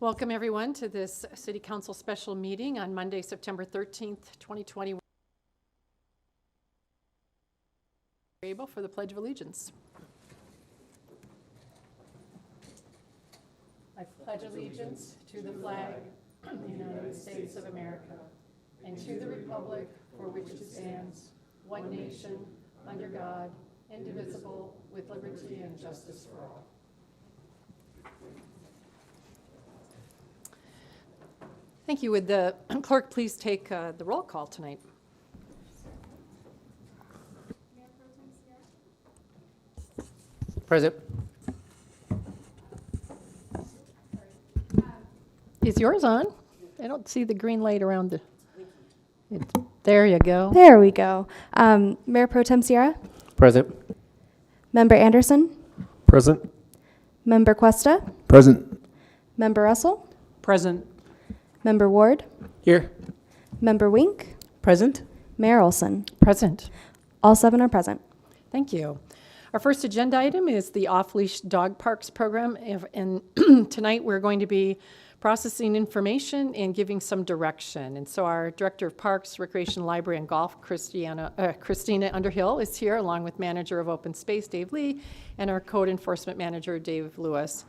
Welcome everyone to this City Council special meeting on Monday, September 13th, 2021. Able for the Pledge of Allegiance. I pledge allegiance to the flag of the United States of America and to the republic for which it stands, one nation, under God, indivisible, with liberty and justice for all. Thank you. Would the clerk please take the roll call tonight? Present. Is yours on? I don't see the green light around the... There you go. There we go. Mayor Pro Tem C.R.S. Present. Member Anderson. Present. Member Cuesta. Present. Member Russell. Present. Member Ward. Here. Member Wink. Present. Mayor Olson. Present. All 7 are present. Thank you. Our first agenda item is the Off-Leash Dog Parks Program. And tonight we're going to be processing information and giving some direction. And so our Director of Parks, Recreation, Library, and Golf, Christina Underhill, is here, along with Manager of Open Space, Dave Lee, and our Code Enforcement Manager, Dave Lewis,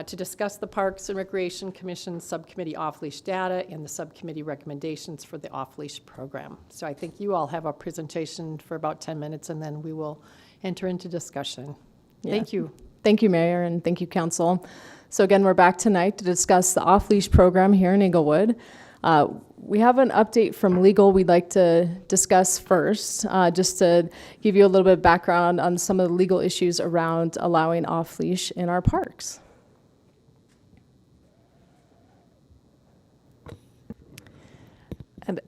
to discuss the Parks and Recreation Commission Subcommittee off-leash data and the subcommittee recommendations for the off-leash program. So I think you all have a presentation for about 10 minutes, and then we will enter into discussion. Yeah. Thank you. Thank you, Mayor, and thank you, Council. So again, we're back tonight to discuss the off-leash program here in Englewood. We have an update from legal we'd like to discuss first, just to give you a little bit of background on some of the legal issues around allowing off-leash in our parks. And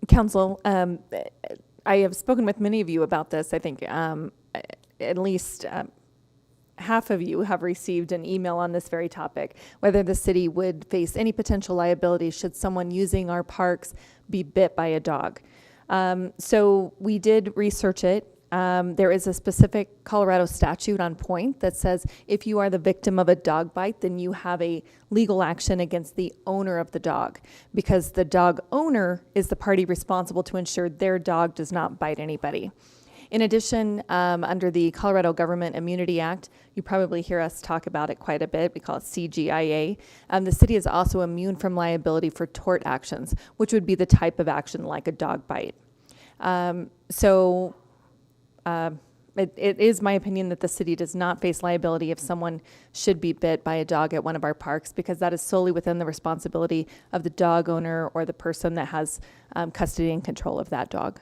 Council, I have spoken with many of you about this. I think at least half of you have received an email on this very topic, whether the city would face any potential liability should someone using our parks be bit by a dog. So we did research it. There is a specific Colorado statute on point that says if you are the victim of a dog bite, then you have a legal action against the owner of the dog, because the dog owner is the party responsible to ensure their dog does not bite anybody. In addition, under the Colorado Government Immunity Act, you probably hear us talk about it quite a bit. We call it CGIA. The city is also immune from liability for tort actions, which would be the type of action like a dog bite. It is my opinion that the city does not face liability if someone should be bit by a dog at one of our parks, because that is solely within the responsibility of the dog owner or the person that has custody and control of that dog.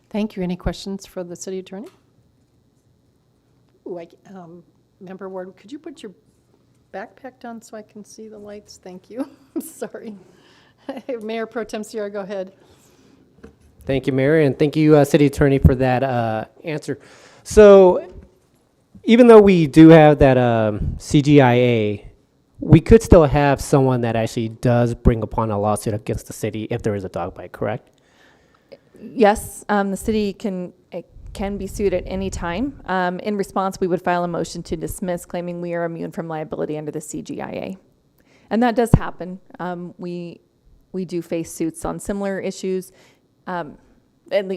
Thank you. Any questions for the city attorney? Ooh, Member Ward, could you put your backpack down so I can see the lights? Thank you. I'm sorry. Mayor Pro Tem C.R., go ahead. Thank you, Mayor, and thank you, City Attorney, for that answer. So even though we do have that CGIA, we could still have someone that actually does bring upon a lawsuit against the city if there is a dog bite, correct? Yes, the city can be sued at any time. In response, we would file a motion to dismiss, claiming we are immune from liability under the CGIA. And that does happen. We do face suits on similar issues, and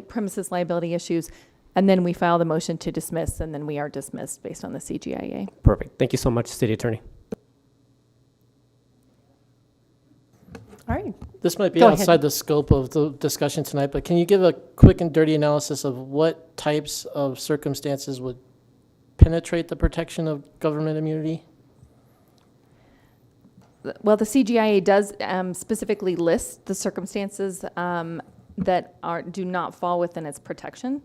premises liability issues, and then we file the motion to dismiss, and then we are dismissed based on the CGIA. Perfect. Thank you so much, City Attorney. All right. This might be Go outside ahead. the scope of the discussion tonight, but can you give a quick and dirty analysis of what types of circumstances would penetrate the protection of government immunity? Well, the CGIA does specifically list the circumstances that do not fall within its protection.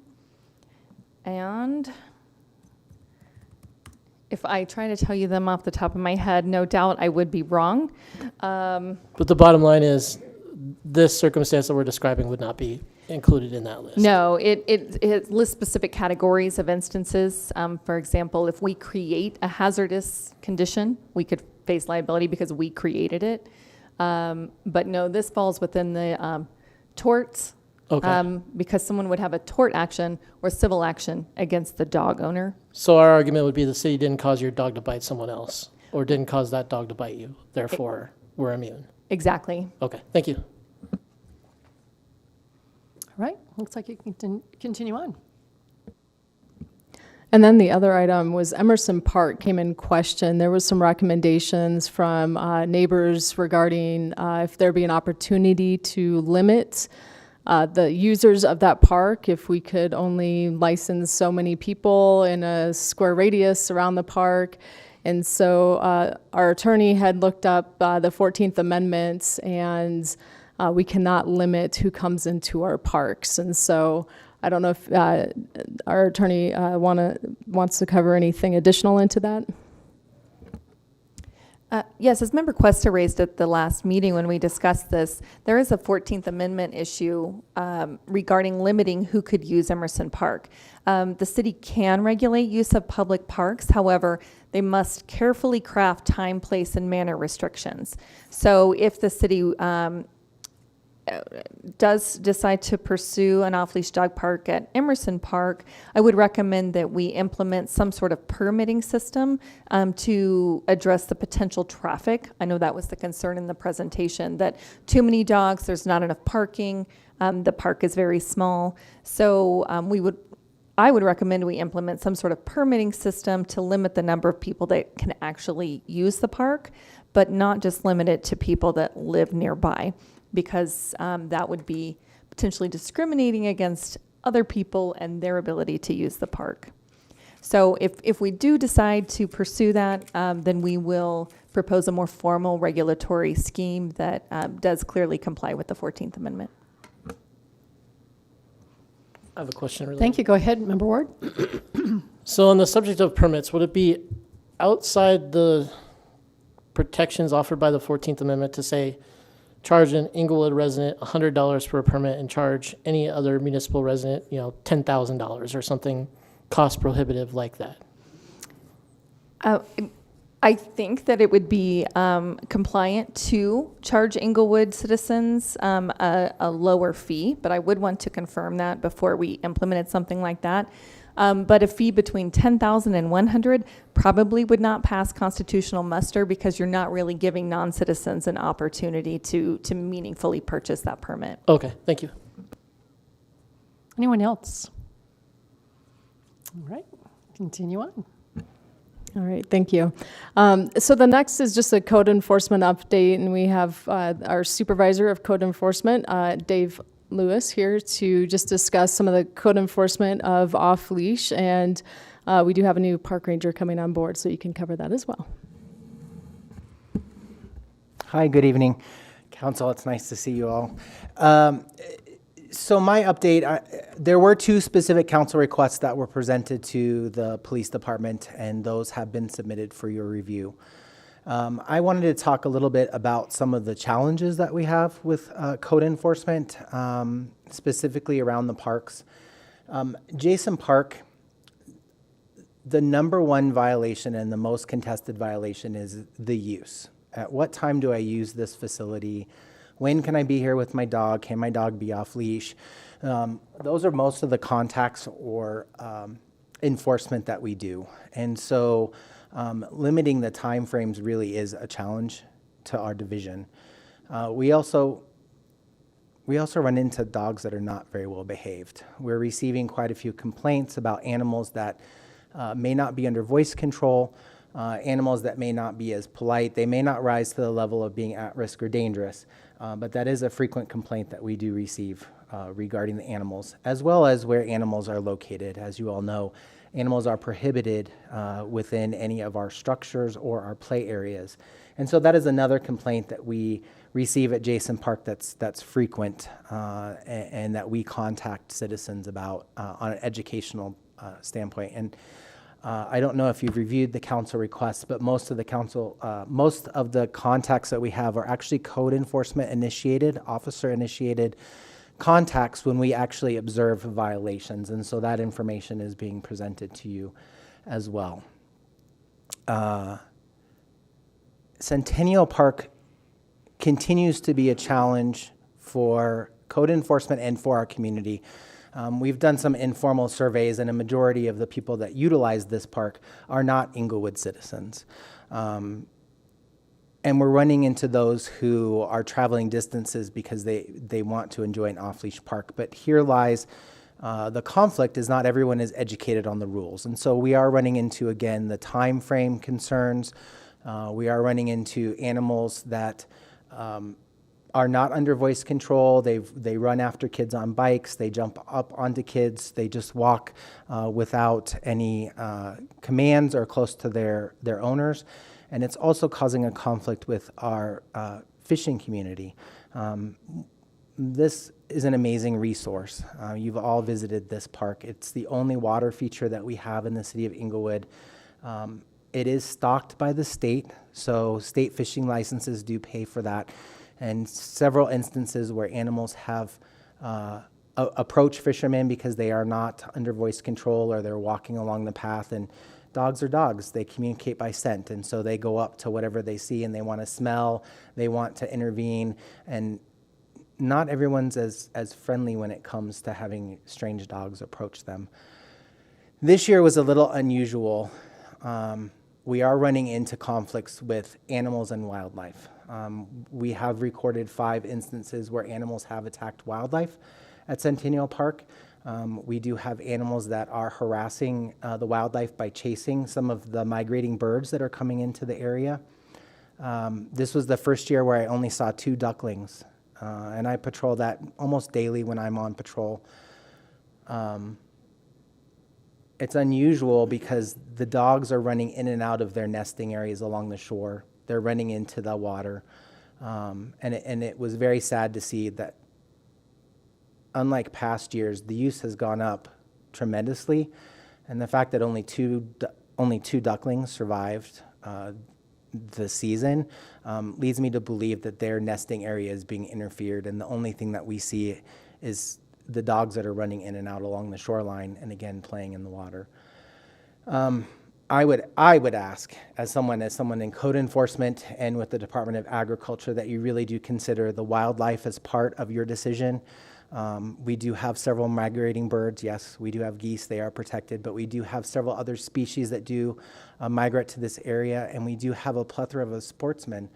And if I try to tell you them off the top of my head, no doubt I would be wrong. But the bottom line is this circumstance that we're describing would not be included in that list. No, it lists specific categories of instances. For example, if we create a hazardous condition, we could face liability because we created it. But no, this falls within the torts, Okay. Because someone would have a tort action or civil action against the dog owner. So our argument would be the city didn't cause your dog to bite someone else, or didn't cause that dog to bite you. Therefore, we're immune. Exactly. Okay, thank you. All right, looks like you can continue on. And then the other item was Emerson Park came in question. There was some recommendations from neighbors regarding if there be an opportunity to limit the users of that park, if we could only license so many people in a square radius around the park. And so our attorney had looked up the 14th Amendment, and we cannot limit who comes into our parks. And so I don't know if our attorney wants to cover anything additional into that. Yes, as Member Cuesta raised at the last meeting when we discussed this, there is a 14th Amendment issue regarding limiting who could use Emerson Park. The city can regulate use of public parks. However, they must carefully craft time, place, and manner restrictions. So if the city does decide to pursue an off-leash dog park at Emerson Park, I would recommend that we implement some sort of permitting system to address the potential traffic. I know that was the concern in the presentation, that too many dogs, there's not enough parking, the park is very small. So I would recommend we implement some sort of permitting system to limit the number of people that can actually use the park, but not just limit it to people that live nearby, because that would be potentially discriminating against other people and their ability to use the park. So if we do decide to pursue that, then we will propose a more formal regulatory scheme that does clearly comply with the 14th Amendment. I have a question related. Thank you. Go ahead, Member Ward. So on the subject of permits, would it be outside the protections offered by the 14th Amendment to say, charge an Inglewood resident $100 for a permit and charge any other municipal resident, $10,000 or something cost prohibitive like that? I think that it would be compliant to charge Inglewood citizens a lower fee, but I would want to confirm that before we implemented something like that. But a fee between $10,000 and $100 probably would not pass constitutional muster, because you're not really giving non-citizens an opportunity to meaningfully purchase that permit. Okay, thank you. Anyone else? All right, continue on. All right, thank you. So the next is just a code enforcement update, and we have our supervisor of code enforcement, Dave Lewis, here to just discuss some of the code enforcement of off-leash, and we do have a new park ranger coming on board, so you can cover that as well. Hi, good evening, Council. It's nice to see you all. So my update, there were two specific council requests that were presented to the police department, and those have been submitted for your review. I wanted to talk a little bit about some of the challenges that we have with code enforcement, specifically around the parks. Jason Park, the number one violation and the most contested violation is the use. At what time do I use this facility? When can I be here with my dog? Can my dog be off leash? Those are most of the contacts or enforcement that we do. And so limiting the time frames really is a challenge to our division. We also run into dogs that are not very well behaved. We're receiving quite a few complaints about animals that may not be under voice control, animals that may not be as polite. They may not rise to the level of being at risk or dangerous, but that is a frequent complaint that we do receive regarding the animals, as well as where animals are located. As you all know, animals are prohibited within any of our structures or our play areas. And so that is another complaint that we receive at Jason Park that's frequent and that we contact citizens about on an educational standpoint. And I don't know if you've reviewed the council requests, but most of the contacts that we have are actually code enforcement initiated, officer initiated contacts when we actually observe violations. And so that information is being presented to you as well. Centennial Park continues to be a challenge for code enforcement and for our community. We've done some informal surveys, and a majority of the people that utilize this park are not Inglewood citizens. And we're running into those who are traveling distances because they want to enjoy an off-leash park. But here lies the conflict is not everyone is educated on the rules. And so we are running into, again, the time frame concerns. We are running into animals that are not under voice control. They run after kids on bikes. They jump up onto kids. They just walk without any commands or close to their owners. And it's also causing a conflict with our fishing community. This is an amazing resource. You've all visited this park. It's the only water feature that we have in the city of Inglewood. It is stocked by the state, so state fishing licenses do pay for that. And several instances where animals have approached fishermen because they are not under voice control or they're walking along the path. And dogs are dogs. They communicate by scent. And so they go up to whatever they see and they want to smell, they want to intervene. And not everyone's as friendly when it comes to having strange dogs approach them. This year was a little unusual. We are running into conflicts with animals and wildlife. We have recorded 5 instances where animals have attacked wildlife at Centennial Park. We do have animals that are harassing the wildlife by chasing some of the migrating birds that are coming into the area. This was the first year where I only saw 2 ducklings. And I patrol that almost daily when I'm on patrol. It's unusual because the dogs are running in and out of their nesting areas along the shore. They're running into the water. And it was very sad to see that, unlike past years, the use has gone up tremendously. And the fact that only two ducklings survived the season leads me to believe that their nesting area is being interfered, and the only thing that we see is the dogs that are running in and out along the shoreline and again playing in the water. I would ask, as someone in code enforcement and with the Department of Agriculture, that you really do consider the wildlife as part of your decision. We do have several migrating birds. Yes, we do have geese. They are protected, but we do have several other species that do migrate to this area, and we do have a plethora of sportsmen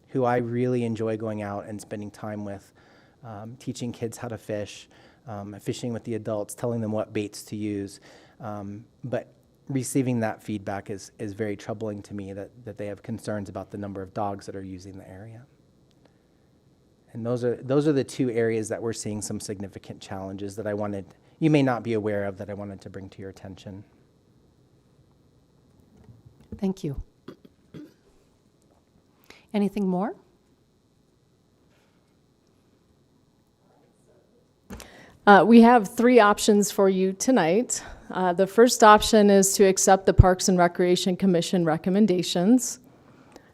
who I really enjoy going out and spending time with, teaching kids how to fish, fishing with the adults, telling them what baits to use. But receiving that feedback is very troubling to me, that they have concerns about the number of dogs that are using the area. And those are the 2 areas that we're seeing some significant challenges that you may not be aware of, that I wanted to bring to your attention. Thank you. Anything more? We have 3 options for you tonight. The first option is to accept the Parks and Recreation Commission recommendations.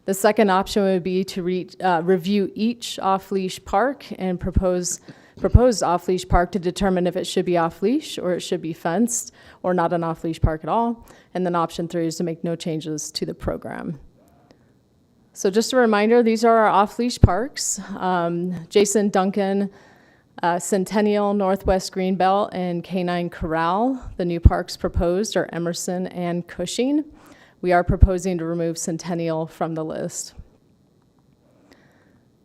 The second option would be to review each off-leash park and proposed off-leash park to determine if it should be off-leash or it should be fenced or not an off-leash park at all. And then option 3 is to make no changes to the program. So just a reminder, these are our off-leash parks. Jason, Duncan, Centennial, Northwest Greenbelt, and Canine Corral. The new parks proposed are Emerson and Cushing. We are proposing to remove Centennial from the list.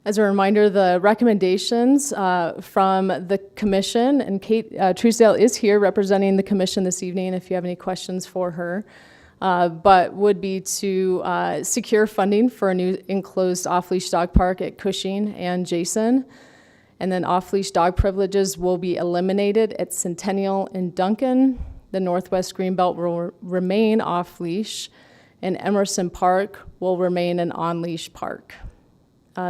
As a reminder, the recommendations from the commission, and Kate Truesdale is here representing the commission this evening if you have any questions for her, but would be to secure funding for a new enclosed off-leash dog park at Cushing and Jason. And then off-leash dog privileges will be eliminated at Centennial and Duncan. The Northwest Greenbelt will remain off-leash, and Emerson Park will remain an on-leash park.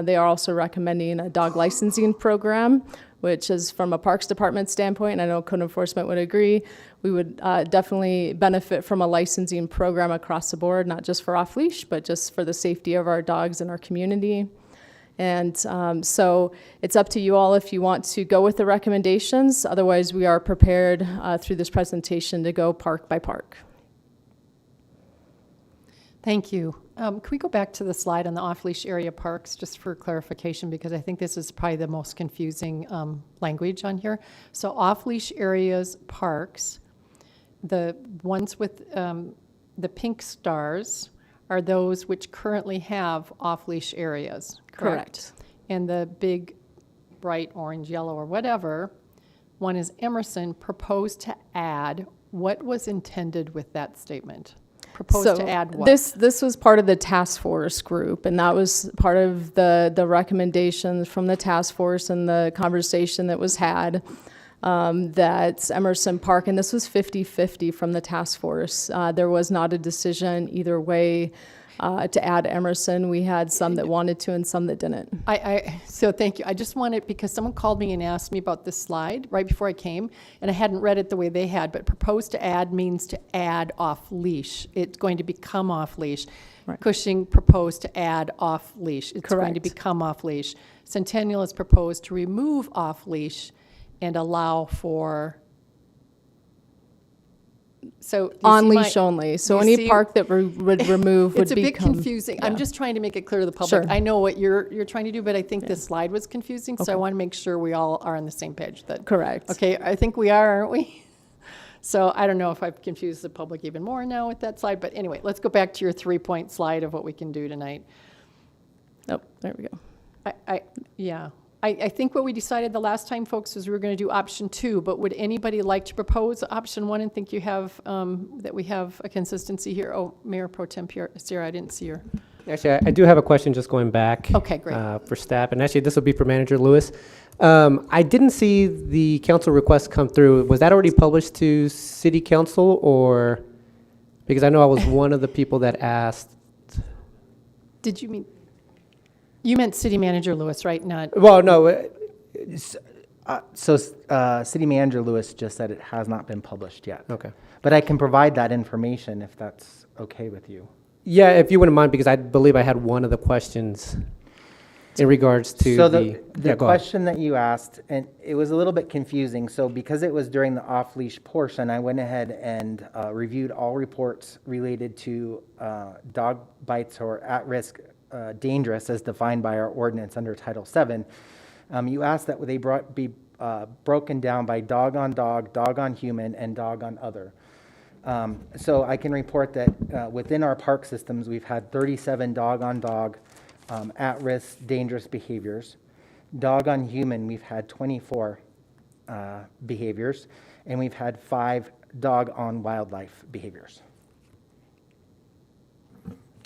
They are also recommending a dog licensing program, which is from a Parks Department standpoint, and I know code enforcement would agree, we would definitely benefit from a licensing program across the board, not just for off-leash, but just for the safety of our dogs in our community. And so it's up to you all if you want to go with the recommendations. Otherwise, we are prepared through this presentation to go park by park. Thank you. Can we go back to the slide on the off-leash area parks, just for clarification, because I think this is probably the most confusing language on here. So off-leash areas, parks, the ones with the pink stars are those which currently have off-leash areas, correct? And the big bright orange, yellow, or whatever, one is Emerson, proposed to add. What was intended with that statement? Proposed to add what? This was part of the task force group, and that was part of the recommendations from the task force and the conversation that was had, that Emerson Park, and this was 50-50 from the task force. There was not a decision either way to add Emerson. We had some that wanted to and some that didn't. So thank you. I just wanted, because someone called me and asked me about this slide right before I came, and I hadn't read it the way they had, but proposed to add means to add off-leash. It's going to become off-leash. Right. Cushing proposed to add off-leash. It's going to Correct. become off-leash. Centennial is proposed to remove off-leash and allow for, so. do you On see leash my- only. So you any see- park that would remove would It's a bit become. confusing. I'm yeah. just trying to make it clear to the public. Sure. I know what you're trying to do, but I think this slide was confusing, so I Okay. want to make sure we all are on the same page. That Correct. Okay, I think we are, aren't we? So I don't know if I've confused the public even more now with that slide, but anyway, let's go back to your 3-point slide of what we can do tonight. Oh, there we go. I think what we decided the last time, folks, was we were going to do option 2, but would anybody like to propose option 1 and think you have, that we have a consistency here? Oh, Mayor Pro Tem Sierra, I didn't see her. Actually, I do have a question just going back. Okay, great. For staff, and actually, this will be for Manager Lewis. I didn't see the council request come through. Was that already published to City Council, or, because I know I was one of the people that asked. Did you mean, you meant City Manager Lewis, right? Not, Well, no, City Manager Lewis just said it has not been published yet. okay. But I can provide that information if that's okay with you. Yeah, if you wouldn't mind, because I believe I had one of the questions in regards to So the. the Yeah, go ahead. question that you asked, and it was a little bit confusing. So because it was during the off-leash portion, I went ahead and reviewed all reports related to dog bites or at-risk dangerous as defined by our ordinance under Title 7. You asked that they be broken down by dog on human, and dog on other. So I can report that within our park systems, we've had 37 dog on dog at-risk dangerous behaviors. Dog on human, we've had 24 behaviors, and we've had 5 dog on wildlife behaviors.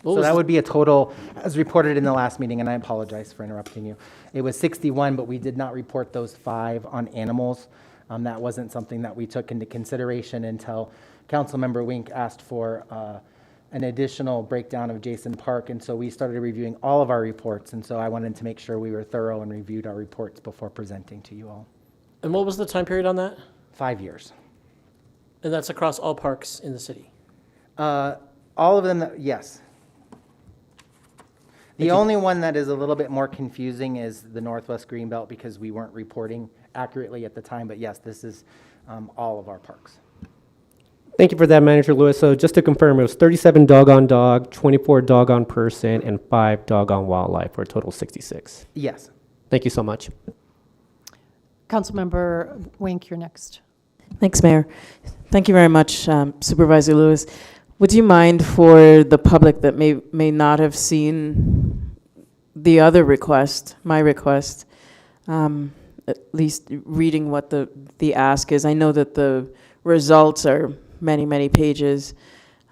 What So was that the- would be a total, as reported in the last meeting, and I apologize for interrupting you. It was 61, but we did not report those 5 on animals. That wasn't something that we took into consideration until Councilmember Wink asked for an additional breakdown of Jason Park, and so we started reviewing all of our reports, and so I wanted to make sure we were thorough and reviewed our reports before presenting to you all. And what was the time period on that? 5 years. And that's across all parks in the city. All of them, yes. The only one that is a little bit more confusing is the Northwest Greenbelt, because we weren't reporting accurately at the time, but yes, this is all of our parks. Thank you for that, Manager Lewis. So just to confirm, it was 37 dog on dog, 24 dog on person, and 5 dog on wildlife, for a total of 66. Yes. Thank you so much. Councilmember Wink, you're next. Thanks, Mayor. Thank you very much, Supervisor Lewis. Would you mind, for the public that may not have seen the other request, my request, at least reading what the ask is? I know that the results are many, many pages,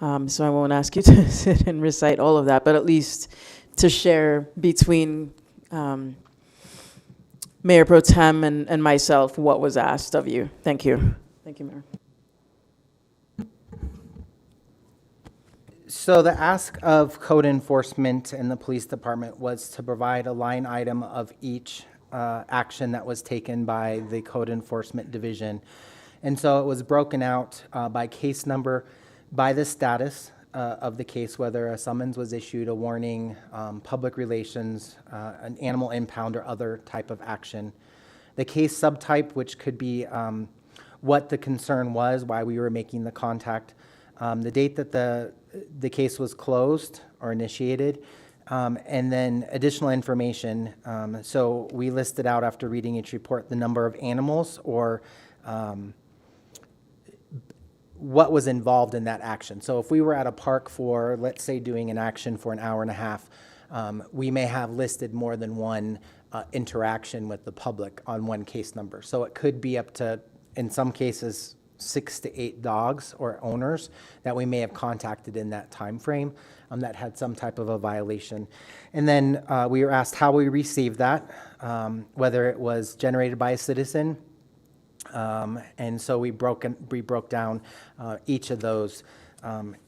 so I won't ask you to sit and recite all of that, but at least to share between Mayor Pro Tem and myself what was asked of you. Thank you. Thank you, Mayor. So the ask of code enforcement and the police department was to provide a line item of each action that was taken by the code enforcement division. And so it was broken out by case number, by the status of the case, whether a summons was issued, a warning, public relations, an animal impound, or other type of action. The case subtype, which could be what the concern was, why we were making the contact, the date that the case was closed, or initiated. And then additional information. So we listed out after reading each report the number of animals or what was involved in that action. So if we were at a park for, let's say, doing an action for an hour and a half, we may have listed more than one interaction with the public on one case number. So it could be up to, in some cases, 6 to 8 dogs or owners that we may have contacted in that time frame that had some type of a violation. And then we were asked how we received that, whether it was generated by a citizen. And so we broke down each of those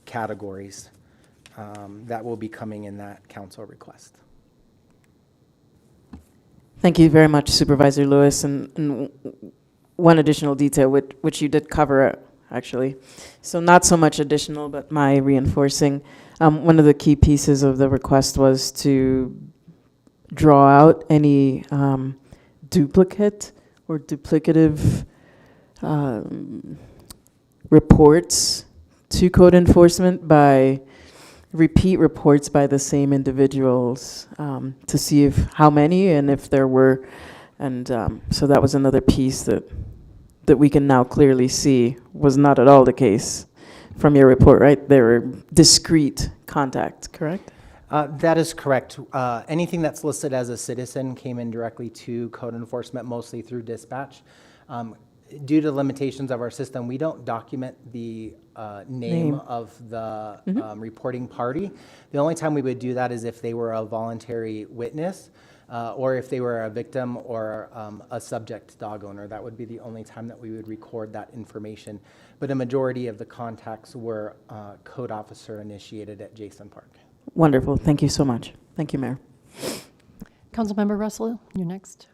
categories that will be coming in that council request. Thank you very much, Supervisor Lewis. And one additional detail, which you did cover, actually. So not so much additional, but my reinforcing. One of the key pieces of the request was to draw out any duplicate or duplicative reports to code enforcement by repeat reports by the same individuals to see if how many and if there were, and so that was another piece that we can now clearly see was not at all the case from your report, right? They were discrete contact, correct? That is correct. Anything that's listed as a citizen came in directly to code enforcement, mostly through dispatch. Due to limitations of our system, we don't document the name of the reporting party. The only time we would do that is if they were a voluntary witness or if they were a victim or a subject dog owner. That would be the only time that we would record that information. But a majority of the contacts were code officer initiated at Jason Park. Wonderful. Thank you so much. Thank you, Mayor. Councilmember Russell, you're next.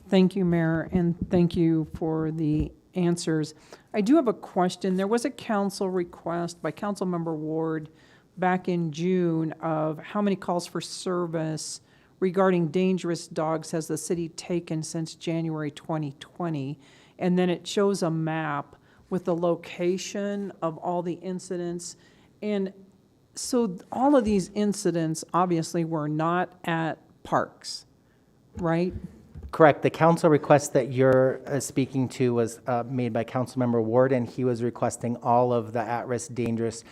Thank you, Mayor, and thank you for the answers. I do have a question. There was a council request by Councilmember Ward back in June of how many calls for service regarding dangerous dogs has the city taken since January 2020. And then it shows a map with the location of all the incidents. And so all of these incidents obviously were not at parks, right? Correct. The council request that you're speaking to was made by Councilmember Ward, and he was requesting all of the at-risk dangerous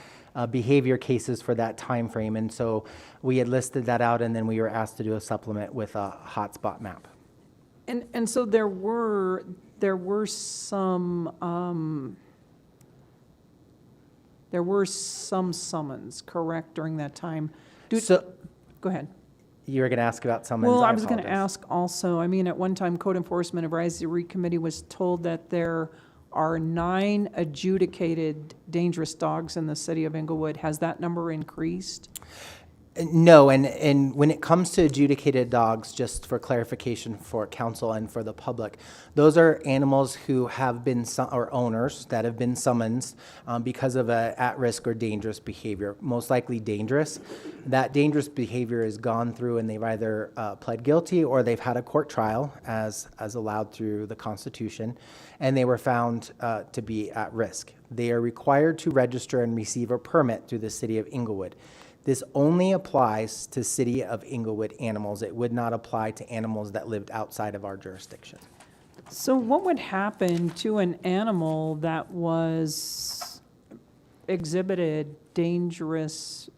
behavior cases for that time frame. And so we had listed that out, and then we were asked to do a supplement with a hotspot map. And so there were some summons, correct, during that time? Go ahead. You were going to ask about summons. Well, I was going to ask also, I mean, at one time, Code Enforcement Advisory Committee was told that there are 9 adjudicated dangerous dogs in the city of Inglewood. Has that number increased? No, and when it comes to adjudicated dogs, just for clarification for council and for the public, those are animals who have been, or owners that have been summoned because of a at-risk or dangerous behavior, most likely dangerous. That dangerous behavior has gone through and they've either pled guilty or they've had a court trial as allowed through the Constitution, and they were found to be at risk. They are required to register and receive a permit through the city of Inglewood. This only applies to City of Inglewood animals. It would not apply to animals that lived outside of our jurisdiction. So what would happen to an animal that was exhibited dangerous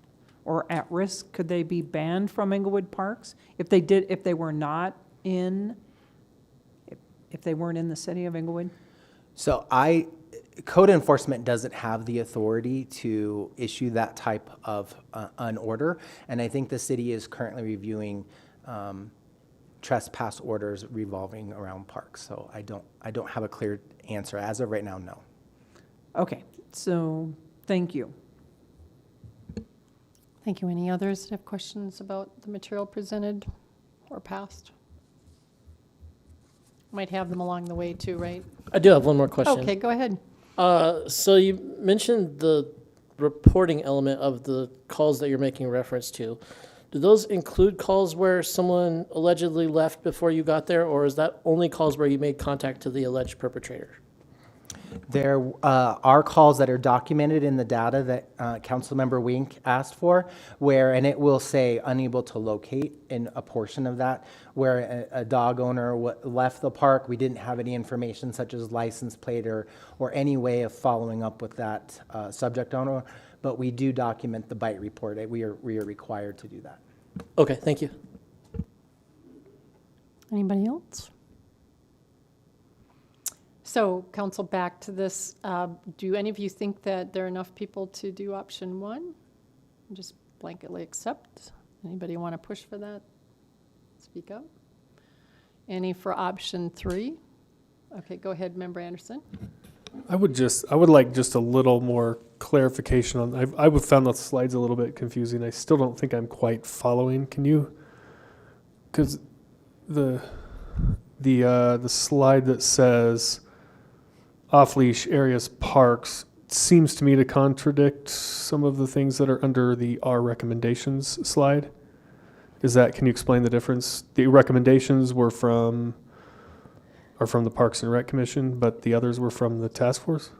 or at risk? Could they be banned from Inglewood parks if they weren't in the city of Inglewood? So Code enforcement doesn't have the authority to issue that type of an order, and I think the city is currently reviewing trespass orders revolving around parks. So I don't have a clear answer as of right now. No. Okay, so thank you. Thank you. Any others that have questions about the material presented or passed? Might have them along the way too, right? I do have one more question. Okay, go ahead. So you mentioned the reporting element of the calls that you're making reference to. Do those include calls where someone allegedly left before you got there, or is that only calls where you made contact to the alleged perpetrator? There are calls that are documented in the data that Councilmember Wink asked for, and it will say unable to locate in a portion of that, where a dog owner left the park. We didn't have any information such as license plate or any way of following up with that subject owner, but we do document the bite report. We are required to do that. Okay, thank you. Anybody else? So, council, back to this. Do any of you think that there are enough people to do option 1? Just blanketly accept. Anybody want to push for that? Speak up. Any for option 3? Okay, go ahead, Member Anderson. I would like just a little more clarification on, I would found the slides a little bit confusing. I still don't think I'm quite following. Can you, because the slide that says off-leash areas parks seems to me to contradict some of the things that are under the our recommendations slide. Can you explain the difference? The recommendations are from the Parks and Rec Commission, but the others were from the task force?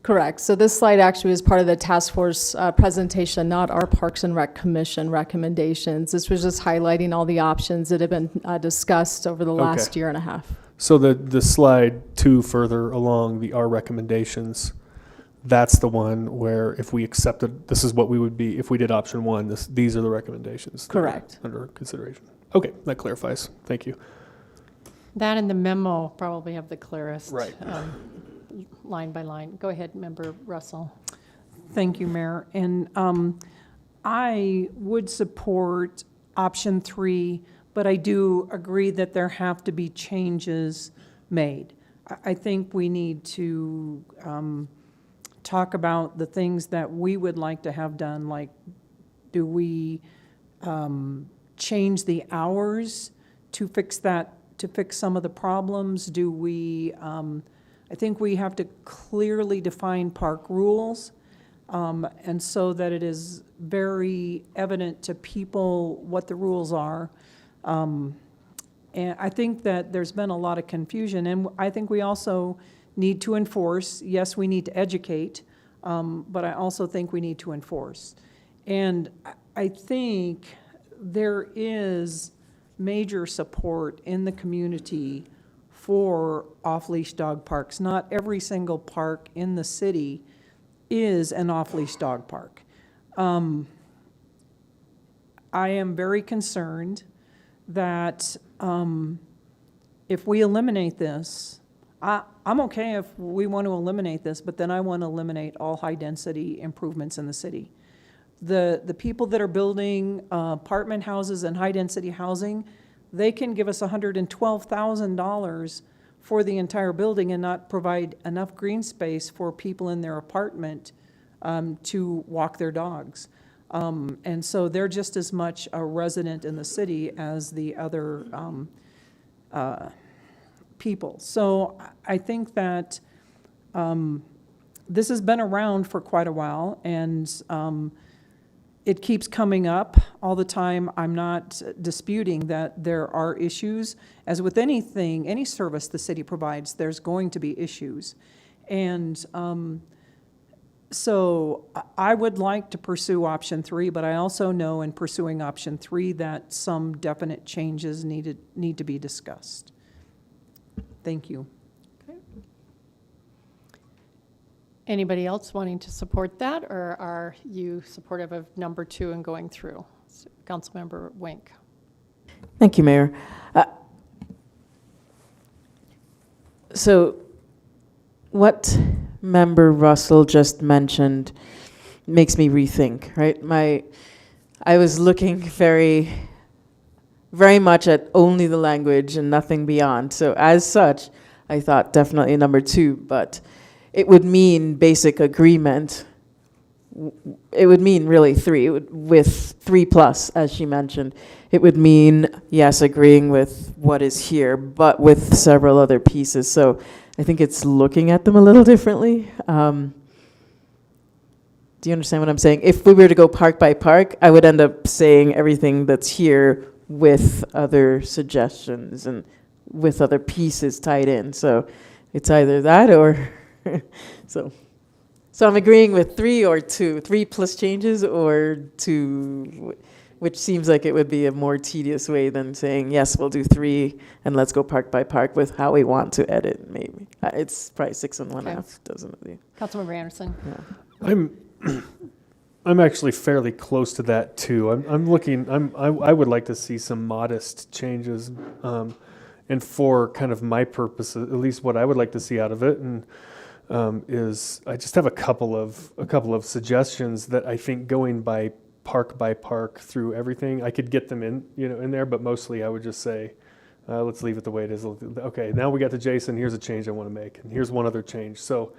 Correct. So this slide actually was part of the task force presentation, not our Parks and Rec Commission recommendations. This was just highlighting all the options that have been discussed over the last year and a half. So the slide 2 further along, the our recommendations, that's the one where if we accepted, this is what we would be, if we did option 1, these are the recommendations. Correct. Under consideration. Okay, that clarifies. Thank you. That and the memo probably have the clearest. Right. Line by line. Go ahead, Member Russell. Thank you, Mayor. And I would support option 3, but I do agree that there have to be changes made. I think we need to talk about the things that we would like to have done, like do we change the hours to fix some of the problems? Do we, I think we have to clearly define park rules, and so that it is very evident to people what the rules are. And I think that there's been a lot of confusion, and I think we also need to enforce. Yes, we need to educate, but I also think we need to enforce. And I think there is major support in the community for off-leash dog parks. Not every single park in the city is an off-leash dog park. I am very concerned that if we eliminate this, I'm okay if we want to eliminate this, but then I want to eliminate all high-density improvements in the city. The people that are building apartment houses and high-density housing, they can give us $112,000 for the entire building and not provide enough green space for people in their apartment to walk their dogs. And so they're just as much a resident in the city as the other people. So I think that this has been around for quite a while, and it keeps coming up all the time. I'm not disputing that there are issues. As with anything, any service the city provides, there's going to be issues. And so I would like to pursue option 3, but I also know in pursuing option 3 that some definite changes need to be discussed. Thank you. Anybody else wanting to support that, or are you supportive of number 2 and going through? So, Councilmember Wink. Thank you, Mayor. So what Member Russell just mentioned makes me rethink, right? I was looking very much at only the language and nothing beyond. So as such, I thought definitely number 2, but it would mean basic agreement. It would mean really 3, with 3+, as she mentioned. It would mean, yes, agreeing with what is here, but with several other pieces. So I think it's looking at them a little differently. Do you understand what I'm saying? If we were to go park by park, I would end up saying everything that's here with other suggestions and with other pieces tied in. So it's either that or So I'm agreeing with 3 or 2, 3 plus changes or 2, which seems like it would be a more tedious way than saying, yes, we'll do 3 and let's go park by park with how we want to edit, maybe. It's probably 6 and 1 Okay. half, doesn't it? Councilmember Anderson. Yeah. I'm actually fairly close to that too. I would like to see some modest changes, and for kind of my purposes, at least what I would like to see out of it, and is I just have a couple of suggestions that I think going by park through everything, I could get them in there, but mostly I would just say, let's leave it the way it is. Okay, now we got to Jason. Here's a change I want to make, and here's one other change. So,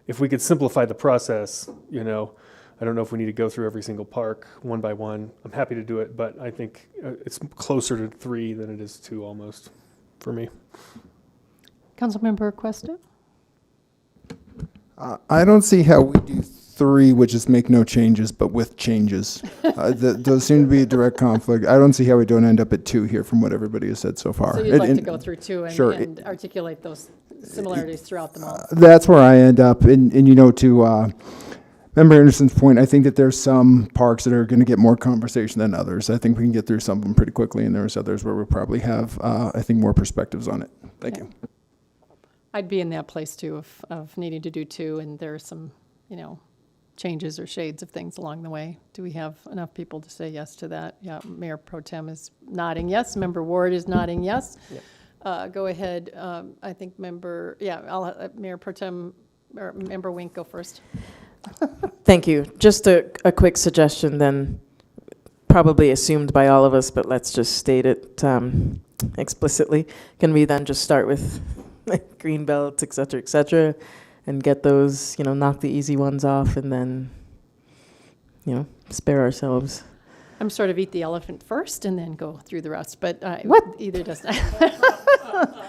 if we could simplify the process, I don't know if we need to go through every single park one by one. I'm happy to do it, but I think it's closer to 3 than it is 2 almost for me. Councilmember Cuesta. I don't see how we do 3, which is make no changes, but with changes. Those seem to be a direct conflict. I don't see how we don't end up at 2 here from what everybody has said so far. So you'd like to go through 2 and, Sure. and articulate those similarities throughout them all. That's where I end up. And to Member Anderson's point, I think that there's some parks that are going to get more conversation than others. I think we can get through some of them pretty quickly, and there's others where we probably have, I think, more perspectives on it. Thank you. I'd be in that place too of needing to do 2, and there are some, changes or shades of things along the way. Do we have enough people to say yes to that? Yeah, Mayor Pro Tem is nodding yes. Member Ward is nodding yes. Go ahead. I think I'll Mayor Pro Tem or Member Wink go first. Thank you. Just a quick suggestion then, probably assumed by all of us, but let's just state it explicitly. Can we then just start with green belts, et cetera, and get those, knock the easy ones off and then, spare ourselves? I'm sort of eat the elephant first and then go through the rest, but What? Either does not.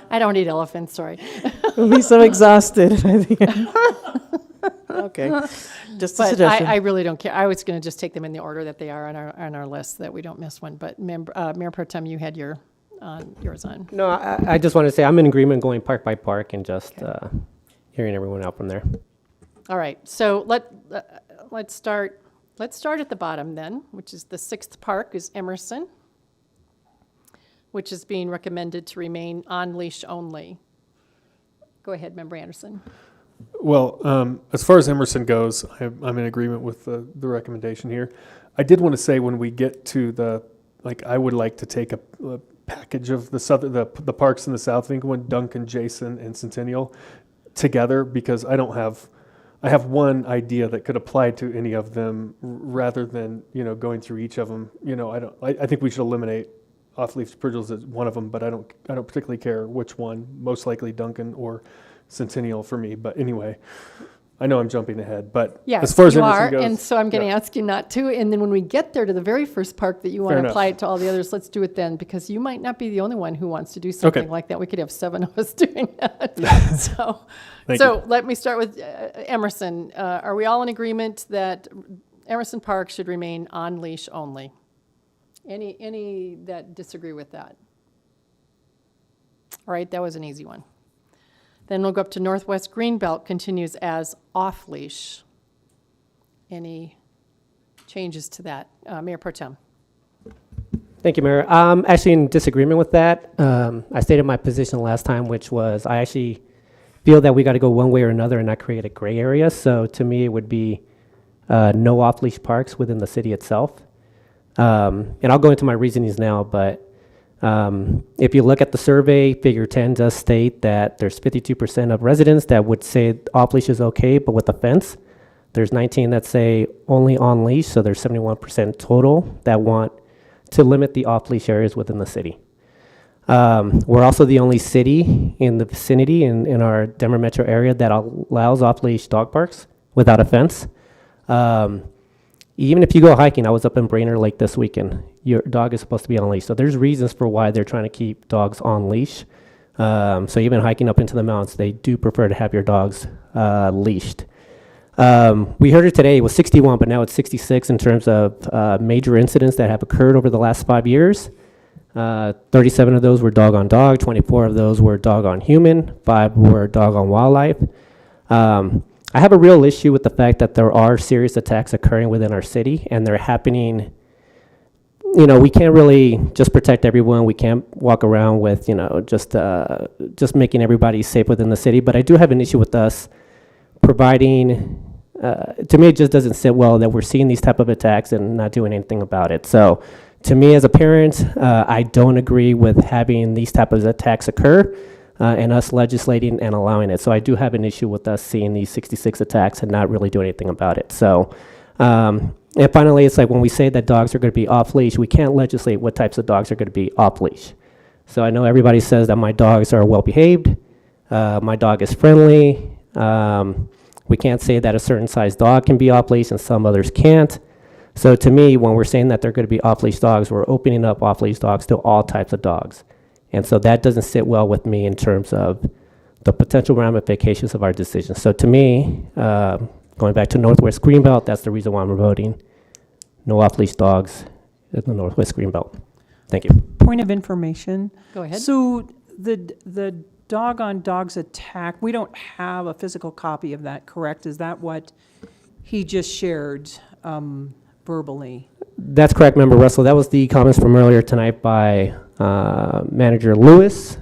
I don't eat elephants, sorry. We'll be so exhausted by the end. Okay, just a But suggestion. I really don't care. I was going to just take them in the order that they are on our list, that we don't miss one. But Mayor Pro Tem, you had yours on. No, I just want to say I'm in agreement going park by park and just hearing everyone out from there. All right, so let's start at the bottom then, which is the 6th park is Emerson, which is being recommended to remain on leash only. Go ahead, Member Anderson. Well, as far as Emerson goes, I'm in agreement with the recommendation here. I did want to say when we get to I would like to take a package of the parks in the South Englewood, Duncan, Jason, and Centennial together, because I have one idea that could apply to any of them rather than going through each of them. I think we should eliminate Off-Leash Pridgels as one of them, but I don't particularly care which one. Most likely Duncan or Centennial for me. But anyway, I know I'm jumping ahead, but Yes, as far as you Emerson are, goes, and so I'm going to ask you not to. And then when we get there to the very first park that you want Fair to enough. apply it to all the others, let's do it then, because you might not be the only one who wants to do something like that. We could have 7 of us doing that. Thank So you. let me start with Emerson. Are we all in agreement that Emerson Park should remain on leash only? Any that disagree with that? All right, that was an easy one. Then we'll go up to Northwest Greenbelt, continues as off-leash. Any changes to that? Mayor Pro Tem. Thank you, Mayor. I'm actually in disagreement with that. I stated my position last time, which was I actually feel that we got to go one way or another and not create a gray area. So to me, it would be no off-leash parks within the city itself. And I'll go into my reasonings now, but if you look at the survey, figure 10 does state that there's 52% of residents that would say off-leash is okay, but with a fence. There's 19 that say only on leash, so there's 71% total that want to limit the off-leash areas within the city. We're also the only city in the vicinity in our Denver metro area that allows off-leash dog parks without a fence. Even if you go hiking, I was up in Brainerd Lake this weekend. Your dog is supposed to be on leash. So there's reasons for why they're trying to keep dogs on leash. So even hiking up into the mountains, they do prefer to have your dogs leashed. We heard it today, it was 61, but now it's 66 in terms of major incidents that have occurred over the last 5 years. 37 of those were dog on dog, 24 of those were dog on human, 5 were dog on wildlife. I have a real issue with the fact that there are serious attacks occurring within our city, and they're happening. We can't really just protect everyone. We can't walk around with, just making everybody safe within the city. But I do have an issue with us providing. To me, it just doesn't sit well that we're seeing these type of attacks and not doing anything about it. So, to me, as a parent, I don't agree with having these type of attacks occur. And us legislating and allowing it. So I do have an issue with us seeing these 66 attacks and not really doing anything about it. So, and finally, it's like when we say that dogs are going to be off leash, we can't legislate what types of dogs are going to be off leash. So I know everybody says that my dogs are well behaved, my dog is friendly. We can't say that a certain size dog can be off leash and some others can't. So to me, when we're saying that they're going to be off leash dogs, we're opening up off leash dogs to all types of dogs. And so that doesn't sit well with me in terms of the potential ramifications of our decision. So to me, going back to Northwest Greenbelt, that's the reason why I'm voting no off-leash dogs in the Northwest Greenbelt. Thank you. Point of information. Go ahead. So the dog on dogs attack, we don't have a physical copy of that, correct? Is that what he just shared verbally? That's correct, Member Russell. That was the comments from earlier tonight by Manager Lewis.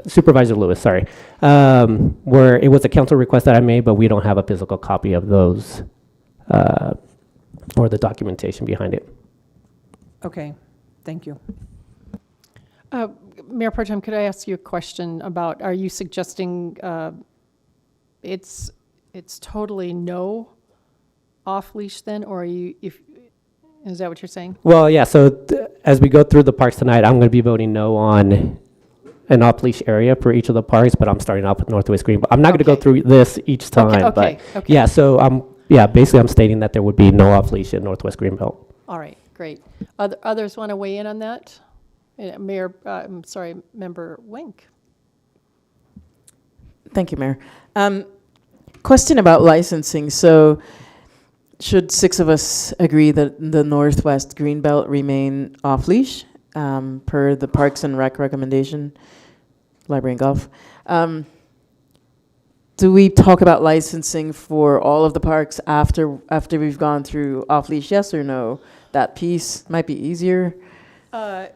Supervisor Lewis, sorry. Where it was a council request that I made, but we don't have a physical copy of those or the documentation behind it. Okay, thank you. Mayor Pro Tem, could I ask you a question about, are you suggesting it's totally no off-leash then, or is that what you're saying? Well, yeah, so as we go through the parks tonight, I'm going to be voting no on an off-leash area for each of the parks, but I'm starting off with Northwest Green. But I'm not going to go through this each time. Okay. Yeah, so basically I'm stating that there would be no off-leash in Northwest Greenbelt. All right, great. Others want to weigh in on that? Member Wink. Thank you, Mayor. Question about licensing. So should 6 of us agree that the Northwest Greenbelt remain off-leash per the Parks and Rec recommendation, Library and Golf? Do we talk about licensing for all of the parks after we've gone through off-leash, yes or no? That piece might be easier. That's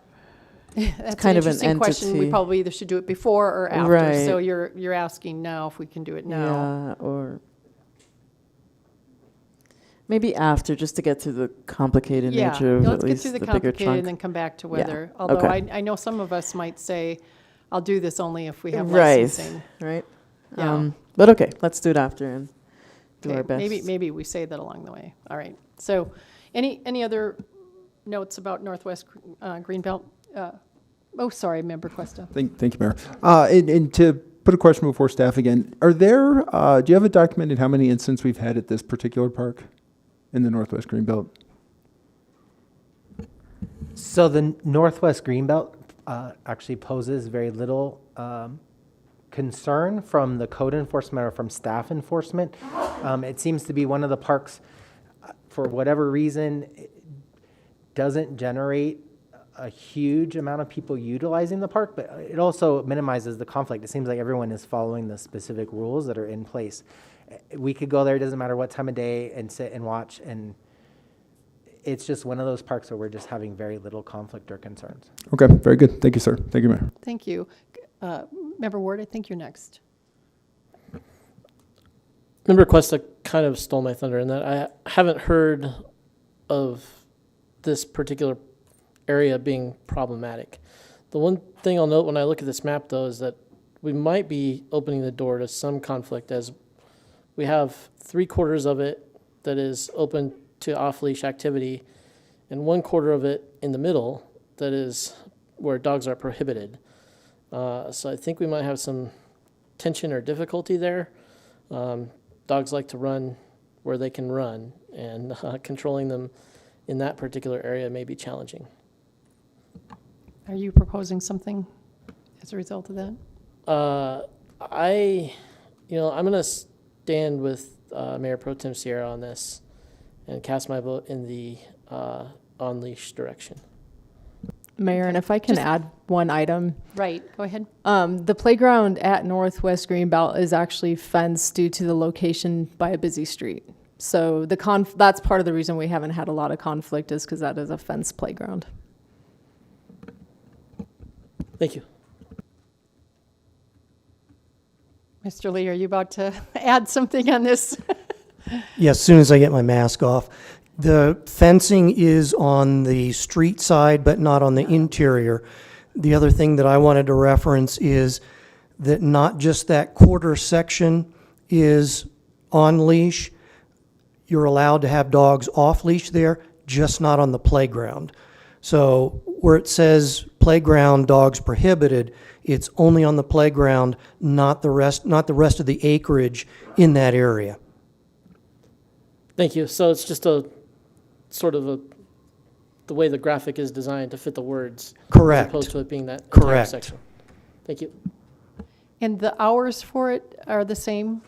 kind an of an interesting question. We entity. probably either should do it before or after. Right. So you're asking now if we can do it now. Yeah, or maybe after, just to get to the complicated nature of let's at get least through the the bigger complicated chunk. and then come back to Yeah, whether, although okay. I know some of us might say, I'll do this only if we have Right, licensing. right. Yeah. But okay, let's do it after and do Okay, our best. maybe we say that along the way. All right. So any other notes about Northwest Greenbelt? Sorry, Member Cuesta. Thank you, Mayor. And to put a question before staff again, do you have it documented how many incidents we've had at this particular park in the Northwest Greenbelt? So the Northwest Greenbelt actually poses very little concern from the code enforcement or from staff enforcement. It seems to be one of the parks, for whatever reason, doesn't generate a huge amount of people utilizing the park, but it also minimizes the conflict. It seems like everyone is following the specific rules that are in place. We could go there, it doesn't matter what time of day, and sit and watch, and it's just one of those parks where we're just having very little conflict or concerns. Okay, very good. Thank you, sir. Thank you, Mayor. Thank you. Member Ward, I think you're next. Member Cuesta kind of stole my thunder in that I haven't heard of this particular area being problematic. The one thing I'll note when I look at this map, though, is that we might be opening the door to some conflict, as we have 3/4 of it that is open to off-leash activity and 1/4 of it in the middle that is where dogs are prohibited. So I think we might have some tension or difficulty there. Dogs like to run where they can run, and controlling them in that particular area may be challenging. Are you proposing something as a result of that? I'm going to stand with Mayor Pro Tem C.R.S on this and cast my vote in the on-leash direction. Mayor, and if I can Just- add one item. Right, go ahead. The playground at Northwest Greenbelt is actually fenced due to the location by a busy street. So that's part of the reason we haven't had a lot of conflict, is because that is a fenced playground. Thank you. Mr. Lee, are you about to add something on this? Yes, as soon as I get my mask off. The fencing is on the street side, but not on the interior. The other thing that I wanted to reference is that not just that quarter section is on leash. You're allowed to have dogs off leash there, just not on the playground. So where it says playground dogs prohibited, it's only on the playground, not the rest of the acreage in that area. Thank you. So it's just a sort of the way the graphic is designed to fit the words. Correct. As opposed to it being that entire Correct. section. Thank you. And the hours for it are the same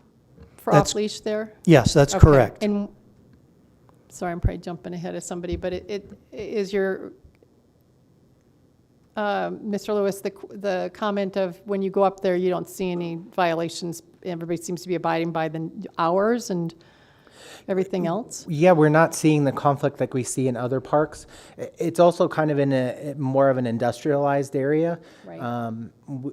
for That's- off-leash there? Yes, that's Okay. correct. And, sorry, I'm probably jumping ahead of somebody, but it is your, Mr. Lewis, the comment of when you go up there, you don't see any violations, everybody seems to be abiding by the hours and everything else? Yeah, we're not seeing the conflict like we see in other parks. It's also kind of in a more of an industrialized area. Right.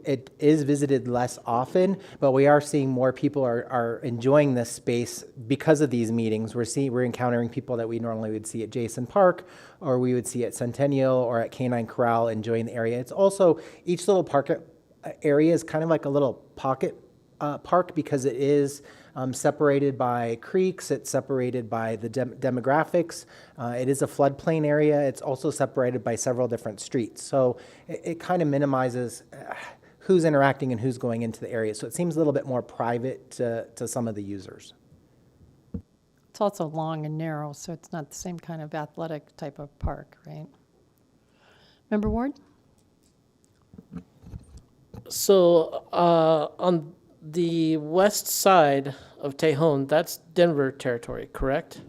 It is visited less often, but we are seeing more people are enjoying this space because of these meetings. We're encountering people that we normally would see at Jason Park, or we would see at Centennial or at Canine Corral enjoying the area. It's also, each little park area is kind of like a little pocket park because it is separated by creeks, it's separated by the demographics, it is a floodplain area, it's also separated by several different streets. So it kind of minimizes who's interacting and who's going into the area. So it seems a little bit more private to some of the users. It's also long and narrow, so it's not the same kind of athletic type of park, right? Member Ward? So on the west side of Tejon, that's Denver territory, correct?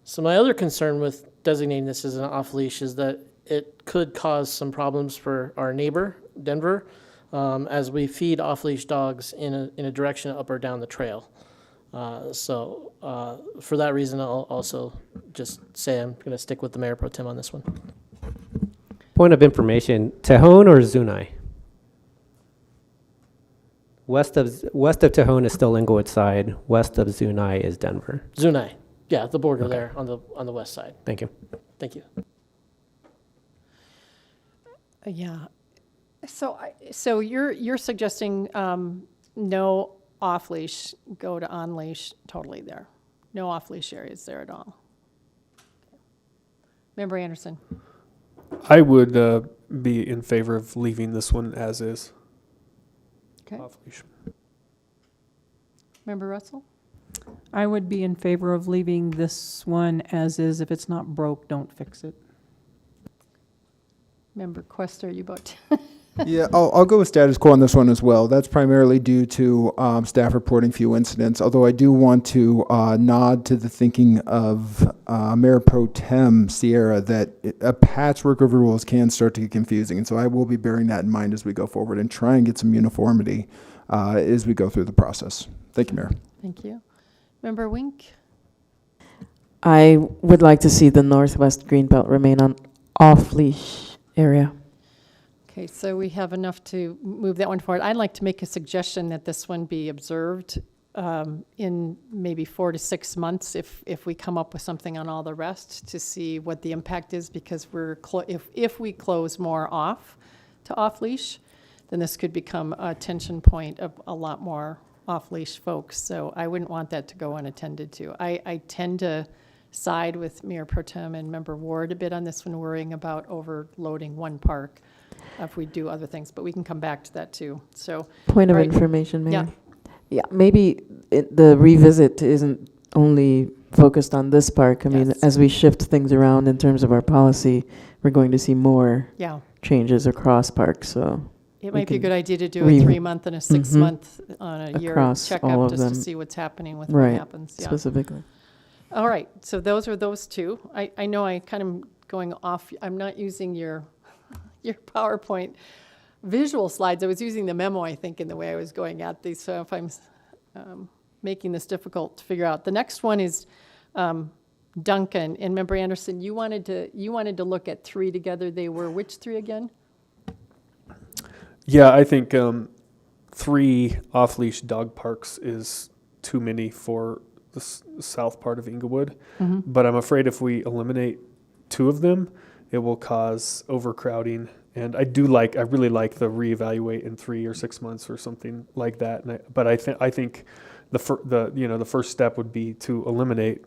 So my other concern with designating this as an off-leash is that it could cause some problems for our neighbor, Denver, as we feed off-leash dogs in a direction up or down the trail. So for that reason, I'll also just say I'm going to stick with the Mayor Pro Tem on this one. Point of information, Tejon or Zunai? West of Tejon is still Inglewood side. West of Zunai is Denver. Zunai, yeah, the border Okay. there on the west side. Thank you. Thank you. Yeah. So you're suggesting no off-leash, go to on-leash totally there. No off-leash areas there at all. Member Anderson? I would be in favor of leaving this one as is. Okay. Off leash. Member Russell? I would be in favor of leaving this one as is. If it's not broke, don't fix it. Member Quester, you about Yeah, I'll go with status quo on this one as well. That's primarily due to staff reporting few incidents, although I do want to nod to the thinking of Mayor Pro Tem C.R.S. that a patchwork of rules can start to get confusing, and so I will be bearing that in mind as we go forward and try and get some uniformity as we go through the process. Thank you, Mayor. Thank you. Member Wink? I would like to see the Northwest Greenbelt remain on off-leash area. Okay, so we have enough to move that one forward. I'd like to make a suggestion that this one be observed in maybe 4 to 6 months if we come up with something on all the rest to see what the impact is, because if we close more off to off-leash, then this could become a tension point of a lot more off-leash folks. So I wouldn't want that to go unattended to. I tend to side with Mayor Pro Tem and Member Ward a bit on this one, worrying about overloading one park if we do other things, but we can come back to that too. So, Point of all right. information, Mayor. Yeah. Yeah, maybe the revisit isn't only focused on this park. I mean, Yes. as we shift things around in terms of our policy, we're going to see more Yeah, changes across parks, so. it We might be a can good idea to do a re- 3-month and a 6-month on a year Across all checkup of just to them. see what's happening with what Right, happens. Yeah. specifically. All right, so those are those two. I know I kind of going off, I'm not using your your PowerPoint visual slides. I was using the memo, I think, in the way I was going at these, so if I'm making this difficult to figure out. The next one is Duncan, and Member Anderson, you wanted to look at 3 together. They were which 3 again? Yeah, I think 3 off-leash dog parks is too many for the south part of Inglewood. But I'm afraid if we eliminate 2 of them, it will cause overcrowding. And I really like the reevaluate in 3 or 6 months or something like that. But I think the first step would be to eliminate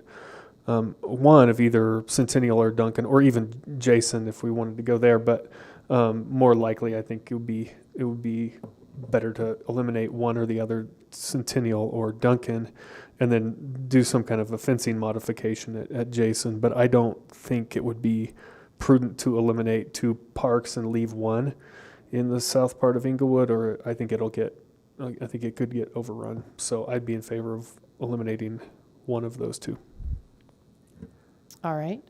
one of either Centennial or Duncan, or even Jason if we wanted to go there. But more likely, I think it would be better to eliminate one or the other, Centennial or Duncan, and then do some kind of a fencing modification at Jason. But I don't think it would be prudent to eliminate 2 parks and leave 1 in the south part of Inglewood, or I think it could get overrun. So I'd be in favor of eliminating one of those 2. All right.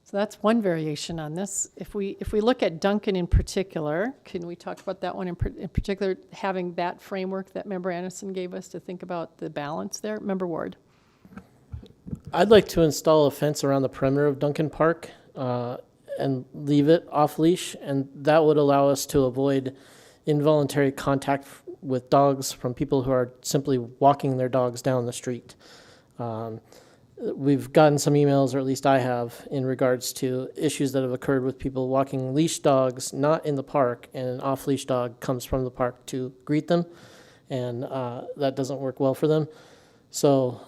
So that's one variation on this. If we look at Duncan in particular, can we talk about that one in particular, having that framework that Member Anderson gave us to think about the balance there? Member Ward. I'd like to install a fence around the perimeter of Duncan Park and leave it off leash, and that would allow us to avoid involuntary contact with dogs from people who are simply walking their dogs down the street. We've gotten some emails, or at least I have, in regards to issues that have occurred with people walking leash dogs not in the park, and an off-leash dog comes from the park to greet them, and that doesn't work well for them. So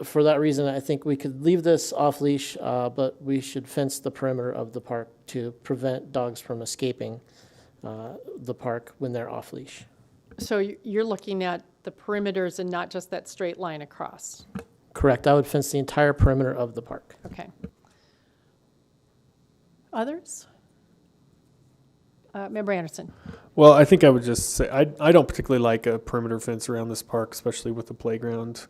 for that reason, I think we could leave this off-leash, but we should fence the perimeter of the park to prevent dogs from escaping the park when they're off-leash. So you're looking at the perimeters and not just that straight line across? Correct. I would fence the entire perimeter of the park. Okay. Others? Member Anderson. Well, I think I would just say I don't particularly like a perimeter fence around this park, especially with the playground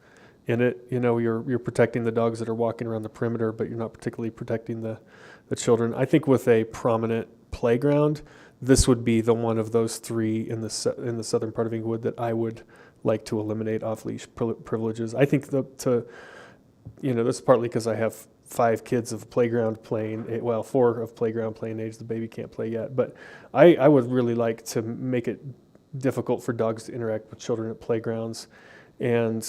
in it. You know, you're protecting the dogs that are walking around the perimeter, but you're not particularly protecting the children. I think with a prominent playground, this would be the one of those 3 in the southern part of Inglewood that I would like to eliminate off-leash privileges. I think this is partly because I have 5 kids of playground playing, 4 of playground playing age. The baby can't play yet, but I would really like to make it difficult for dogs to interact with children at playgrounds. And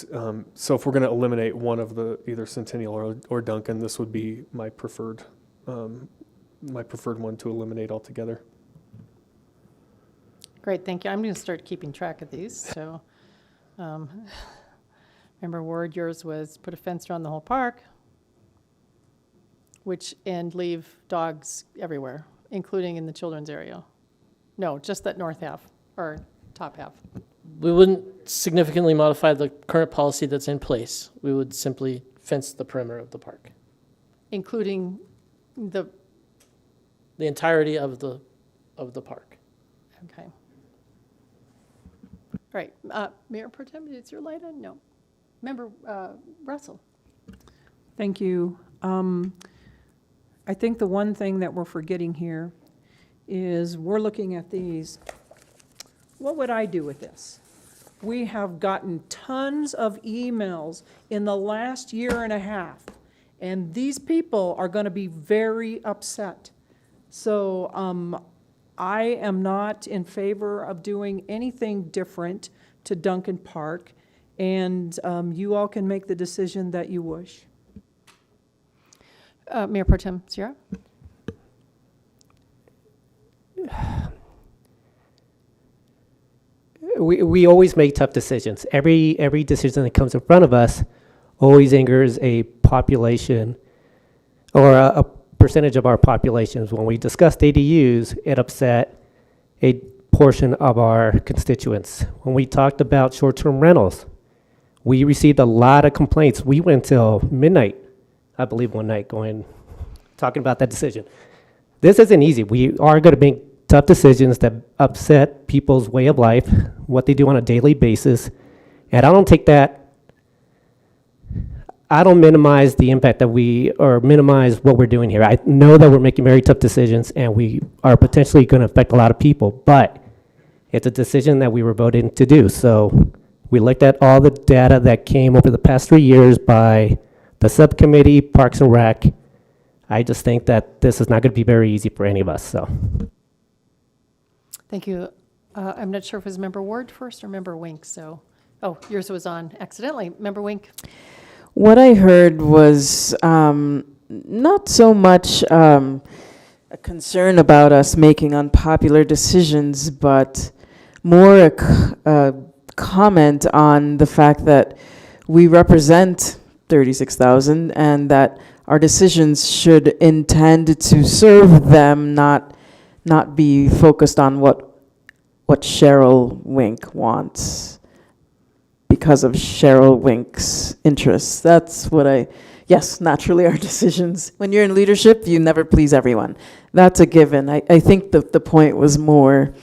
so if we're going to eliminate one of the either Centennial or Duncan, this would be my preferred one to eliminate altogether. Great, thank you. I'm going to start keeping track of these. So, Member Ward, yours was put a fence around the whole park, and leave dogs everywhere, including in the children's area. No, just that north half or top half. We wouldn't significantly modify the current policy that's in place. We would simply fence the perimeter of the park. Including the entirety of the park. Okay. All right, Mayor Pro Tem, is your light on? No. Member Russell. Thank you. I think the one thing that we're forgetting here is we're looking at these. What would I do with this? We have gotten tons of emails in the last year and a half, and these people are going to be very upset. So I am not in favor of doing anything different to Duncan Park, and you all can make the decision that you wish. Mayor Pro Tem C.R.? We always make tough decisions. Every decision that comes in front of us always angers a population or a percentage of our populations. When we discussed ADUs, it upset a portion of our constituents. When we talked about short-term rentals, we received a lot of complaints. We went till midnight, I believe, one night talking about that decision. This isn't easy. We are going to make tough decisions that upset people's way of life, what they do on a daily basis. And I don't take that I don't minimize the impact that or minimize what we're doing here. I know that we're making very tough decisions and we are potentially going to affect a lot of people, but it's a decision that we were voted to do. So we looked at all the data that came over the past 3 years by the subcommittee, Parks and Rec. I just think that this is not going to be very easy for any of us, so. Thank you. I'm not sure if it was Member Ward first or Member Wink, so, oh, yours was on accidentally. Member Wink? What I heard was not so much a concern about us making unpopular decisions, but more a comment on the fact that we represent 36,000 and that our decisions should intend to serve them, not be focused on what Cheryl Wink wants because of Cheryl Wink's interests. That's what yes, naturally our decisions, when you're in leadership, you never please everyone. That's a given. I think the point was more,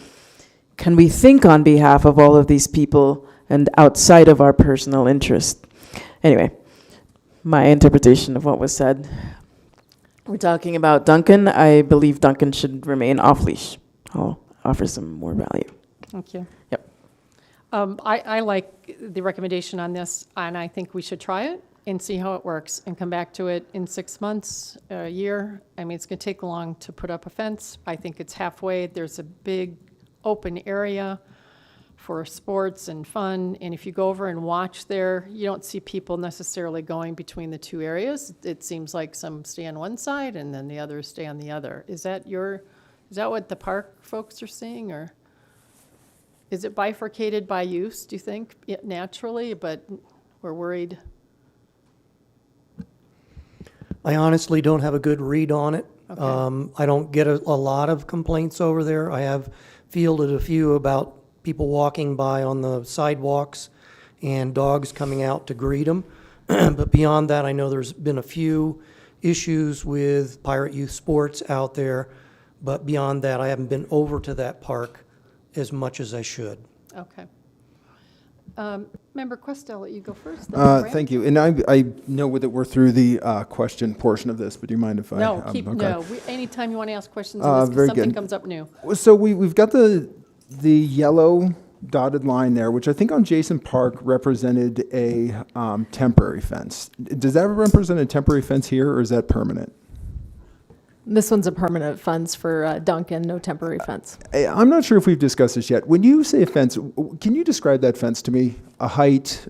can we think on behalf of all of these people and outside of our personal interest? Anyway, my interpretation of what was said. We're talking about Duncan. I believe Duncan should remain off-leash. I'll offer some more value. Thank you. Yep. I like the recommendation on this, and I think we should try it and see how it works and come back to it in 6 months, a year. I mean, it's going to take long to put up a fence. I think it's halfway. There's a big open area for sports and fun, and if you go over and watch there, you don't see people necessarily going between the two areas. It seems like some stay on one side and then the others stay on the other. Is that what the park folks are seeing, or is it bifurcated by use, do you think, naturally, but we're worried? I honestly don't have a good read on it. Okay. I don't get a lot of complaints over there. I have fielded a few about people walking by on the sidewalks and dogs coming out to greet them. But beyond that, I know there's been a few issues with Pirate Youth Sports out there. But beyond that, I haven't been over to that park as much as I should. Okay. Member Quest, I'll let you go first. then Graham. Thank you. And I know that we're through the question portion of this, but do you mind if I? No, okay. no. Anytime you want to ask questions on this, 'cause very something good. comes up new. So we've got the yellow dotted line there, which I think on Jason Park represented a temporary fence. Does that represent a temporary fence here, or is that permanent? This one's a permanent fence for Duncan, no temporary fence. I'm not sure if we've discussed this yet. When you say a fence, can you describe that fence to me? A height,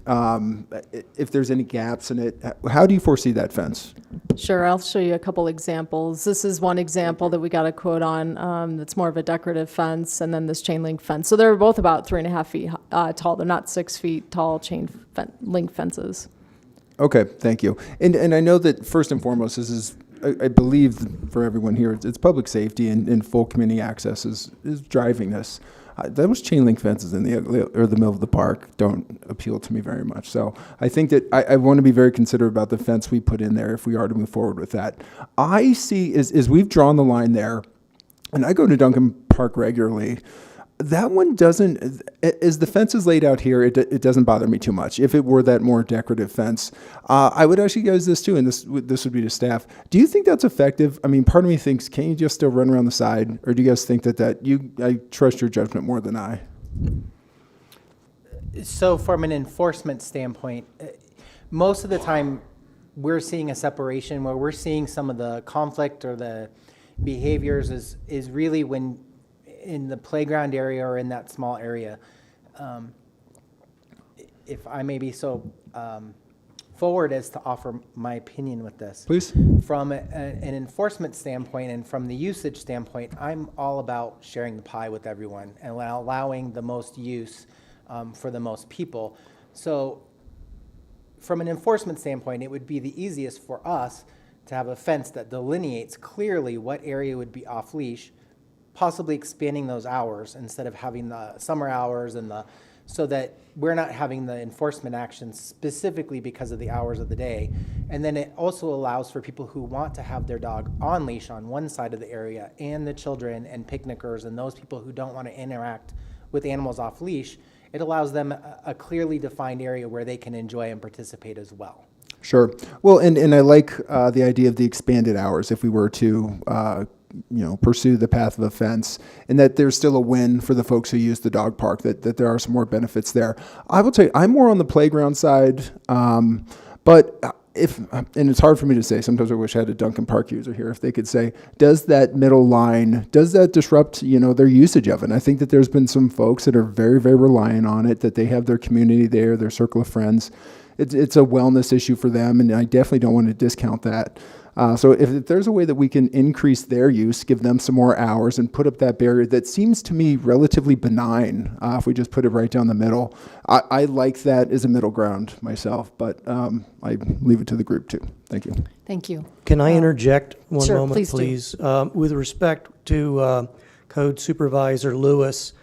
if there's any gaps in it, how do you foresee that fence? Sure, I'll show you a couple examples. This is one example that we got a quote on that's more of a decorative fence, and then this chain link fence. So they're both about 3.5 feet tall. They're not 6 feet tall link fences. Okay, thank you. And I know that first and foremost, this is, I believe for everyone here, it's public safety and full community access is driving this. Those chain link fences in the middle of the park don't appeal to me very much. So I think that I want to be very considerate about the fence we put in there if we are to move forward with that. I see is we've drawn the line there, and I go to Duncan Park regularly. That one doesn't, as the fence is laid out here, it doesn't bother me too much. If it were that more decorative fence, I would actually guys this too, and this would be to staff. Do you think that's effective? I mean, part of me thinks, can't you just still run around the side? Or do you guys think that I trust your judgment more than I? So from an enforcement standpoint, most of the time we're seeing a separation where we're seeing some of the conflict or the behaviors is really when in the playground area or in that small area. If I may be so forward as to offer my opinion with this. Please. From an enforcement standpoint and from the usage standpoint, I'm all about sharing the pie with everyone and allowing the most use for the most people. So from an enforcement standpoint, it would be the easiest for us to have a fence that delineates clearly what area would be off leash, possibly expanding those hours instead of having the summer hours so that we're not having the enforcement actions specifically because of the hours of the day. And then it also allows for people who want to have their dog on leash on one side of the area and the children and picnickers and those people who don't want to interact with animals off leash, it allows them a clearly defined area where they can enjoy and participate as well. Sure. Well, and I like the idea of the expanded hours if we were to, pursue the path of a fence, and that there's still a win for the folks who use the dog park, that there are some more benefits there. I will tell you, I'm more on the playground side, but and it's hard for me to say, sometimes I wish I had a Duncan Park user here, if they could say, does that middle line, does that disrupt, their usage of it? And I think that there's been some folks that are very, very reliant on it, that they have their community there, their circle of friends. It's a wellness issue for them, and I definitely don't want to discount that. So if there's a way that we can increase their use, give them some more hours, and put up that barrier that seems to me relatively benign, if we just put it right down the middle, I like that as a middle ground myself, but I leave it to the group too. Thank you. Thank you. Can I interject one sure, moment, please do. please? With respect to Code Supervisor Lewis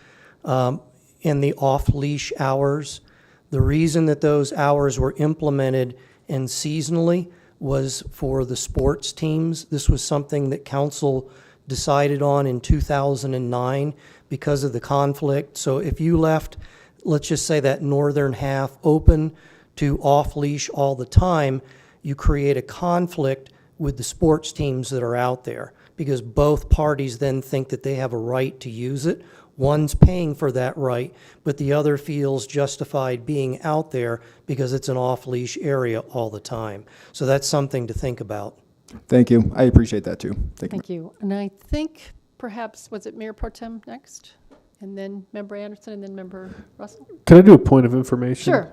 and the off-leash hours, the reason that those hours were implemented and seasonally was for the sports teams. This was something that council decided on in 2009 because of the conflict. So if you left, let's just say, that northern half open to off-leash all the time, you create a conflict with the sports teams that are out there, because both parties then think that they have a right to use it. One's paying for that right, but the other feels justified being out there because it's an off-leash area all the time. So that's something to think about. Thank you. I appreciate that too. Thank you. And I think perhaps, was it Mayor Pro Tem next? And then Member Anderson, and then Member Russell? Can I do a point of information? Sure.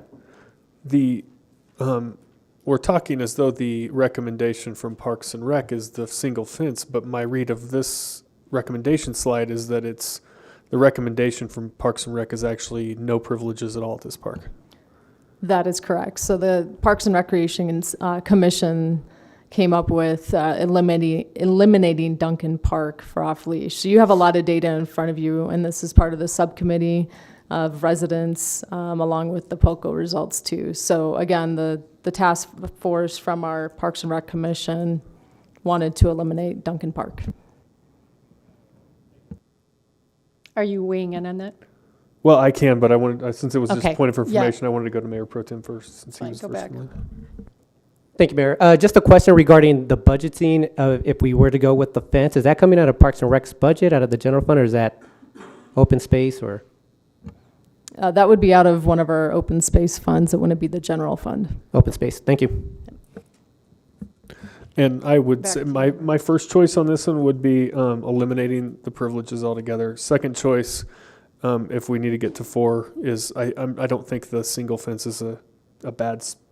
We're talking as though the recommendation from Parks and Rec is the single fence, but my read of this recommendation slide is that the recommendation from Parks and Rec is actually no privileges at all at this park. That is correct. So the Parks and Recreation Commission came up with eliminating Duncan Park for off-leash. So you have a lot of data in front of you, and this is part of the subcommittee of residents, along with the POCO results too. So again, the task force from our Parks and Rec Commission wanted to eliminate Duncan Park. Are you weighing in on that? Well, I can, but I wanted, since it was just Okay. a point of Yeah. information, I wanted to go to Mayor Pro Tem first, since he Fine, was go first. back. in line. Thank you, Mayor. Just a question regarding the budgeting. If we were to go with the fence, is that coming out of Parks and Rec's budget, out of the general fund, or is that open space, or? That would be out of one of our open space funds. It wouldn't be the general fund. Open space. Thank you. And I would Back say to my first choice on this one would be eliminating the privileges altogether. Second choice, if we need to get to 4, is I don't think the single fence is a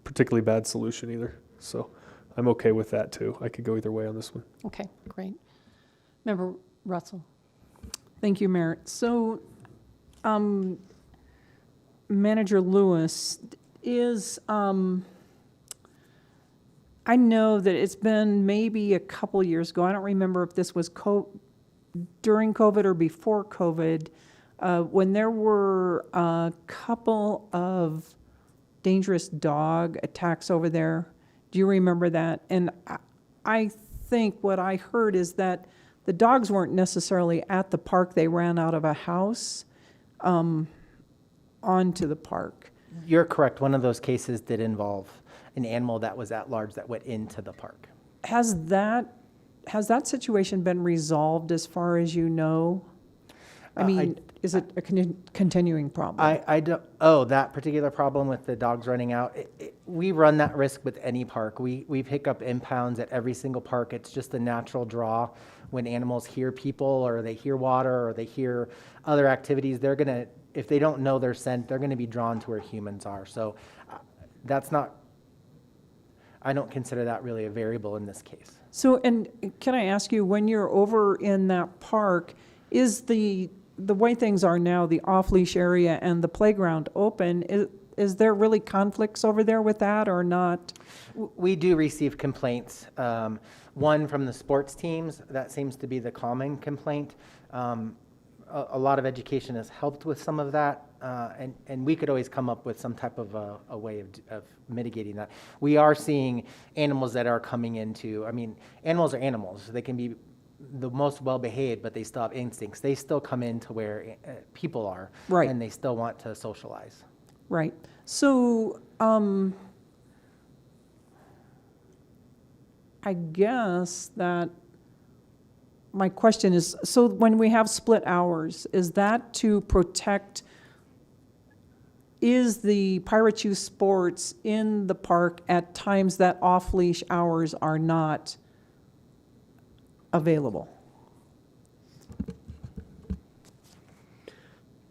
particularly bad solution either. So I'm okay with that too. I could go either way on this one. Okay, great. Member Russell? Thank you, Mayor. So, Manager Lewis, I know that it's been maybe a couple years ago. I don't remember if this was during COVID or before COVID, when there were a couple of dangerous dog attacks over there. Do you remember that? And I think what I heard is that the dogs weren't necessarily at the park. They ran out of a house onto the park. You're correct. One of those cases did involve an animal that was at large that went into the park. Has that situation been resolved as far as you know? I mean, is it a continuing problem? I don't, oh, that particular problem with the dogs running out, we run that risk with any park. We pick up impounds at every single park. It's just a natural draw. When animals hear people, or they hear water, or they hear other activities, they're gonna, if they don't know their scent, they're gonna be drawn to where humans are. So that's not, I don't consider that really a variable in this case. So, and can I ask you, when you're over in that park, is the way things are now, the off-leash area and the playground open, is there really conflicts over there with that or not? We do receive complaints. One from the sports teams, that seems to be the common complaint. A lot of education has helped with some of that, and we could always come up with some type of a way of mitigating that. We are seeing animals that are coming into, I mean, animals are animals. They can be the most well-behaved, but they still have instincts. They still come into where people are, Right. and they still want to socialize. Right. So, I guess that my question is, so when we have split hours, is that to protect, is the Pirate Youth Sports in the park at times that off-leash hours are not available?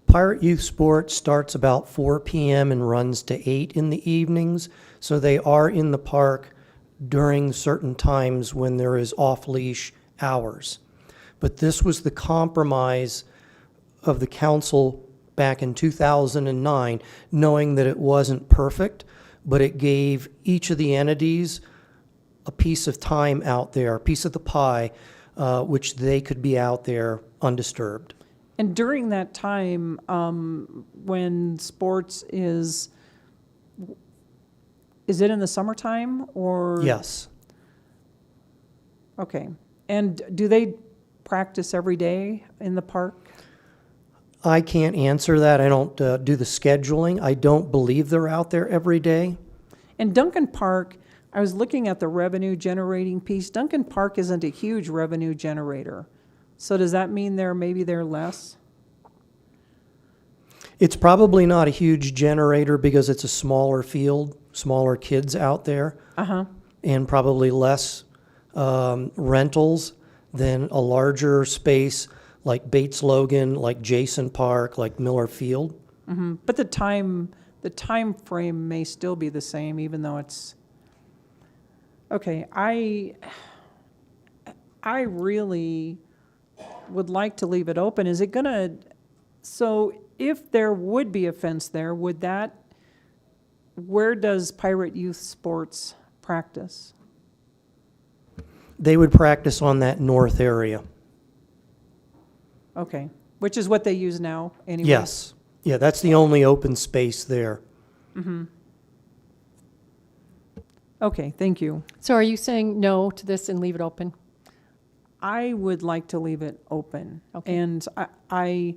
Pirate Youth Sports starts about 4 p.m. and runs to 8 in the evenings, so they are in the park during certain times when there is off-leash hours. But this was the compromise of the council back in 2009, knowing that it wasn't perfect, but it gave each of the entities a piece of time out there, a piece of the pie, which they could be out there undisturbed. And during that time, when sports is it in the summertime or? Yes. Okay. And do they practice every day in the park? I can't answer that. I don't do the scheduling. I don't believe they're out there every day. And Duncan Park, I was looking at the revenue generating piece. Duncan Park isn't a huge revenue generator. So does that mean maybe they're less? It's probably not a huge generator because it's a smaller field, smaller kids out there, and probably less rentals than a larger space like Bates Logan, like Jason Park, like Miller Field. But the time frame may still be the same, even though it's okay. I really would like to leave it open. Is it gonna? So if there would be a fence there, would that? Where does Pirate Youth Sports practice? They would practice on that north area. Okay, which is what they use now anyway? Yes. Yeah, that's the only open space there. Okay, thank you. So are you saying no to this and leave it open? I would like to leave it open. Okay. And I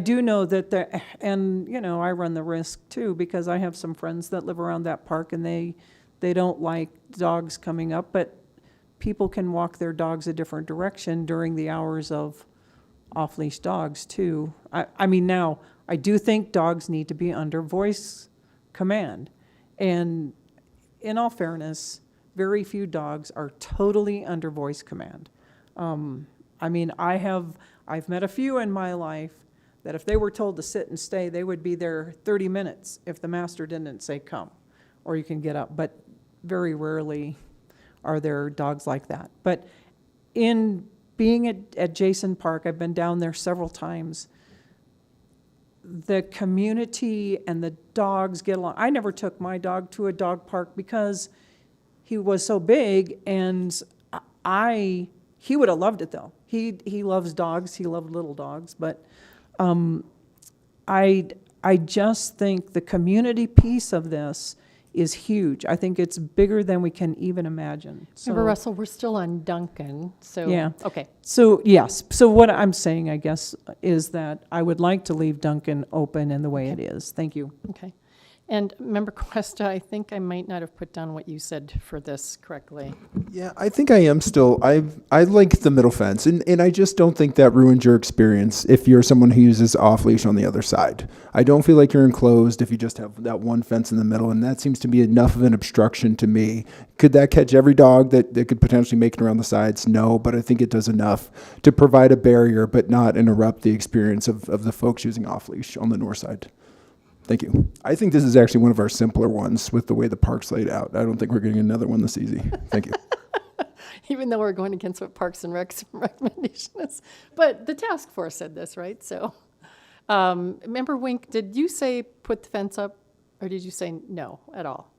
do know that and you know, I run the risk too, because I have some friends that live around that park and they don't like dogs coming up, but people can walk their dogs a different direction during the hours of off-leash dogs too. I mean, now, I do think dogs need to be under voice command. And in all fairness, very few dogs are totally under voice command. I mean, I've met a few in my life that if they were told to sit and stay, they would be there 30 minutes if the master didn't say come, or you can get up. But very rarely are there dogs like that. But in being at Jason Park, I've been down there several times. The community and the dogs get along. I never took my dog to a dog park because he was so big, and he would have loved it though. He loves dogs. He loved little dogs, but I just think the community piece of this is huge. I think it's bigger than we can even imagine. Remember, Russell, we're still on Duncan, so. Yeah. Okay. So, yes. So what I'm saying, I guess, is that I would like to leave Duncan open in the way it is. Thank you. Okay. And Member Cuesta, I think I might not have put down what you said for this correctly. Yeah, I think I am still, I like the middle fence, and I just don't think that ruins your experience if you're someone who uses off-leash on the other side. I don't feel like you're enclosed if you just have that one fence in the middle, and that seems to be enough of an obstruction to me. Could that catch every dog that could potentially make it around the sides? No, but I think it does enough to provide a barrier but not interrupt the experience of the folks using off-leash on the north side. Thank you. I think this is actually one of our simpler ones with the way the park's laid out. I don't think we're getting another one this easy. Thank you. Even though we're going against what Parks and Rec's recommendation is. But the task force said this, right? So, Member Wink, did you say put the fence up, or did you say no at all?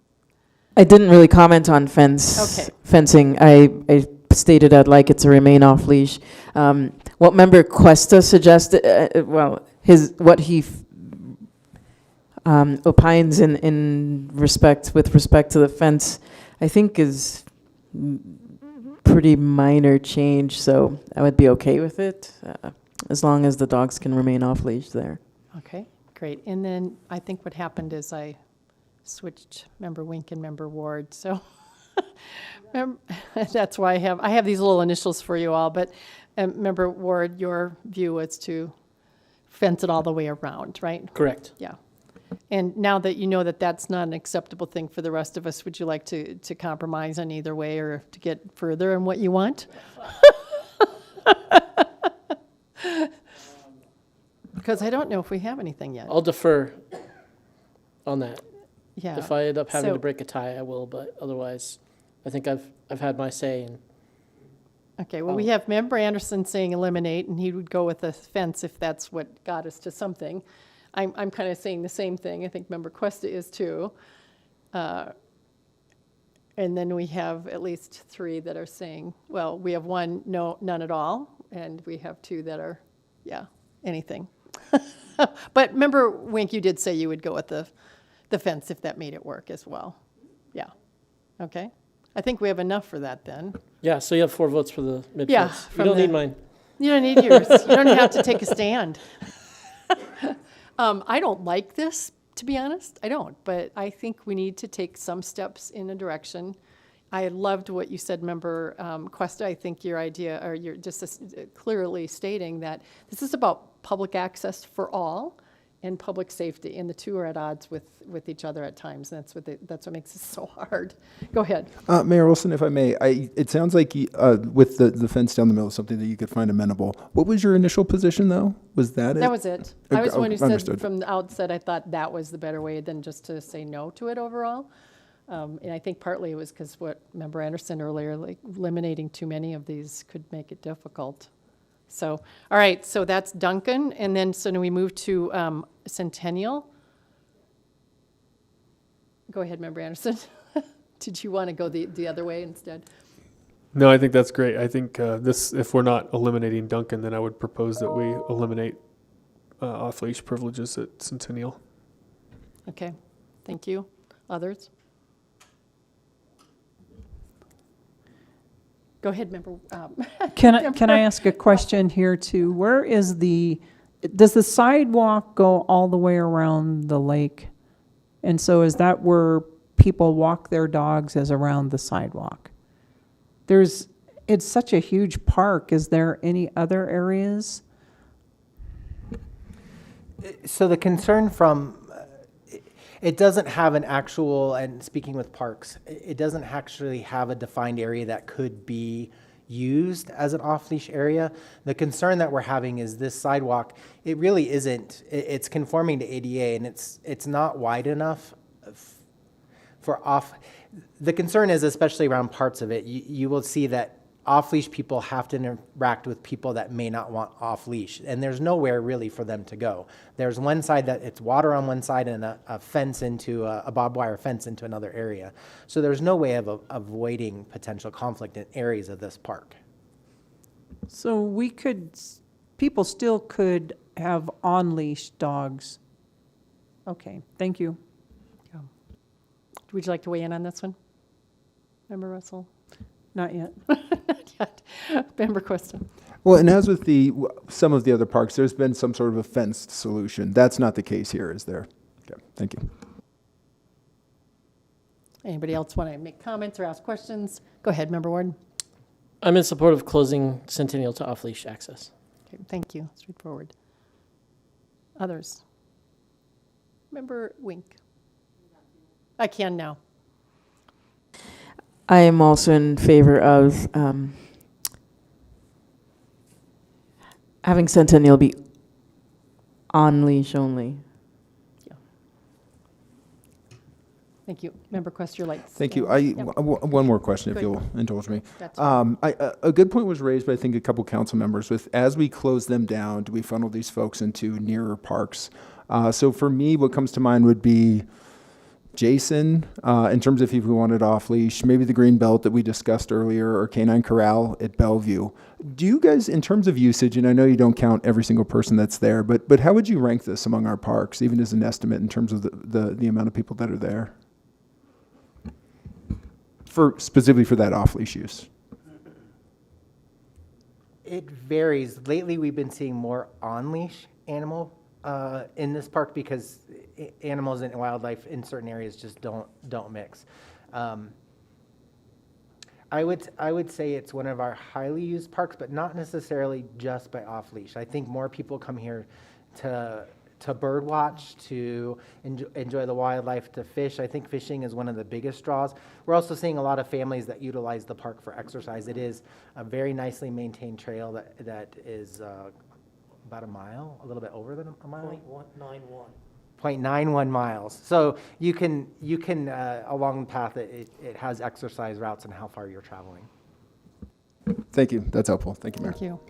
I didn't really comment on fencing. I stated I'd like it to remain off leash. What Member Cuesta suggested, what he opines with respect to the fence, I think is pretty minor change, so I would be okay with it as long as the dogs can remain off leash there. Okay, great. And then I think what happened is I switched Member Wink and Member Ward, so That's why I have these little initials for you all, but Member Ward, your view was to fence it all the way around, right? Correct. Yeah. And now that you know that that's not an acceptable thing for the rest of us, would you like to compromise on either way or to get further in what you want? Because I don't know if we have anything yet. I'll defer on that. Yeah. If I end up having So- to break a tie, I will, but otherwise, I think I've had my say. And Okay, well, we have Member Anderson saying eliminate, and he would go with a fence if that's what got us to something. I'm kind of saying the same thing. I think Member Cuesta is too. And then we have at least 3 that are saying, well, we have 1, no, none at all, and we have 2 that are, yeah, anything. But Member Wink, you did say you would go with the fence if that made it work as well. Yeah, okay. I think we have enough for that then. yeah, so you have 4 votes for the mid Yeah, fence. You from don't need the- mine. You don't need yours. You don't have to take a stand. I don't like this, to be honest. I don't, but I think we need to take some steps in a direction. I loved what you said, Member Cuesta. I think your idea, or you're just clearly stating that this is about public access for all and public safety, and the two are at odds with each other at times, and that's what makes it so hard. Go ahead. Mayor Wilson, if I may, it sounds like with the fence down the middle, something that you could find amenable. What was your initial position, though? Was that it? That was it. I was the one who said Understood. from the outset, I thought that was the better way than just to say no to it overall. And I think partly it was because what Member Anderson earlier, like eliminating too many of these could make it difficult. So, all right, so that's Duncan, and then so now we move to Centennial. Go ahead, Member Anderson. Did you want to go the other way instead? No, I think that's great. I think if we're not eliminating Duncan, then I would propose that we eliminate off-leash privileges at Centennial. Okay, thank you. Others? Go ahead, Member. Can I ask a question here too? Where is does the sidewalk go all the way around the lake? And so is that where people walk their dogs, as around the sidewalk? It's such a huge park. Is there any other areas? So the concern from, it doesn't have an actual, and speaking with parks, it doesn't actually have a defined area that could be used as an off-leash area. The concern that we're having is this sidewalk, it really isn't, it's conforming to ADA, and it's not wide enough for off. The concern is, especially around parts of it, you will see that off-leash people have to interact with people that may not want off-leash, and there's nowhere really for them to go. There's one side that it's water on one side and a fence into a barbed wire fence into another area. So there's no way of avoiding potential conflict in areas of this park. So people still could have on-leash dogs. Okay, thank you. Would you like to weigh in on this one? Member Russell? Not yet. Not yet. Member Cuesta? Well, and as with some of the other parks, there's been some sort of a fenced solution. That's not the case here, is there? Okay, thank you. Anybody else want to make comments or ask questions? Go ahead, Member Ward. I'm in support of closing Centennial to off-leash access. Okay, thank you. Straightforward. Others? Member Wink? I can now. I am also in favor of having Centennial be on leash only. Thank you. Member Quest, your lights. Thank you. Yep. One more question, if Good. you'll indulge me. That's fine. A good point was raised by, I think, a couple council members with, as we close them down, do we funnel these folks into nearer parks? So for me, what comes to mind would be Jason, in terms of if we wanted off leash, maybe the green belt that we discussed earlier, or Canine Corral at Bellevue. Do you guys, in terms of usage, and I know you don't count every single person that's there, but how would you rank this among our parks, even as an estimate in terms of the amount of people that are there? Specifically for that off-leash use? It varies. Lately, we've been seeing more on-leash animal in this park because animals and wildlife in certain areas just don't mix. I would say it's one of our highly used parks, but not necessarily just by Off-Leash. I think more people come here to bird watch, to enjoy the wildlife, to fish. I think fishing is one of the biggest draws. We're also seeing a lot of families that utilize the park for exercise. It is a very nicely maintained trail that is about a mile, a little bit over than a mile. 0.91 miles. So you can along the path, it has exercise routes and how far you're traveling. Thank you. That's helpful. Thank you, Mayor. Thank you.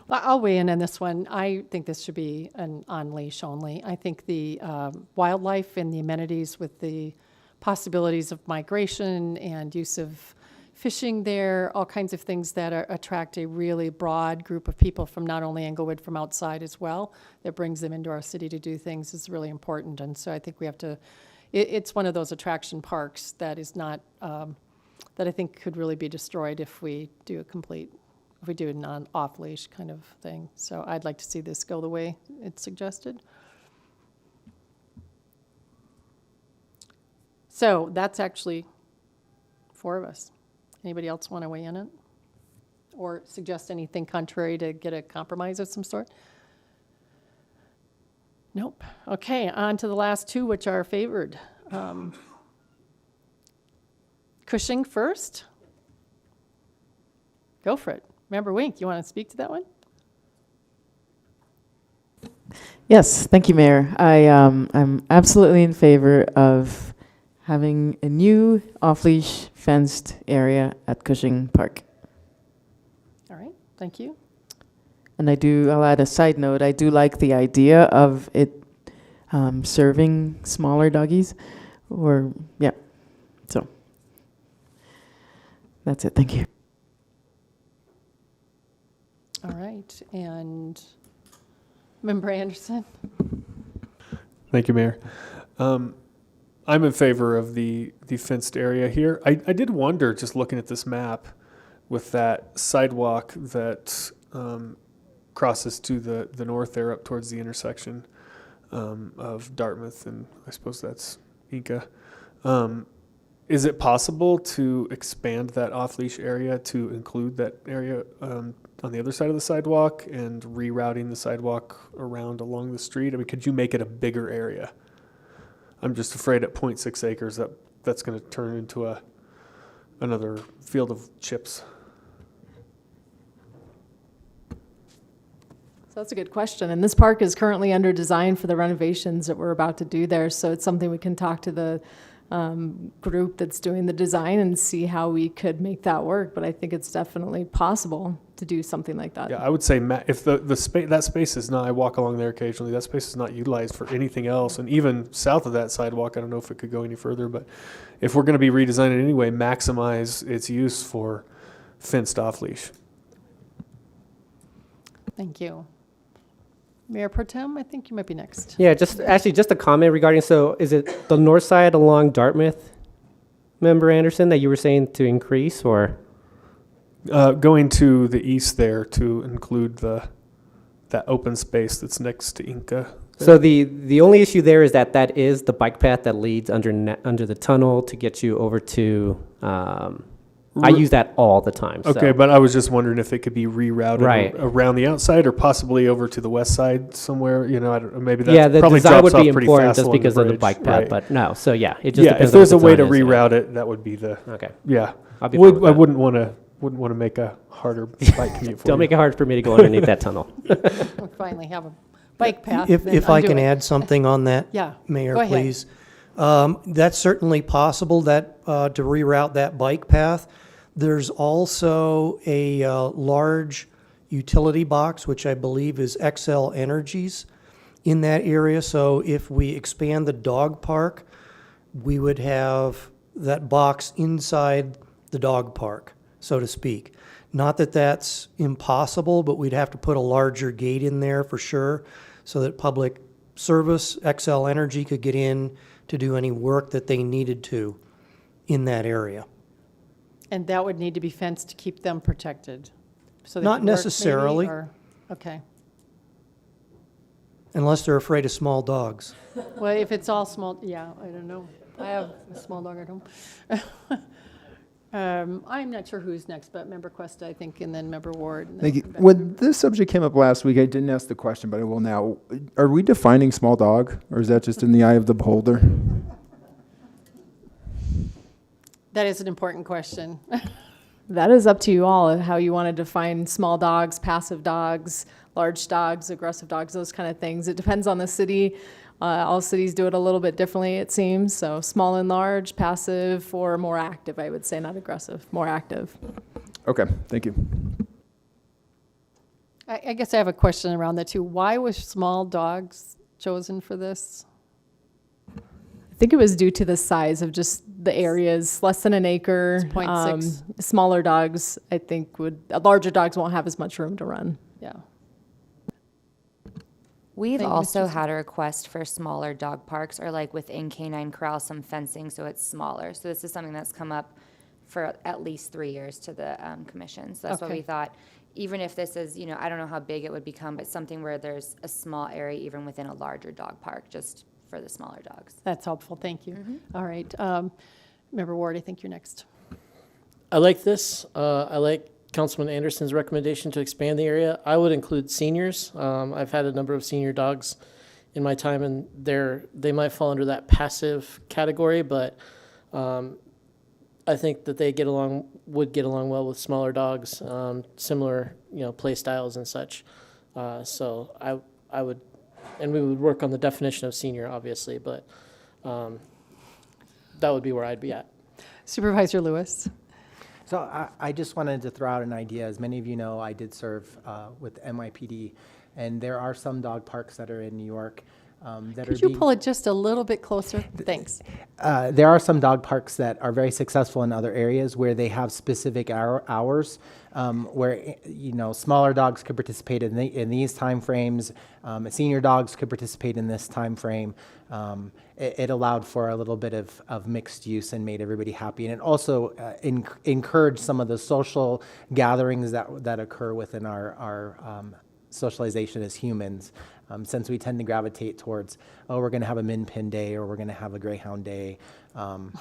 Well, I'll weigh in on this one. I think this should be an on-leash only. I think the wildlife and the amenities with the possibilities of migration and use of fishing there, all kinds of things that attract a really broad group of people from not only Englewood, from outside as well, that brings them into our city to do things is really important. And so I think we have to, it's one of those attraction parks that is not, that I think could really be destroyed if we do a non-off-leash kind of thing. So I'd like to see this go the way it's suggested. So that's actually 4 of us. Anybody else want to weigh in on it? Or suggest anything contrary to get a compromise of some sort? Nope. Okay, on to the last 2, which are favored. Cushing first. Go for it. Member Wink, you want to speak to that one? Yes, thank you, Mayor. I'm absolutely in favor of having a new off-leash fenced area at Cushing Park. All right, thank you. And I'll add a side note, I do like the idea of it serving smaller doggies, so that's it, thank you. All right, and Member Anderson? Thank you, Mayor. I'm in favor of the fenced area here. I did wonder, just looking at this map, with that sidewalk that crosses to the north there up towards the intersection of Dartmouth and I suppose that's Inca. Is it possible to expand that off-leash area to include that area on the other side of the sidewalk and rerouting the sidewalk around along the street? I mean, could you make it a bigger area? I'm just afraid at 0.6 acres that's going to turn into another field of chips. So that's a good question. And this park is currently under design for the renovations that we're about to do there. So it's something we can talk to the group that's doing the design and see how we could make that work. But I think it's definitely possible to do something like that. Yeah, I would say if that space is not, I walk along there occasionally, that space is not utilized for anything else. And even south of that sidewalk, I don't know if it could go any further, but if we're going to be redesigning it anyway, maximize its use for fenced off-leash. Thank you. Mayor Pro Tem, I think you might be next. Yeah, just a comment regarding, so is it the north side along Dartmouth, Member Anderson, that you were saying to increase, or? Going to the east there to include that open space that's next to Inca. So the only issue there is that is the bike path that leads under the tunnel to get you over to, I use that all the time. Okay, so. but I was just wondering if it could be rerouted around the outside or possibly over to the west side somewhere. You know, I don't, maybe that the probably design drops would be off pretty important fast just along because the of the bridge, bike path, right. but no. So yeah, it just depends if there's a on way what to the design is, reroute it, that would be the okay. Yeah, I'll be fine with I that. wouldn't want to make a harder bike commute for you. Don't make it hard for me to go underneath that tunnel. We'll finally have a bike path. If I can add something on that, Yeah, Mayor, go ahead. please. That's certainly possible that to reroute that bike path. There's also a large utility box, which I believe is XL Energies, in that area. So if we expand the dog park, we would have that box inside the dog park, so to speak. Not that that's impossible, but we'd have to put a larger gate in there for sure, so that public service, XL Energy, could get in to do any work that they needed to in that area. And that would need to be fenced to keep them protected? So they Not could work maybe, necessarily. Okay. Unless they're afraid of small dogs. Well, if it's all small, yeah, I don't know. I have a small dog at home. I'm not sure who's next, but Member Questa, I think, and then Member Ward. and then Thank you. we'll come back. When this subject came up last week, I didn't ask the question, but I will now. Are we defining small dog, or is that just in the eye of the beholder? That is an important question. That is up to you all, how you want to define small dogs, passive dogs, large dogs, aggressive dogs, those kind of things. It depends on the city. All cities do it a little bit differently, it seems. So small and large, passive, or more active, I would say, not aggressive, more active. Okay, thank you. I guess I have a question around that too. Why was small dogs chosen for this? I think it was due to the size of just the areas, less than an acre. It's 0.6. Smaller dogs, I think, larger dogs won't have as much room to run. Yeah. We've Thank you, also Mr. had a request for smaller dog parks or like within canine corral, some fencing so it's smaller. So this is something that's come up for at least 3 years to the commission. So that's what Okay. we thought, even if this is, I don't know how big it would become, but something where there's a small area even within a larger dog park, just for the smaller dogs. That's helpful. Thank you. All right. Member Ward, I think you're next. I like this. I like Councilman Anderson's recommendation to expand the area. I would include seniors. I've had a number of senior dogs in my time, and they might fall under that passive category, but I think that they would get along well with smaller dogs, similar, play styles and such. So I would, and we would work on the definition of senior, obviously, but that would be where I'd be at. Supervisor Lewis. So I just wanted to throw out an idea. As many of you know, I did serve with NYPD, and there are some dog parks that are in New York that Could you pull it just a little bit closer? Thanks. There are some dog parks that are very successful in other areas where they have specific hours where smaller dogs could participate in these time frames. Senior dogs could participate in this time frame. It allowed for a little bit of mixed use and made everybody happy, and it also encouraged some of the social gatherings that occur within our socialization as humans. Since we tend to gravitate towards, we're going to have a min pin day or we're going to have a greyhound day, kind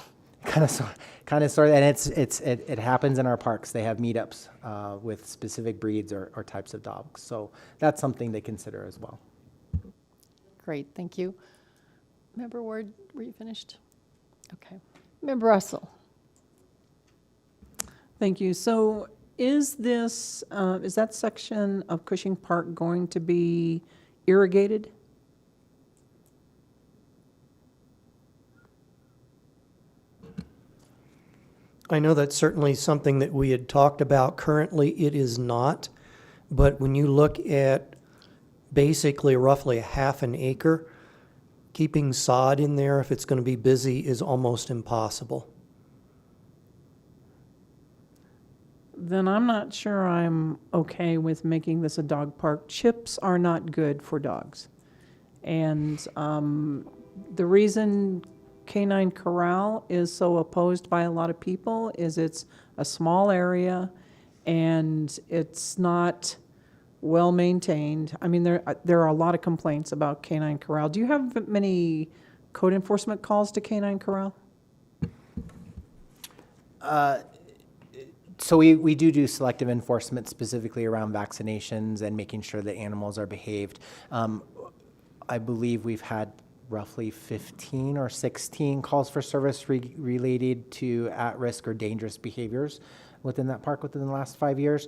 of sort of, and it happens in our parks. They have meetups with specific breeds or types of dogs, so that's something to consider as well. Great, thank you. Member Ward, were you finished? Okay. Member Russell. Thank you. So is that section of Cushing Park going to be irrigated? I know that's certainly something that we had talked about. Currently, it is not. But when you look at basically roughly a half an acre, keeping sod in there if it's going to be busy is almost impossible. Then I'm not sure I'm okay with making this a dog park. Chips are not good for dogs. And the reason Canine Corral is so opposed by a lot of people is it's a small area and it's not well maintained. I mean, there are a lot of complaints about Canine Corral. Do you have many code enforcement calls to Canine Corral? So we do selective enforcement specifically around vaccinations and making sure that animals are behaved. I believe we've had roughly 15 or 16 calls for service related to at-risk or dangerous behaviors within that park within the last 5 years.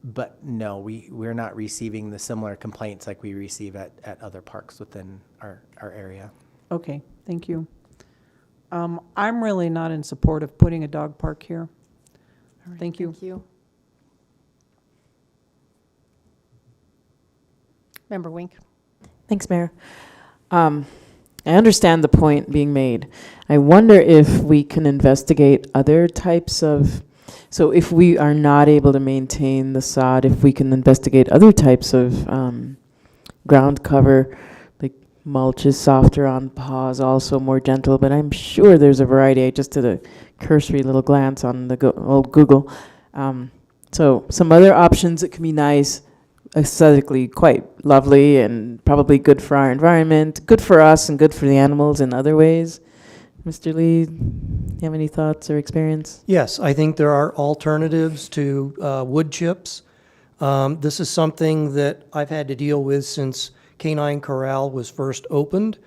But no, we're not receiving the similar complaints like we receive at other parks within our area. Okay, thank you. I'm really not in support of putting a dog park here. All right, Thank you. Thank you. Member Wink. Thanks, Mayor. I understand the point being made. I wonder if we can investigate other types of, so if we are not able to maintain the sod, if we can investigate other types of ground cover, like mulch is softer on paws, also more gentle, but I'm sure there's a variety. I just did a cursory little glance on the old Google. So some other options that can be nice, aesthetically quite lovely and probably good for our environment, good for us and good for the animals in other ways. Mr. Lee, you have any thoughts or experience? Yes, I think there are alternatives to wood chips. This is something that I've had to deal with since Canine Corral was first opened.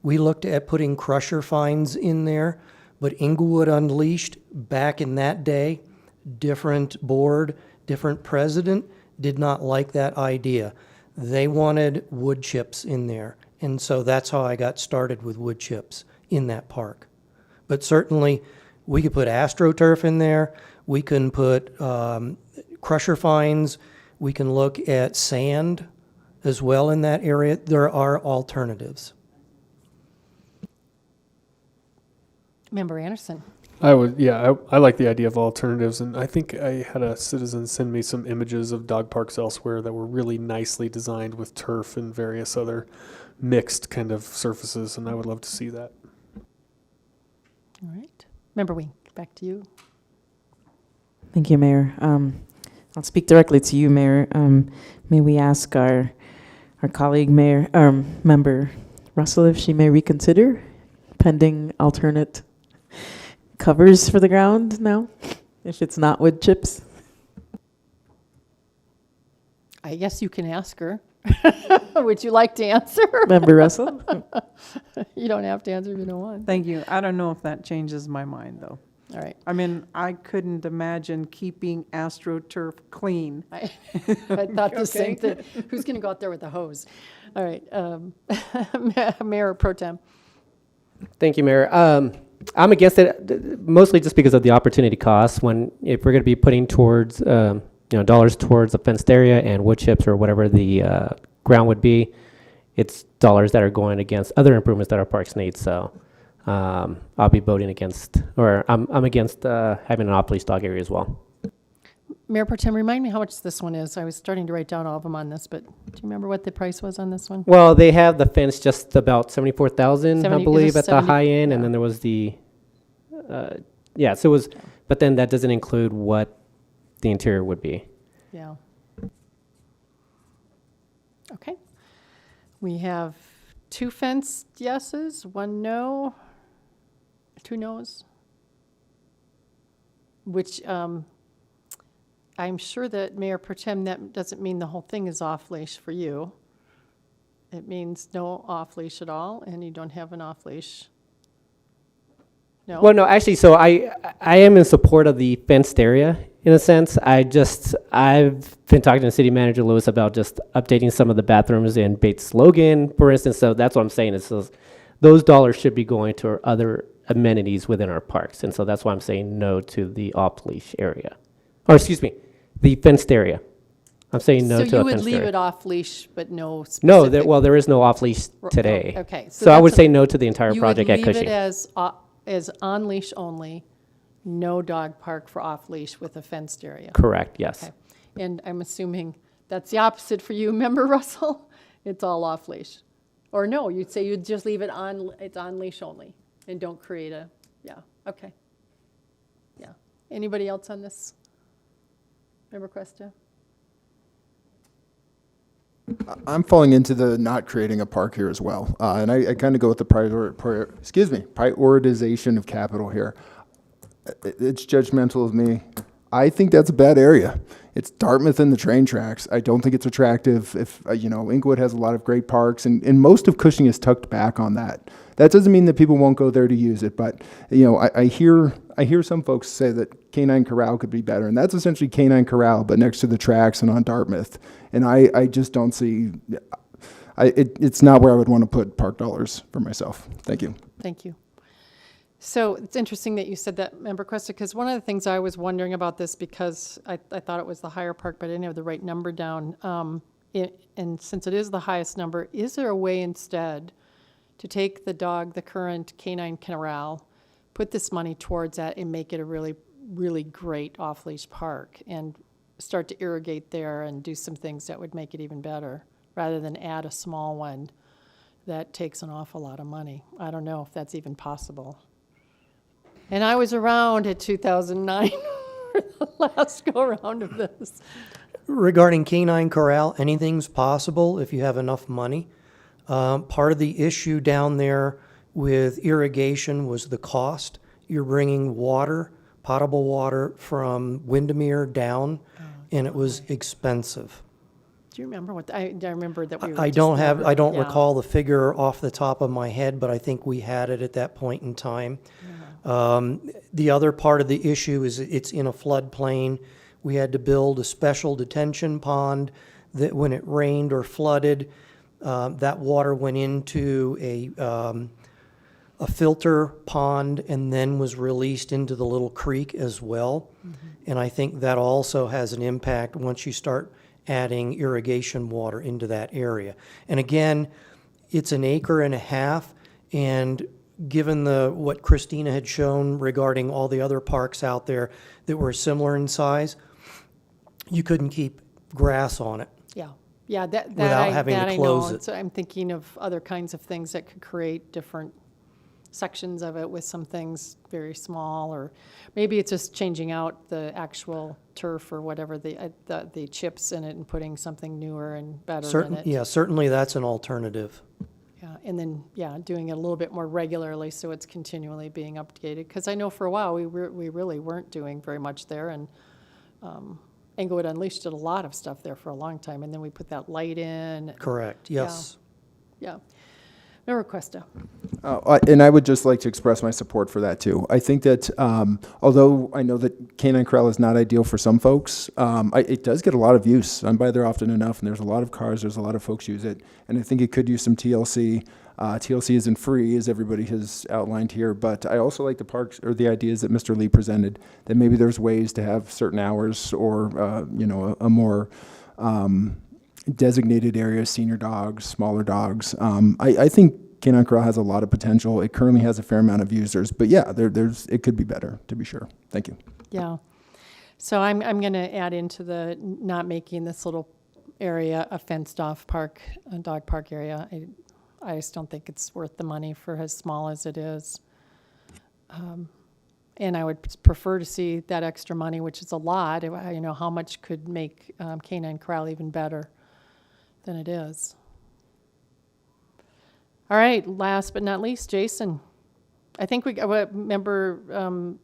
We looked at putting crusher fines in there, but Inglewood Unleashed, back in that day, different board, different president, did not like that idea. They wanted wood chips in there, and so that's how I got started with wood chips in that park. But certainly, we could put AstroTurf in there, we can put crusher fines, we can look at sand as well in that area. There are alternatives. Member Anderson. I would, yeah, I like the idea of alternatives, and I think I had a citizen send me some images of dog parks elsewhere that were really nicely designed with turf and various other mixed kind of surfaces, and I would love to see that. All right. Member Wink, back to you. Thank you, Mayor. I'll speak directly to you, Mayor. May we ask our colleague, Mayor, Member Russell, if she may reconsider pending alternate covers for the ground now, if it's not wood chips? I guess you can ask her. Would you like to answer? Member Russell? You don't have to answer if you don't want. Thank you. I don't know if that changes my mind, though. All right. I mean, I couldn't imagine keeping AstroTurf clean. I thought the same thing. Who's going to go out there with a hose? All right. Mayor Pro Tem. Thank you, Mayor. I'm against it mostly just because of the opportunity cost. If we're going to be putting towards dollars towards a fenced area and wood chips or whatever the ground would be, it's dollars that are going against other improvements that our parks need. So I'll be voting against, or I'm against having an off-leash dog area as well. Mayor Pro Tem, remind me how much this one is. I was starting to write down all of them on this, but do you remember what the price was on this one? Well, they have the fence just about $74,000, I believe, at the 70, high end, yeah. and then there was the, so it was, but then that doesn't include what the interior would be. Yeah. Okay. We have 2 fenced yeses, 1 no, 2 no's, which I'm sure that Mayor Pro Tem, that doesn't mean the whole thing is off-leash for you. It means no off-leash at all, and you don't have an off-leash. No? Well, no, actually, so I am in support of the fenced area in a sense. I've been talking to City Manager Lewis about just updating some of the bathrooms in Bates Logan, for instance. So that's what I'm saying is those dollars should be going to our other amenities within our parks. And so that's why I'm saying no to the off-leash area. Or excuse me, the fenced area. I'm saying no to a fenced So area. you would leave it off-leash, but no specific? No, there is no off-leash today. Okay. So I would that's say no to the entire project at You would Cushing. leave it as on-leash only, no dog park for off-leash with a fenced area? Correct, yes. Okay. And I'm assuming that's the opposite for you, Member Russell? It's all off-leash. Or no, you'd say you'd just leave it it's on-leash only and don't create yeah, okay. Yeah. Anybody else on this? Member Cuesta? I'm falling into the not creating a park here as well. And I kind of go with the prioritization of capital here. It's judgmental of me. I think that's a bad area. It's Dartmouth and the train tracks. I don't think it's attractive. If Inglewood has a lot of great parks, and most of Cushing is tucked back on that. That doesn't mean that people won't go there to use it, but I hear some folks say that Canine Corral could be better, and that's essentially Canine Corral, but next to the tracks and on Dartmouth. And I just don't see. It's not where I would want to put park dollars for myself. Thank you. Thank you. So it's interesting that you said that, Member Cuesta, because one of the things I was wondering about this, because I thought it was the higher park, but I didn't have the right number down. And since it is the highest number, is there a way instead to take the current Canine Corral, put this money towards that and make it a really, really great off-leash park and start to irrigate there and do some things that would make it even better, rather than add a small one that takes an awful lot of money? I don't know if that's even possible. And I was around at 2009 for the last go-around of this. Regarding Canine Corral, anything's possible if you have enough money. Part of the issue down there with irrigation was the cost. you're bringing water, potable water from Windermere down, and it was expensive. Do you remember what, I remember that we were I just don't have, never- I don't yeah. recall the figure off the top of my head, but I think we had it at that point in time. The other part of the issue is it's in a floodplain. We had to build a special detention pond that when it rained or flooded, that water went into a filter pond and then was released into the little creek as well. And I think that also has an impact once you start adding irrigation water into that area. And again, it's an acre and a half, and given what Christina had shown regarding all the other parks out there that were similar in size, you couldn't keep grass on it. Yeah, that Without having to I close know. it. So I'm thinking of other kinds of things that could create different sections of it, with some things very small, or maybe it's just changing out the actual turf or whatever, the chips in it, and putting something newer and better in it. Yeah, certainly that's an alternative. Yeah, and then, doing it a little bit more regularly so it's continually being updated. Because I know for a while, we really weren't doing very much there, and Englewood Unleashed did a lot of stuff there for a long time, and then we put that light in. Correct, yes. Yeah. Member Cuesta. And I would just like to express my support for that too. I think that although I know that canine corral is not ideal for some folks, it does get a lot of use. I'm by there often enough, and there's a lot of cars, there's a lot of folks use it, and I think it could use some TLC. TLC isn't free, as everybody has outlined here, but I also like the parks, or the ideas that Mr. Lee presented, that maybe there's ways to have certain hours, or a more designated areas, senior dogs, smaller dogs. I think Canine Corral has a lot of potential. It currently has a fair amount of users, but yeah, it could be better, to be sure. Thank you. Yeah. So I'm going to add into the not making this little area a fenced-off park, a dog park area. I just don't think it's worth the money for as small as it is. And I would prefer to see that extra money, which is a lot. How much could make Canine Corral even better than it is. All right, last but not least, Jason. I think Member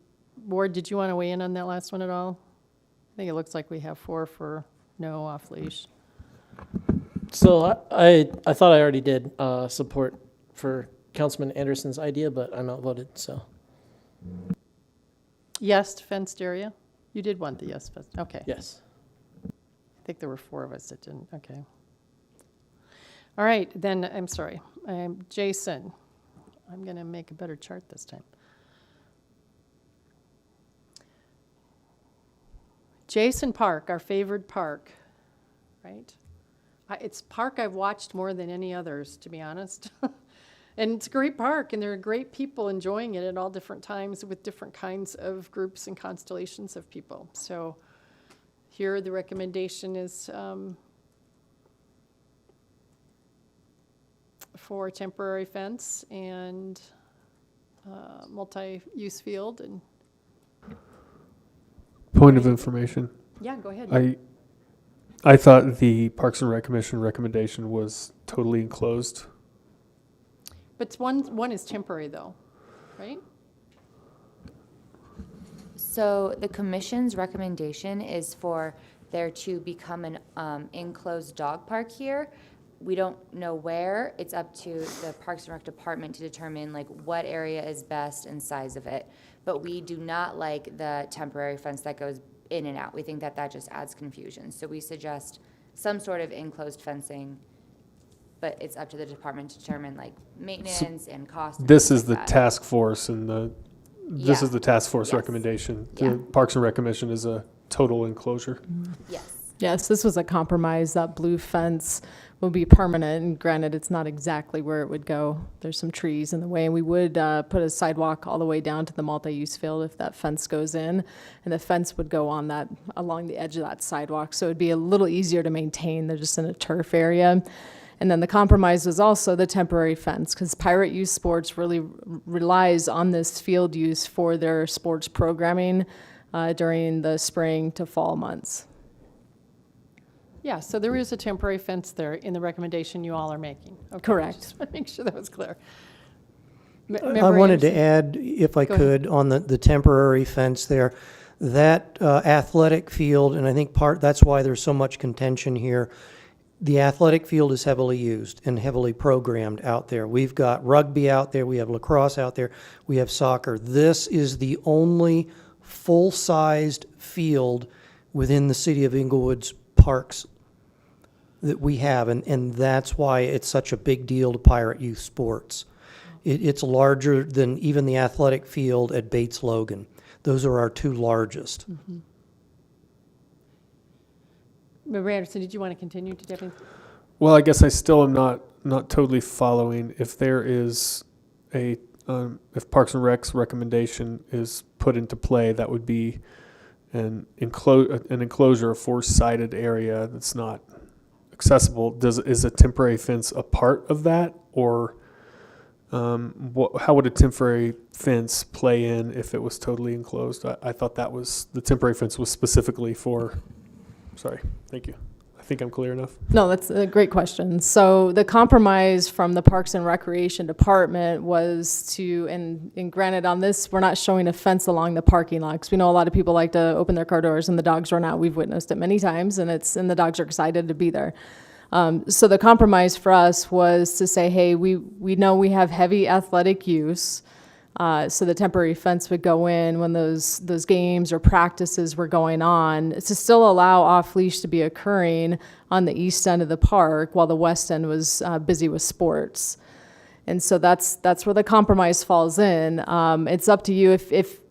Ward, did you want to weigh in on that last one at all? I think it looks like we have 4 for no off-leash. So I thought I already did support for Councilman Anderson's idea, but I'm outvoted, so. Yes, fenced area? You did want the yes fenced, okay. Yes. I think there were 4 of us that didn't, okay. All right, then, I'm sorry. Jason, I'm going to make a better chart this time. Jason Park, our favored park, right? It's a park I've watched more than any others, to be honest. And it's a great park, and there are great people enjoying it at all different times with different kinds of groups and constellations of people. So here the recommendation is for a temporary fence and multi-use field. And Point of information. yeah, go ahead. I thought the Parks and Rec Commission recommendation was totally enclosed. But one is temporary though, right? So the commission's recommendation is for there to become an enclosed dog park here. We don't know where. It's up to the Parks and Rec department to determine like what area is best and size of it. But we do not like the temporary fence that goes in and out. We think that just adds confusion. So we suggest some sort of enclosed fencing, but it's up to the department to determine like maintenance and cost. And This things is like the that. task force, and this Yeah. is the task force Yes. recommendation. Yeah. The Parks and Rec Commission is a total enclosure. Yes. Yes, this was a compromise. That blue fence will be permanent, and granted, it's not exactly where it would go. There's some trees in the way, and we would put a sidewalk all the way down to the multi-use field if that fence goes in, and the fence would go on that, along the edge of that sidewalk, so it'd be a little easier to maintain. They're just in a turf area. And then the compromise was also the temporary fence, because Pirate Youth Sports really relies on this field use for their sports programming during the spring to fall months. Yeah, so there is a temporary fence there in the recommendation you all are making. Okay, Correct. Just want to make sure that was clear. I wanted to Anderson? add, if I Go ahead. could, on the temporary fence there, that athletic field, and I think that's why there's so much contention here. The athletic field is heavily used and heavily programmed out there. We've got rugby out there, we have lacrosse out there, we have soccer. This is the only full-sized field within the city of Inglewood's parks that we have, and that's why it's such a big deal to Pirate Youth Sports. It's larger than even the athletic field at Bates Logan. Those are our two largest. Member Anderson, did you want to continue to Devin? Well, I guess I still am not totally following. If there is if Parks and Rec's recommendation is put into play, that would be an enclosure, a four-sided area that's not accessible. Is a temporary fence a part of that, or how would a temporary fence play in if it was totally enclosed? I thought that was the temporary fence was specifically for. Sorry, thank you. I think I'm clear enough. No, that's a great question. So the compromise from the Parks and Recreation Department was to, and granted on this, we're not showing a fence along the parking lot, because we know a lot of people like to open their car doors and the dogs run out. We've witnessed it many times, and the dogs are excited to be there. So the compromise for us was to say, hey, we know we have heavy athletic use, so the temporary fence would go in when those games or practices were going on, to still allow off-leash to be occurring on the east end of the park while the west end was busy with sports. And so that's where the compromise falls in. It's up to you if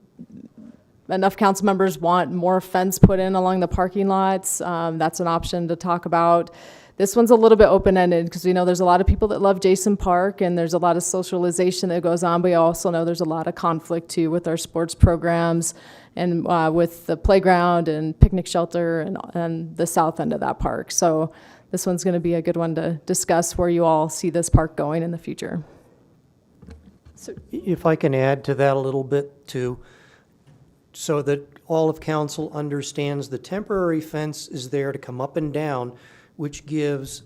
enough council members want more fence put in along the parking lots. That's an option to talk about. This one's a little bit open-ended because we know there's a lot of people that love Jason Park and there's a lot of socialization that goes on, but we also know there's a lot of conflict too with our sports programs and with the playground and picnic shelter and the south end of that park. So this one's going to be a good one to discuss where you all see this park going in the future. So, If I can add to that a little bit too, so that all of council understands the temporary fence is there to come up and down, which gives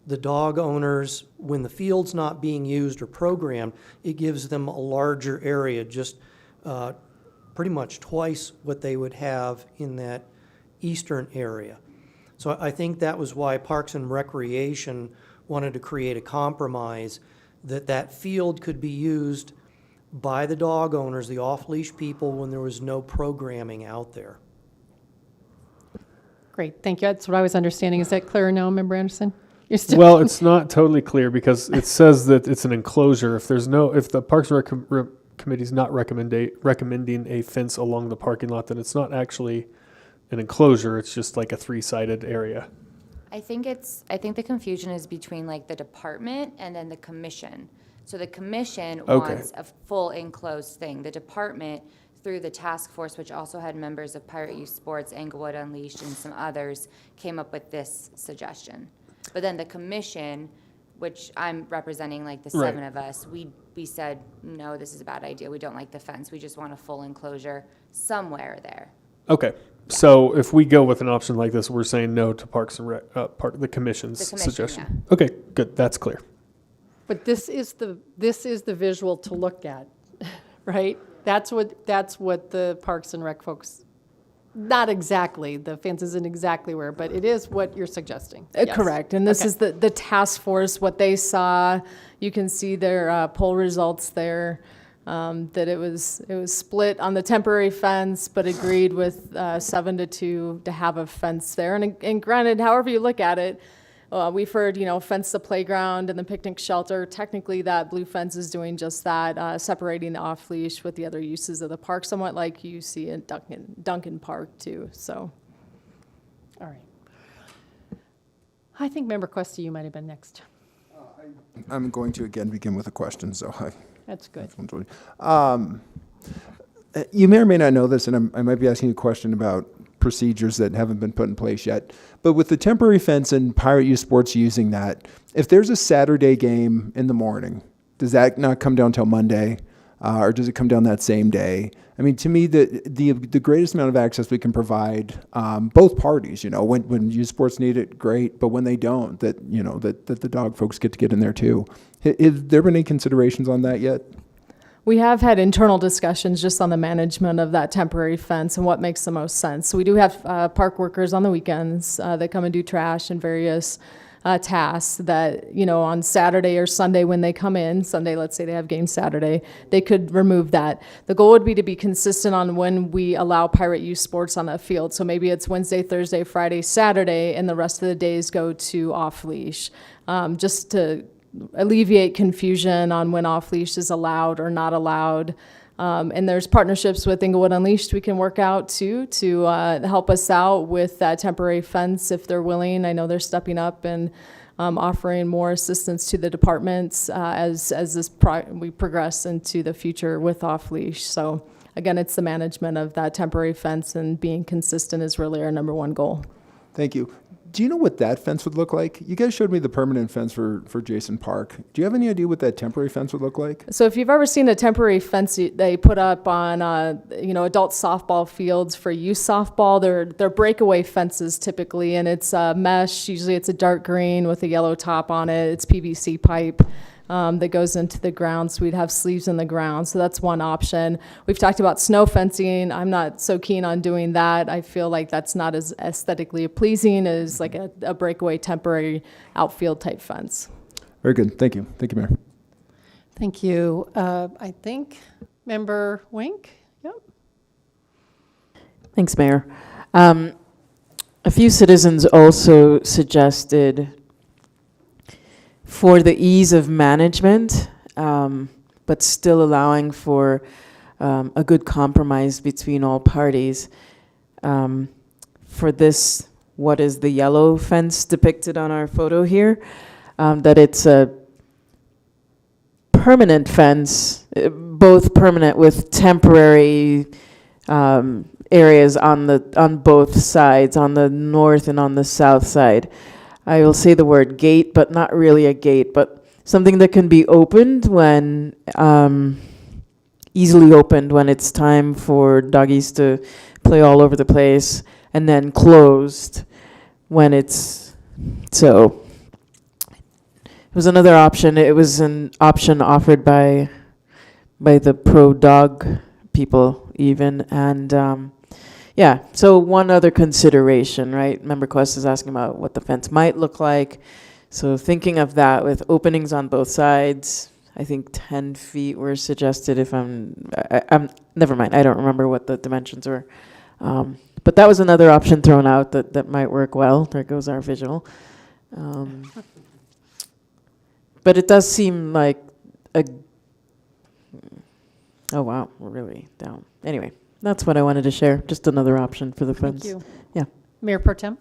the dog owners, when the field's not being used or programmed, it gives them a larger area, just pretty much twice what they would have in that eastern area. So I think that was why Parks and Recreation wanted to create a compromise that field could be used by the dog owners, the off-leash people, when there was no programming out there. great, thank you. That's what I was understanding. Is that clear now, Member Anderson? You're still Well, it's not totally clear because it says that it's an enclosure. If the Parks and Rec Committee's not recommending a fence along the parking lot, then it's not actually an enclosure. It's just like a three-sided area. I think the confusion is between like the department and then the commission. So the commission Okay. wants a full enclosed thing. The department, through the task force, which also had members of Pirate Youth Sports, Englewood Unleashed, and some others, came up with this suggestion. But then the commission, which I'm representing like the seven Right. of us, we said, no, this is a bad idea. We don't like the fence. We just want a full enclosure somewhere there. Okay. So if we go with an option like this, we're saying no to Parks and Rec, the commission's The commission, suggestion. Okay, good. That's clear. But this is the visual to look at, right? That's what the Parks and Rec folks, not exactly, the fence isn't exactly where, but it is what you're suggesting. Yes. Correct. And this Okay. is the task force, what they saw. You can see their poll results there, that it was split on the temporary fence, but agreed with 7-2 to have a fence there. And granted, however you look at it, we've heard, fence the playground and the picnic shelter. Technically, that blue fence is doing just that, separating the off-leash with the other uses of the park, somewhat like you see in Duncan Park too, so. All right. I think Member Cuesta, you might have been next. I'm going to again begin with a question, so That's good. you may or may not know this, and I might be asking you a question about procedures that haven't been put in place yet. But with the temporary fence and Pirate Youth Sports using that, if there's a Saturday game in the morning, does that not come down till Monday, or does it come down that same day? I mean, to me, the greatest amount of access we can provide, both parties, when youth sports need it, great, but when they don't, that the dog folks get to get in there too. Have there been any considerations on that yet? We have had internal discussions just on the management of that temporary fence and what makes the most sense. So we do have park workers on the weekends that come and do trash and various tasks that, you know, on Saturday or Sunday when they come in, Sunday, let's say they have game Saturday, they could remove that. The goal would be to be consistent on when we allow pirate use sports on that field. So maybe it's Wednesday, Thursday, Friday, Saturday, and the rest of the days go to off-leash, just to alleviate confusion on when off-leash is allowed or not allowed. And there's partnerships with Inglewood Unleashed we can work out too to help us out with that temporary fence if they're willing. I know they're stepping up and offering more assistance to the departments as we progress into the future with off-leash. So again, it's the management of that temporary fence, and being consistent is really our number one goal. Thank you. Do you know what that fence would look like? You guys showed me the permanent fence for Jason Park. Do you have any idea what that temporary fence would look like? So if you've ever seen a temporary fence they put up on, adult softball fields for youth softball, they're breakaway fences typically, and it's mesh. Usually it's a dark green with a yellow top on it. It's PVC pipe that goes into the ground, so we'd have sleeves in the ground. So that's one option. We've talked about snow fencing. I'm not so keen on doing that. I feel like that's not as aesthetically pleasing as like a breakaway temporary outfield type fence. Very good. Thank you. Thank you, Mayor. Thank you. I think Member Wink? Yep. Thanks, Mayor. A few citizens also suggested, for the ease of management, but still allowing for a good compromise between all parties, for this, what is the yellow fence depicted on our photo here, that it's a permanent fence, both permanent with temporary areas on both sides, on the north and on the south side. I will say the word gate, but not really a gate, but something that can be opened when, easily opened when it's time for doggies to play all over the place, and then closed when it's, so. It was another option. It was an option offered by the pro-dog people even, and yeah, so one other consideration, right? Member Quest is asking about what the fence might look like. So thinking of that with openings on both sides, I think 10 feet were suggested if I'm never mind, I don't remember what the dimensions were. But that was another option thrown out that might work well. There goes our visual. But it does seem like oh wow, we're really down. Anyway. That's what I wanted to share. Just another option for the fence. Thank you. Yeah. Mayor Pro Tem?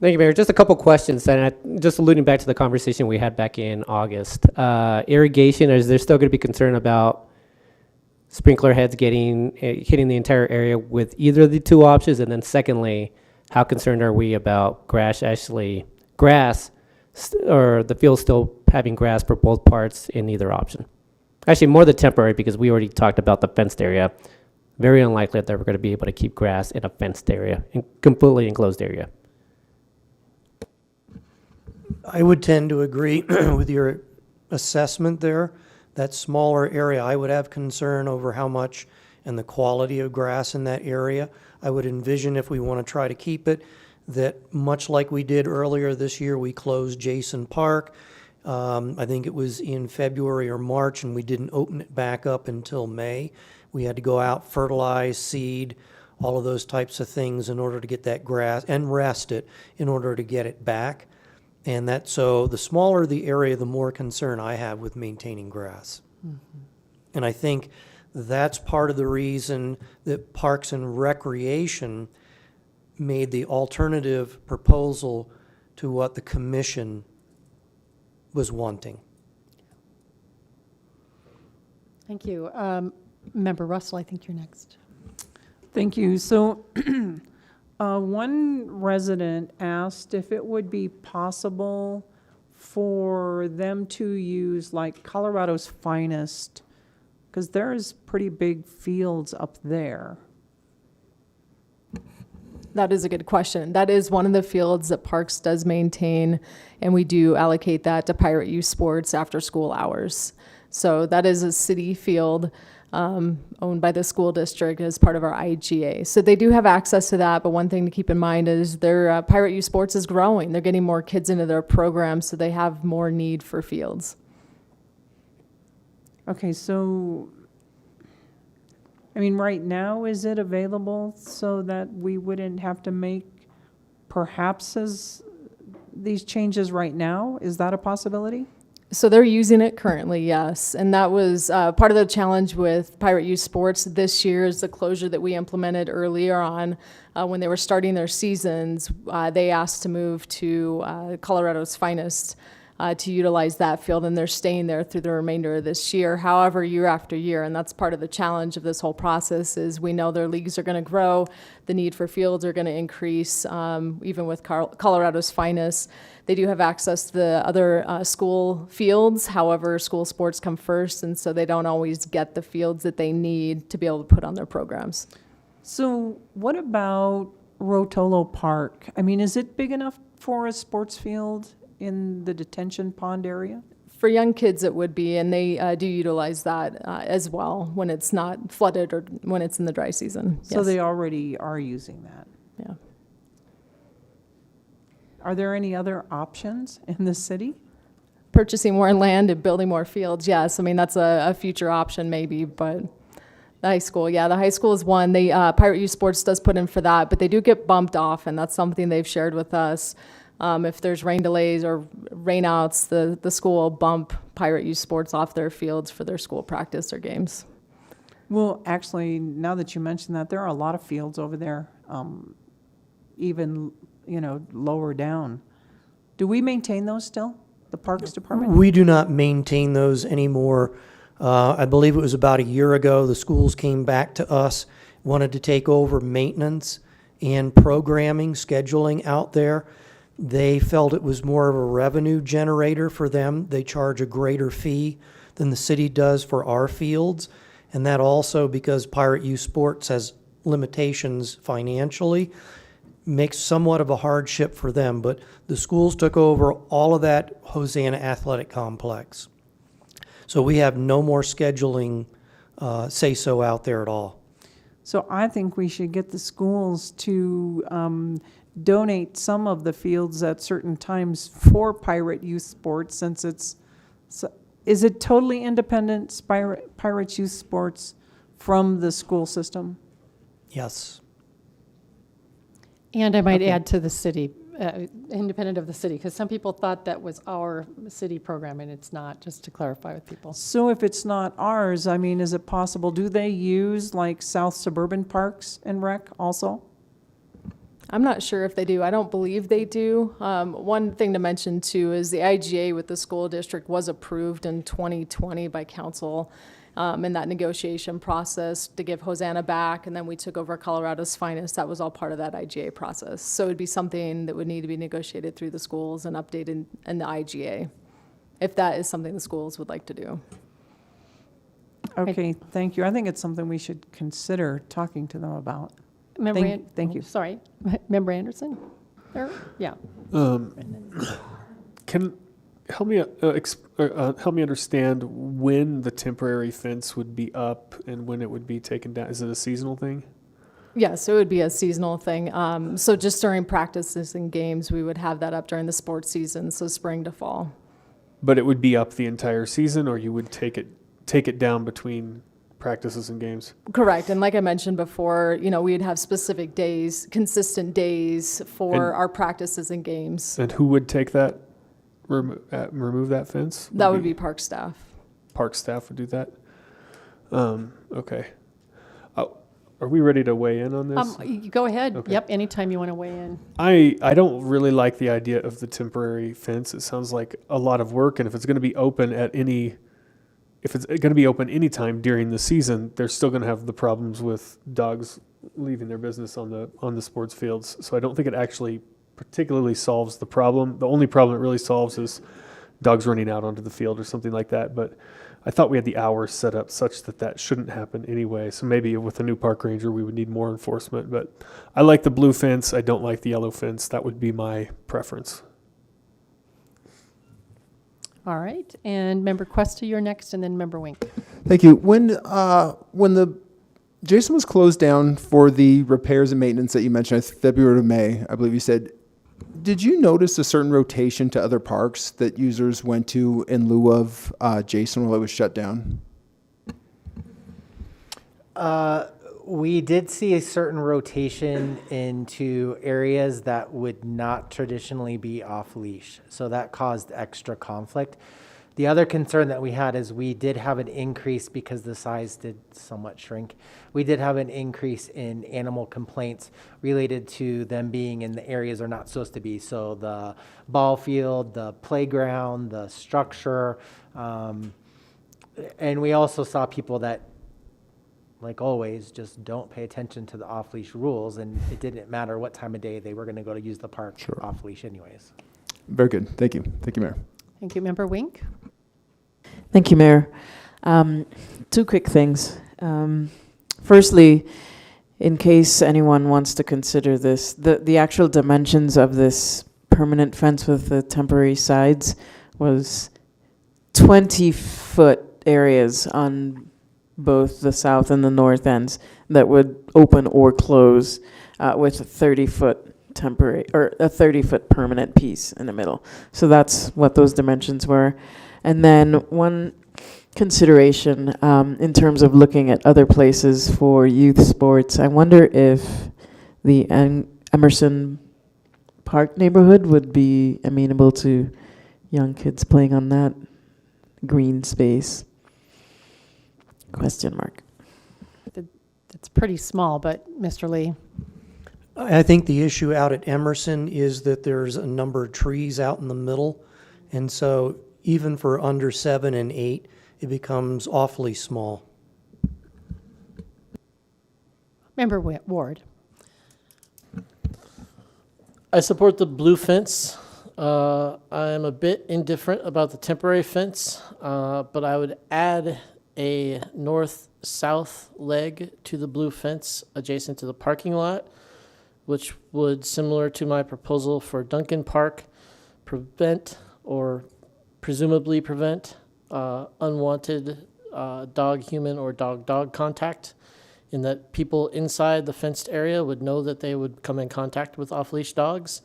Thank you, Mayor. Just a couple questions, and just alluding back to the conversation we had back in August. Irrigation, is there still going to be concern about sprinkler heads hitting the entire area with either of the two options? And then secondly, how concerned are we about or the field still having grass for both parts in either option? Actually, more the temporary, because we already talked about the fenced area. Very unlikely that we're going to be able to keep grass in a fenced area, in completely enclosed area. I would tend to agree with your assessment there. That smaller area, I would have concern over how much and the quality of grass in that area. I would envision, if we want to try to keep it, that much like we did earlier this year, we closed Jason Park. I think it was in February or March, and we didn't open it back up until May. We had to go out, fertilize, seed, all of those types of things in order to get that grass, and rest it in order to get it back. And so the smaller the area, the more concern I have with maintaining grass. Mm-hmm. And I think that's part of the reason that Parks and Recreation made the alternative proposal to what the commission was wanting. Thank you. Member Russell, I think you're next. Thank you. So one resident asked if it would be possible for them to use like Colorado's Finest, because there's pretty big fields up there. That is a good question. That is one of the fields that Parks does maintain, and we do allocate that to pirate youth sports after school hours. So that is a city field owned by the school district as part of our IGA. So they do have access to that, but one thing to keep in mind is their Pirate Youth Sports is growing. They're getting more kids into their program, so they have more need for fields. Okay, so, I mean, right now, is it available so that we wouldn't have to make perhaps these changes right now? Is that a possibility? So they're using it currently, yes. And that was part of the challenge with Pirate Youth Sports this year is the closure that we implemented earlier on. When they were starting their seasons, they asked to move to Colorado's Finest to utilize that field, and they're staying there through the remainder of this year. However, year after year, and that's part of the challenge of this whole process, is we know their leagues are going to grow, the need for fields are going to increase, even with Colorado's Finest. They do have access to the other school fields. However, school sports come first, and so they don't always get the fields that they need to be able to put on their programs. So what about Rotolo Park? I mean, is it big enough for a sports field in the detention pond area? For young kids, it would be, and they do utilize that as well when it's not flooded or when it's in the dry season. So Yes. they already are using that. Yeah. Are there any other options in the city? Purchasing more land and building more fields, yes. I mean, that's a future option maybe, but the high school, yeah, the high school is one. They Pirate Youth Sports does put in for that, but they do get bumped off, and that's something they've shared with us. If there's rain delays or rainouts, the school will bump Pirate Youth Sports off their fields for their school practice or games. Well, actually, now that you mention that, there are a lot of fields over there, even, lower down. Do we maintain those still, the Parks Department? We do not maintain those anymore. I believe it was about a year ago, the schools came back to us, wanted to take over maintenance and programming, scheduling out there. They felt it was more of a revenue generator for them. They charge a greater fee than the city does for our fields. And that also, because Pirate Youth Sports has limitations financially, makes somewhat of a hardship for them. But the schools took over all of that Hosanna Athletic Complex. So we have no more scheduling say-so out there at all. So I think we should get the schools to donate some of the fields at certain times for Pirate Youth Sports, since is it totally independent, Pirate Youth Sports, from the school system? Yes. And I might Okay. add to the city, independent of the city, because some people thought that was our city program, and it's not, just to clarify with people. So if it's not ours, I mean, is it possible, do they use like South Suburban Parks and Rec also? I'm not sure if they do. I don't believe they do. One thing to mention too is the IGA with the school district was approved in 2020 by council in that negotiation process to give Hosanna back, and then we took over Colorado's Finest. That was all part of that IGA process. So it'd be something that would need to be negotiated through the schools and updated in the IGA, if that is something the schools would like to do. Okay, thank you. I think it's something we should consider talking to them about. Member Thank you. Sorry, Member Anderson? Yeah. Can help me help me understand when the temporary fence would be up and when it would be taken down. Is it a seasonal thing? Yeah, so it would be a seasonal thing. So just during practices and games, we would have that up during the sports season, so spring to fall. But it would be up the entire season, or you would take it down between practices and games? Correct. And like I mentioned before, we'd have specific days, consistent days for our practices and games. And who would take that, remove that fence? That would be park staff. Park staff would do that? Okay. Are we ready to weigh in on this? Go ahead. Okay. Yep, anytime you want to weigh in. I don't really like the idea of the temporary fence. It sounds like a lot of work, and if it's going to be open anytime during the season, they're still going to have the problems with dogs leaving their business on the sports fields. So I don't think it actually particularly solves the problem. The only problem it really solves is dogs running out onto the field or something like that. But I thought we had the hours set up such that shouldn't happen anyway. So maybe with a new park ranger, we would need more enforcement. But I like the blue fence. I don't like the yellow fence. That would be my preference. All right, and Member Questa, you're next, and then Member Wink. Thank you. When the Jason was closed down for the repairs and maintenance that you mentioned, it's February to May, I believe you said, did you notice a certain rotation to other parks that users went to in lieu of Jason while it was shut down? We did see a certain rotation into areas that would not traditionally be off leash. So that caused extra conflict. The other concern that we had is we did have an increase because the size did somewhat shrink. We did have an increase in animal complaints related to them being in the areas they're not supposed to be. So the ball field, the playground, the structure. And we also saw people that, like always, just don't pay attention to the off-leash rules, and it didn't matter what time of day they were going to go to use the park off-leash anyways. Very good. Thank you. Thank you, Mayor. Thank you, Member Wink. Thank you, Mayor. Two quick things. Firstly, in case anyone wants to consider this, the actual dimensions of this permanent fence with the temporary sides was 20-foot areas on both the south and the north ends that would open or close with a 30-foot temporary or a 30-foot permanent piece in the middle. So that's what those dimensions were. And then one consideration in terms of looking at other places for youth sports, I wonder if the Emerson Park neighborhood would be amenable to young kids playing on that green space. Question mark. It's pretty small, but Mr. Lee. I think the issue out at Emerson is that there's a number of trees out in the middle, and so even for under 7 and 8, it becomes awfully small. Member Ward. I support the blue fence. I am a bit indifferent about the temporary fence, but I would add a north-south leg to the blue fence adjacent to the parking lot, which would, similar to my proposal for Duncan Park, prevent or presumably prevent unwanted dog-human or dog-dog contact, in that people inside the fenced area would know that they would come in contact with off-leash dogs,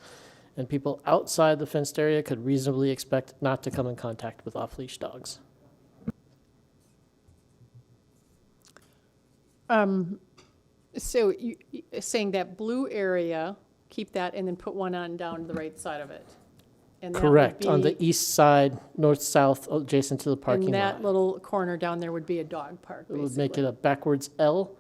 and people outside the fenced area could reasonably expect not to come in contact with off-leash dogs. So you saying that blue area, keep that, and then put one on down the right side of it? And that would Correct, on be- the east side, north-south, adjacent to the parking And that lot. little corner down there would be a dog park, It would make it basically. a backwards L,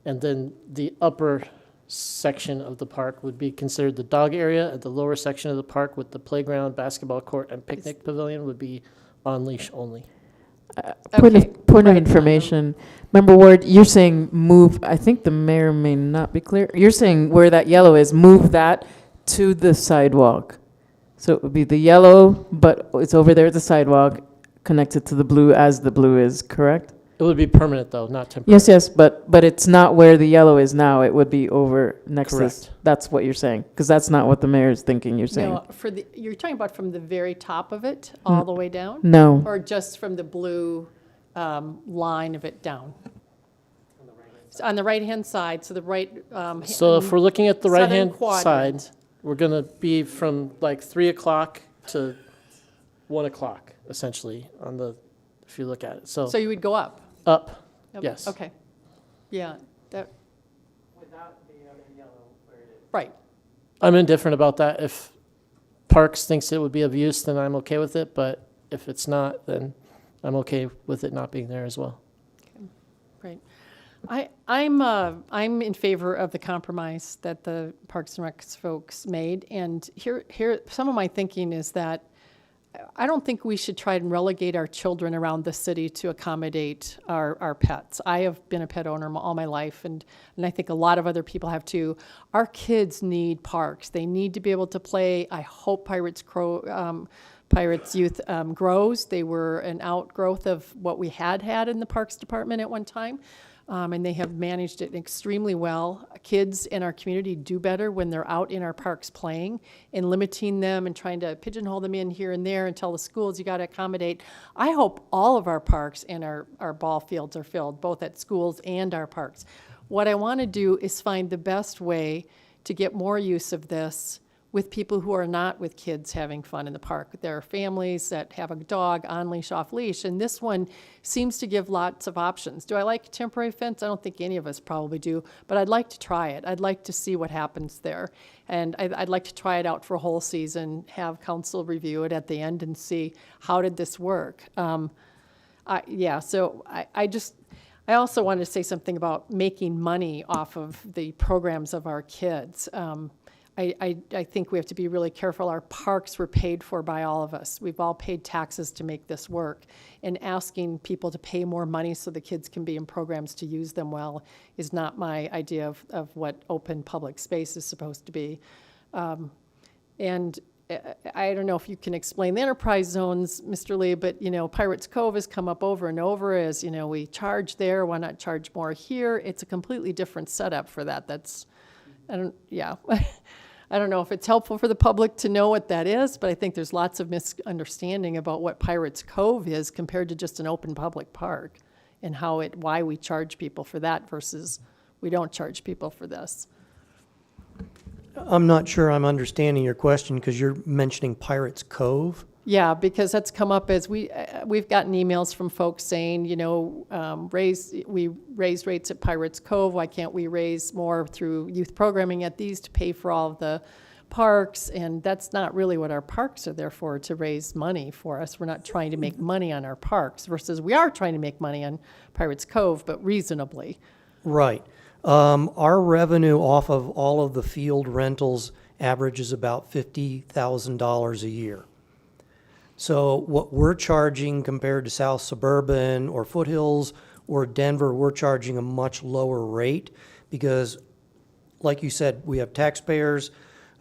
and then the upper section of the park would be considered the dog area, and the lower section of the park with the playground, basketball court, and picnic pavilion would be on leash only. Point Okay, of right. information. Member Ward, you're saying move, I think the mayor may not be clear. You're saying where that yellow is, move that to the sidewalk. So it would be the yellow, but it's over there at the sidewalk, connected to the blue as the blue is, correct? It would be permanent, though, not temporary. Yes, but it's not where the yellow is now. It would be over next to, Correct. that's what you're saying. Because that's not what the mayor is thinking you're saying. No, you're talking about from the very top of it, all the way down? No. Or just from the blue line of it down? On the right-hand side, so the right. So if we're looking at the southern right-hand quadrant. side, we're going to be from like 3 o'clock to 1 o'clock, essentially, on the, if you look at it. So you would go up? Up, Yep, yes. Okay. Yeah, that, Without the yellow where it is. right. I'm indifferent about that. If Parks thinks it would be of use, then I'm okay with it, but if it's not, then I'm okay with it not being there as well. Right. I'm in favor of the compromise that the Parks and Recs folks made, and here, some of my thinking is that I don't think we should try and relegate our children around the city to accommodate our pets. I have been a pet owner all my life, and I think a lot of other people have too. Our kids need parks. They need to be able to play. I hope Pirates Youth grows. They were an outgrowth of what we had in the Parks Department at one time. and they have managed it extremely well. Kids in our community do better when they're out in our parks playing, and limiting them and trying to pigeonhole them in here and there and tell the schools you got to accommodate. I hope all of our parks and our ball fields are filled, both at schools and our parks. What I want to do is find the best way to get more use of this with people who are not with kids having fun in the park. There are families that have a dog on leash, off leash, and this one seems to give lots of options. Do I like temporary fence? I don't think any of us probably do, but I'd like to try it. I'd like to see what happens there. And I'd like to try it out for a whole season, have council review it at the end and see how did this work. I also wanted to say something about making money off of the programs of our kids. I think we have to be really careful. Our parks were paid for by all of us. We've all paid taxes to make this work. And asking people to pay more money so the kids can be in programs to use them well is not my idea of what open public space is supposed to be. And I don't know if you can explain the enterprise zones, Mr. Lee, but, Pirates Cove has come up over and over as, we charge there, why not charge more here? It's a completely different setup for that. I don't know if it's helpful for the public to know what that is, but I think there's lots of misunderstanding about what Pirates Cove is compared to just an open public park and why we charge people for that versus we don't charge people for this. I'm not sure I'm understanding your question because you're mentioning Pirates Cove. Yeah, because that's come up as we've gotten emails from folks saying, we raised rates at Pirates Cove. Why can't we raise more through youth programming at these to pay for all of the parks? And that's not really what our parks are there for, to raise money for us. We're not trying to make money on our parks versus we are trying to make money on Pirates Cove, but reasonably. Right. Our revenue off of all of the field rentals averages about $50,000 a year. So what we're charging compared to South Suburban or Foothills or Denver, we're charging a much lower rate because, like you said, we have taxpayers,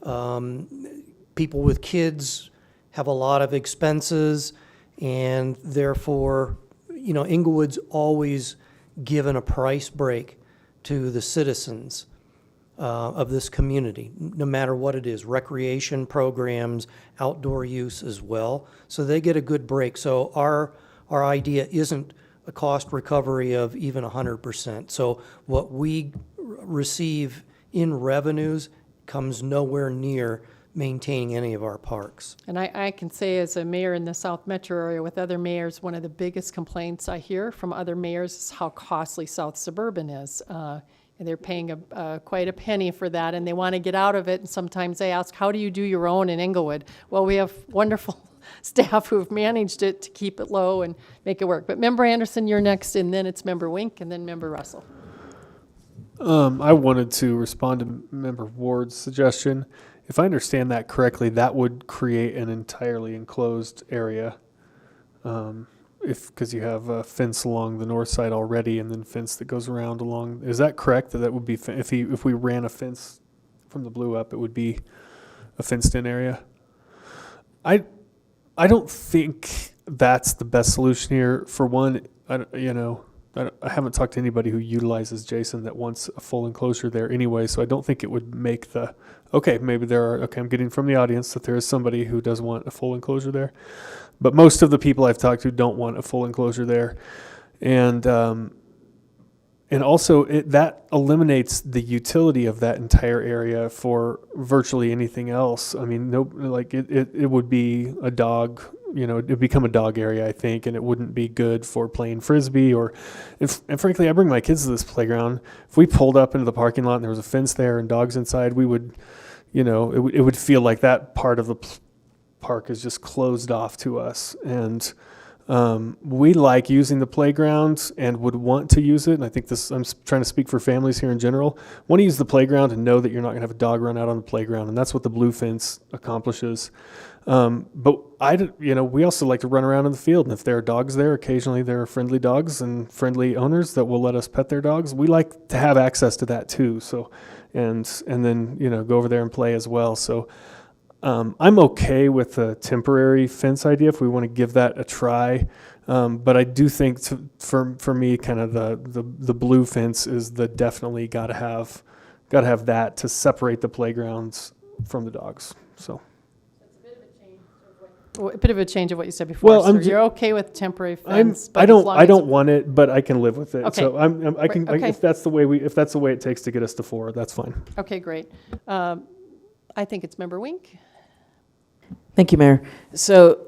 people with kids have a lot of expenses, and therefore, Inglewood's always given a price break to the citizens of this community, no matter what it is, recreation programs, outdoor use as well. So they get a good break. So our idea isn't a cost recovery of even 100%. So what we receive in revenues comes nowhere near maintaining any of our parks. And I can say as a mayor in the South Metro area with other mayors, one of the biggest complaints I hear from other mayors is how costly South Suburban is. And they're paying quite a penny for that, and they want to get out of it. And sometimes they ask, how do you do your own in Inglewood? Well, we have wonderful staff who have managed it to keep it low and make it work. But Member Anderson, you're next, and then it's Member Wink, and then Member Russell. I wanted to respond to Member Ward's suggestion. If I understand that correctly, that would create an entirely enclosed area. Because you have a fence along the north side already, and then fence that goes around along. Is that correct? That would be if we ran a fence from the blue up, it would be a fenced-in area. I don't think that's the best solution here. For one, I haven't talked to anybody who utilizes Jason that wants a full enclosure there anyway. So I don't think it would make I'm getting from the audience that there is somebody who does want a full enclosure there. But most of the people I've talked to don't want a full enclosure there. And also that eliminates the utility of that entire area for virtually anything else. I mean, it would be a dog, it'd become a dog area, I think, and it wouldn't be good for playing Frisbee and frankly, I bring my kids to this playground. If we pulled up into the parking lot and there was a fence there and dogs inside, we would, it would feel like that part of the park is just closed off to us. And we like using the playground and would want to use it. And I think I'm trying to speak for families here in general. Want to use the playground and know that you're not going to have a dog run out on the playground. And that's what the blue fence accomplishes. But we also like to run around in the field. And if there are dogs there, occasionally there are friendly dogs and friendly owners that will let us pet their dogs. We like to have access to that too. So, and then, go over there and play as well. So, I'm okay with the temporary fence idea if we want to give that a try. But I do think for me, kind of the blue fence is the definitely got to have that to separate the playgrounds from the dogs. So. A bit of a change of what you said before. Well, So you're okay with temporary fence? but I as don't long I as don't it- want it, but I can live with it. Okay. So I can Okay. if that's the way it takes to get us to 4, that's fine. Okay, great. I think it's Member Wink. Thank you, Mayor. So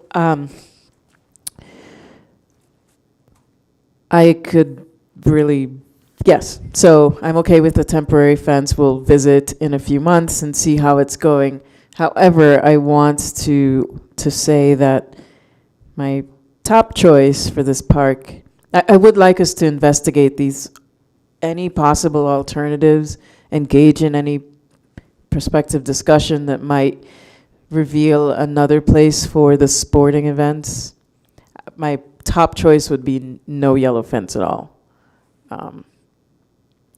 I could really, yes. So I'm okay with the temporary fence. We'll visit in a few months and see how it's going. However, I want to say that my top choice for this park, I would like us to investigate any possible alternatives, engage in any prospective discussion that might reveal another place for the sporting events. My top choice would be no yellow fence at all.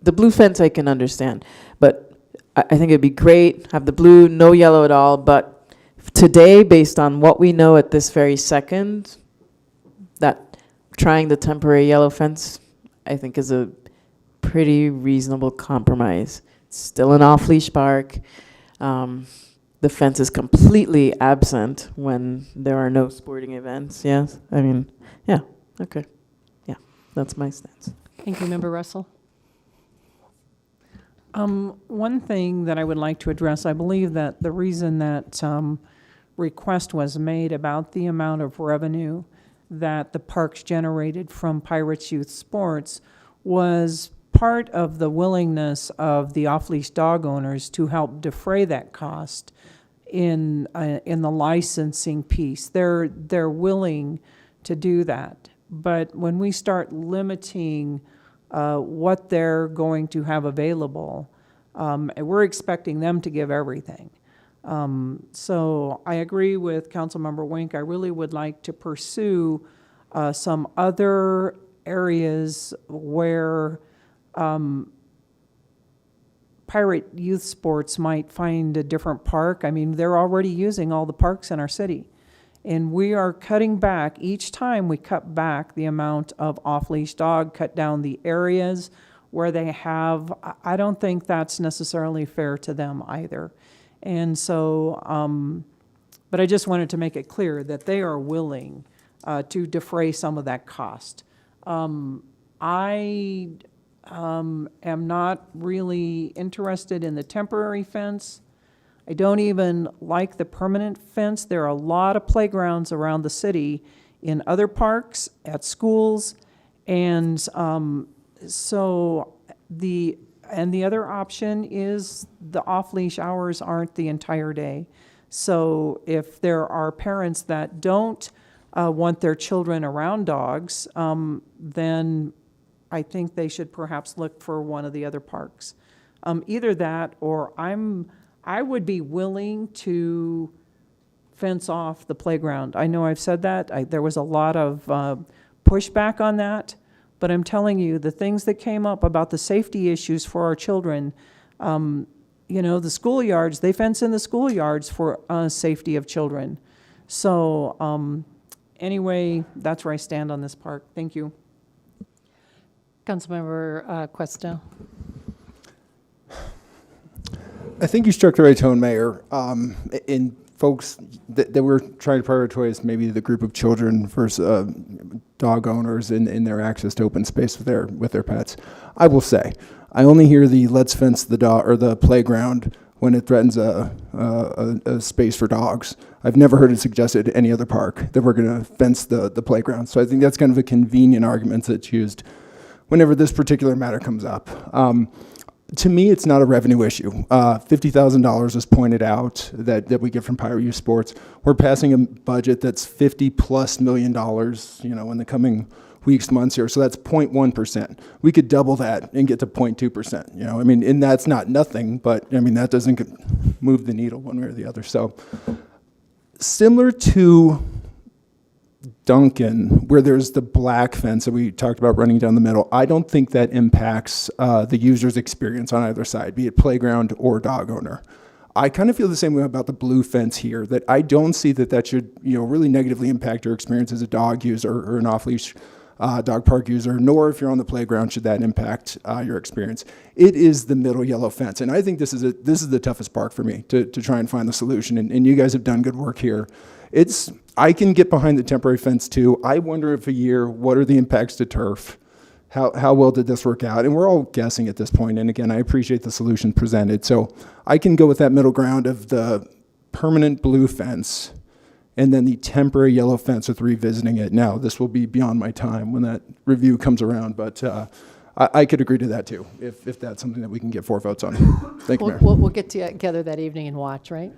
The blue fence I can understand, but I think it'd be great, have the blue, no yellow at all, but today, based on what we know at this very second, that trying the temporary yellow fence, I think is a pretty reasonable compromise. It's still an off-leash park. The fence is completely absent when there are no sporting events, yes? I mean, yeah, okay. Yeah, that's my stance. Thank you, Member Russell. One thing that I would like to address, I believe that the reason that request was made about the amount of revenue that the parks generated from Pirates Youth Sports was part of the willingness of the off-leash dog owners to help defray that cost in the licensing piece. They're willing to do that. But when we start limiting what they're going to have available, we're expecting them to give everything. So I agree with Councilmember Wink. I really would like to pursue some other areas where Pirate Youth Sports might find a different park. I mean, they're already using all the parks in our city. And we are cutting back, each time we cut back the amount of off-leash dog, cut down the areas where they have, I don't think that's necessarily fair to them either. And so, but I just wanted to make it clear that they are willing to defray some of that cost. I am not really interested in the temporary fence. I don't even like the permanent fence. There are a lot of playgrounds around the city in other parks, at schools, and so the other option is the off-leash hours aren't the entire day. So if there are parents that don't want their children around dogs, then I think they should perhaps look for one of the other parks. Either that, or I would be willing to fence off the playground. I know I've said that. There was a lot of pushback on that, but I'm telling you, the things that came up about the safety issues for our children, you know, the schoolyards, they fence in the schoolyards for safety of children. So anyway, that's where I stand on this park. Thank you. Councilmember Questa. I think you struck the right tone, Mayor. In folks that we're trying to prioritize maybe the group of children versus dog owners in their access to open space with their pets. I will say, I only hear the let's fence the dog or the playground when it threatens a space for dogs. I've never heard it suggested at any other park that we're going to fence the playground. So I think that's kind of a convenient argument that's used whenever this particular matter comes up. To me, it's not a revenue issue. $50,000 was pointed out that we get from Pirate Youth Sports. We're passing a budget that's $50+ million, you know, in the coming weeks, months here. So that's 0.1%. We could double that and get to 0.2%. You know, I mean, and that's not nothing, but I mean that doesn't move the needle one way or the other. So similar to Duncan, where there's the black fence that we talked about running down the middle, I don't think that impacts the user's experience on either side, be it playground or dog owner. I kind of feel the same way about the blue fence here, that I don't see that should, really negatively impact your experience as a dog user or an off-leash dog park user, nor if you're on the playground should that impact your experience. It is the middle yellow fence, and I think this is the toughest part for me to try and find the solution, and you guys have done good work here. I can get behind the temporary fence too. I wonder if a year, what are the impacts to turf? How well did this work out? And we're all guessing at this point. And again, I appreciate the solution presented. So I can go with that middle ground of the permanent blue fence and then the temporary yellow fence with revisiting it. Now, this will be beyond my time when that review comes around, but I could agree to that too, if that's something that we can get 4 votes on. Thank you, Mayor. We'll get together that evening and watch, right?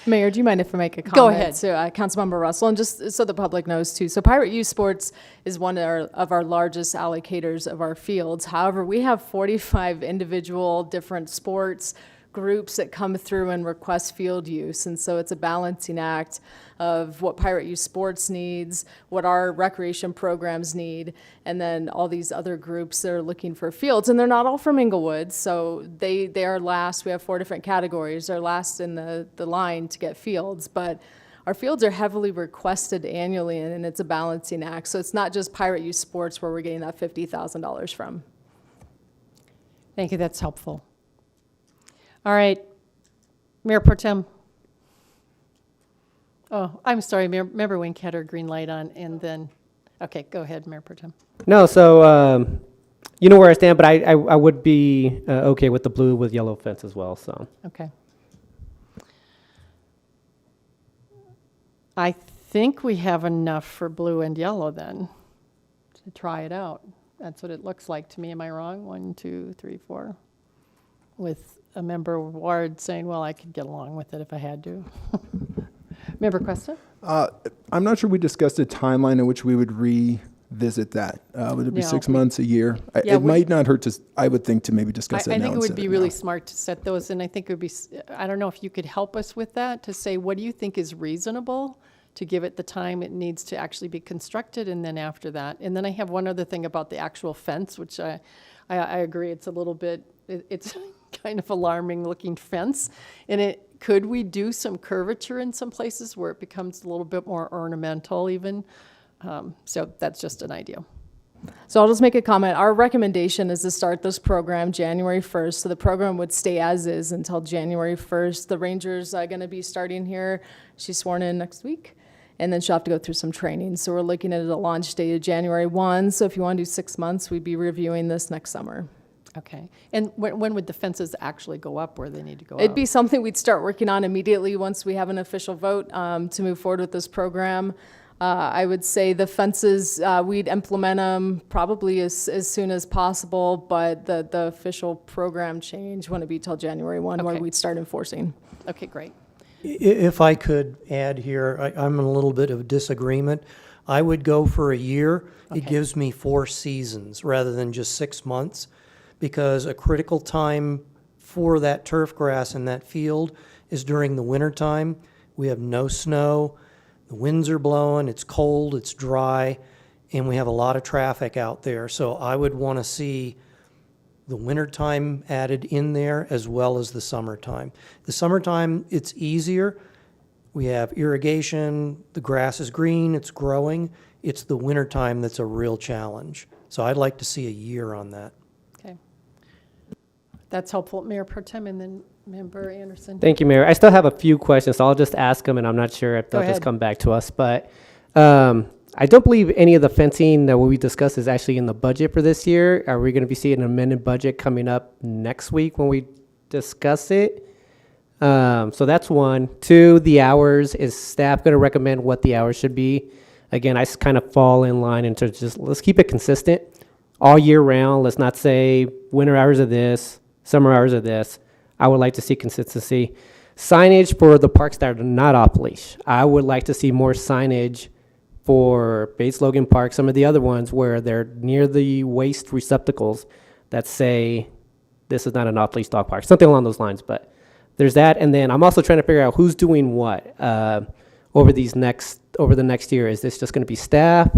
Mayor, do you mind if I make a comment? Go ahead. To Councilmember Russell, and just so the public knows too. So Pirate Youth Sports is one of our largest allocators of our fields. However, we have 45 individual different sports groups that come through and request field use. And so it's a balancing act of what Pirate Youth Sports needs, what our recreation programs need, and then all these other groups that are looking for fields. And they're not all from Inglewood, so they are last. We have 4 different categories. They're last in the line to get fields, but our fields are heavily requested annually, and it's a balancing act. So it's not just Pirate Youth Sports where we're getting that $50,000 from. Thank you, that's helpful. All right, Mayor Pro Tem. Oh, I'm sorry, Member Wink had her green light on, and then, okay, go ahead, Mayor Pro Tem. No, so you know where I stand, but I would be okay with the blue with yellow fence as well, so. Okay. I think we have enough for blue and yellow then to try it out. That's what it looks like to me. Am I wrong? 1, 2, 3, 4. With a member Ward saying, well, I could get along with it if I had to. Member Cuesta? I'm not sure we discussed a timeline in which we would revisit that. Would it be No, 6 months, a year? Yeah, It might not hurt to, I would think, to maybe discuss it I now think it instead would be of really now. smart to set those, and I think it would be, I don't know if you could help us with that, to say, what do you think is reasonable to give it the time it needs to actually be constructed, and then after that. And then I have one other thing about the actual fence, which I agree, it's a little bit, it's kind of alarming looking fence. And could we do some curvature in some places where it becomes a little bit more ornamental even? So that's just an idea. So I'll just make a comment. Our recommendation is to start this program January 1st. So the program would stay as is until January 1st. The ranger's going to be starting here. She's sworn in next week. And then she'll have to go through some training. So we're looking at a launch date of January 1. So if you want to do 6 months, we'd be reviewing this next summer. Okay. And when would the fences actually go up where they need to go It'd up? be something we'd start working on immediately once we have an official vote to move forward with this program. I would say the fences, we'd implement them probably as soon as possible, but the official program change wouldn't be till January 1 where Okay. we'd start enforcing. Okay, great. If I could add here, I'm in a little bit of disagreement. I would go for a year. It Okay. gives me 4 seasons rather than just 6 months, because a critical time for that turf grass in that field is during the winter time. We have no snow, the winds are blowing, it's cold, it's dry, and we have a lot of traffic out there. So I would want to see the wintertime added in there as well as the summertime. The summertime, it's easier. We have irrigation, the grass is green, it's growing. It's the wintertime that's a real challenge. So I'd like to see a year on that. Okay. That's helpful. Mayor Pro Tem and then Member Anderson. Thank you, Mayor. I still have a few questions, so I'll just ask them, and I'm not sure if they'll ahead. just come back to us. But I don't believe any of the fencing that we discussed is actually in the budget for this year. Are we going to be seeing an amended budget coming up next week when we discuss it? So that's 1. 2, the hours. Is staff going to recommend what the hours should be? Again, I kind of fall in line into just let's keep it consistent all year round. Let's not say winter hours of this, summer hours of this. I would like to see consistency. Signage for the parks that are not off-leash. I would like to see more signage for Bates Logan Park, some of the other ones where they're near the waste receptacles that say this is not an off-leash dog park, something along those lines. But there's that, and then I'm also trying to figure out who's doing what over the next year. Is this just going to be staff?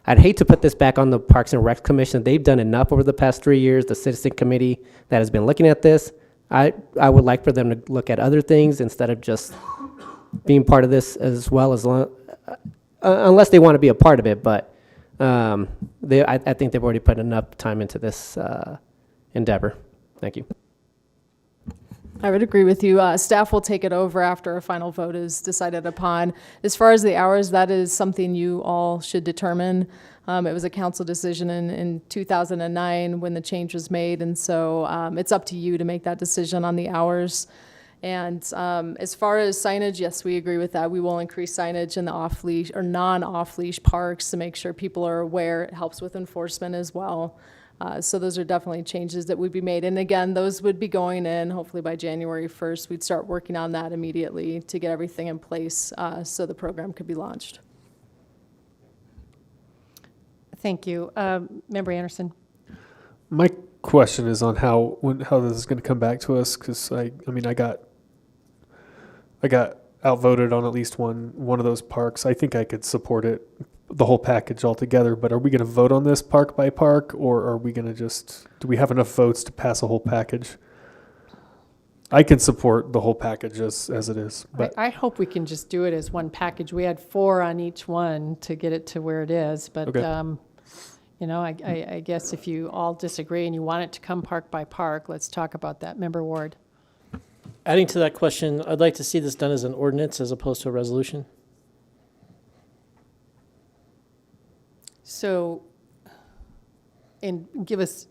I'd hate to put this back on the Parks and Rec Commission. They've done enough over the past 3 years. The Citizen Committee that has been looking at this, I would like for them to look at other things instead of just being part of this as well as long, unless they want to be a part of it. But I think they've already put enough time into this endeavor. Thank you. I would agree with you. Staff will take it over after a final vote is decided upon. As far as the hours, that is something you all should determine. It was a council decision in 2009 when the change was made, and so it's up to you to make that decision on the hours. And as far as signage, yes, we agree with that. We will increase signage in the off-leash or non-off-leash parks to make sure people are aware. It helps with enforcement as well. So those are definitely changes that would be made. And again, those would be going in hopefully by January 1st. We'd start working on that immediately to get everything in place so the program could be launched. Thank you. Member Anderson? My question is on how this is going to come back to us, because I got outvoted on at least one of those parks. I think I could support it, the whole package altogether, but are we going to vote on this park by park, or are we going to do we have enough votes to pass a whole package? I can support the whole package as it is, but I hope we can just do it as one package. We had 4 on each one to get it to where it is, but okay. I guess if you all disagree and you want it to come park by park, let's talk about that. Member Ward? Adding to that question, I'd like to see this done as an ordinance as opposed to a resolution. So, and give us,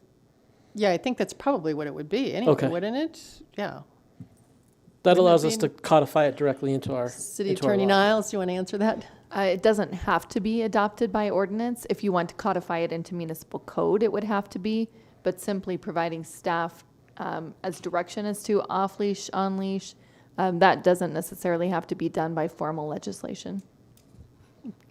I think that's probably what it would be anyway, Okay. wouldn't it? Yeah. That Wouldn't it allows be us to codify it directly into our City into our Attorney law. Niles, do you want to answer that? It doesn't have to be adopted by ordinance. If you want to codify it into municipal code, it would have to be, but simply providing staff as direction as to off-leash, on-leash, that doesn't necessarily have to be done by formal legislation.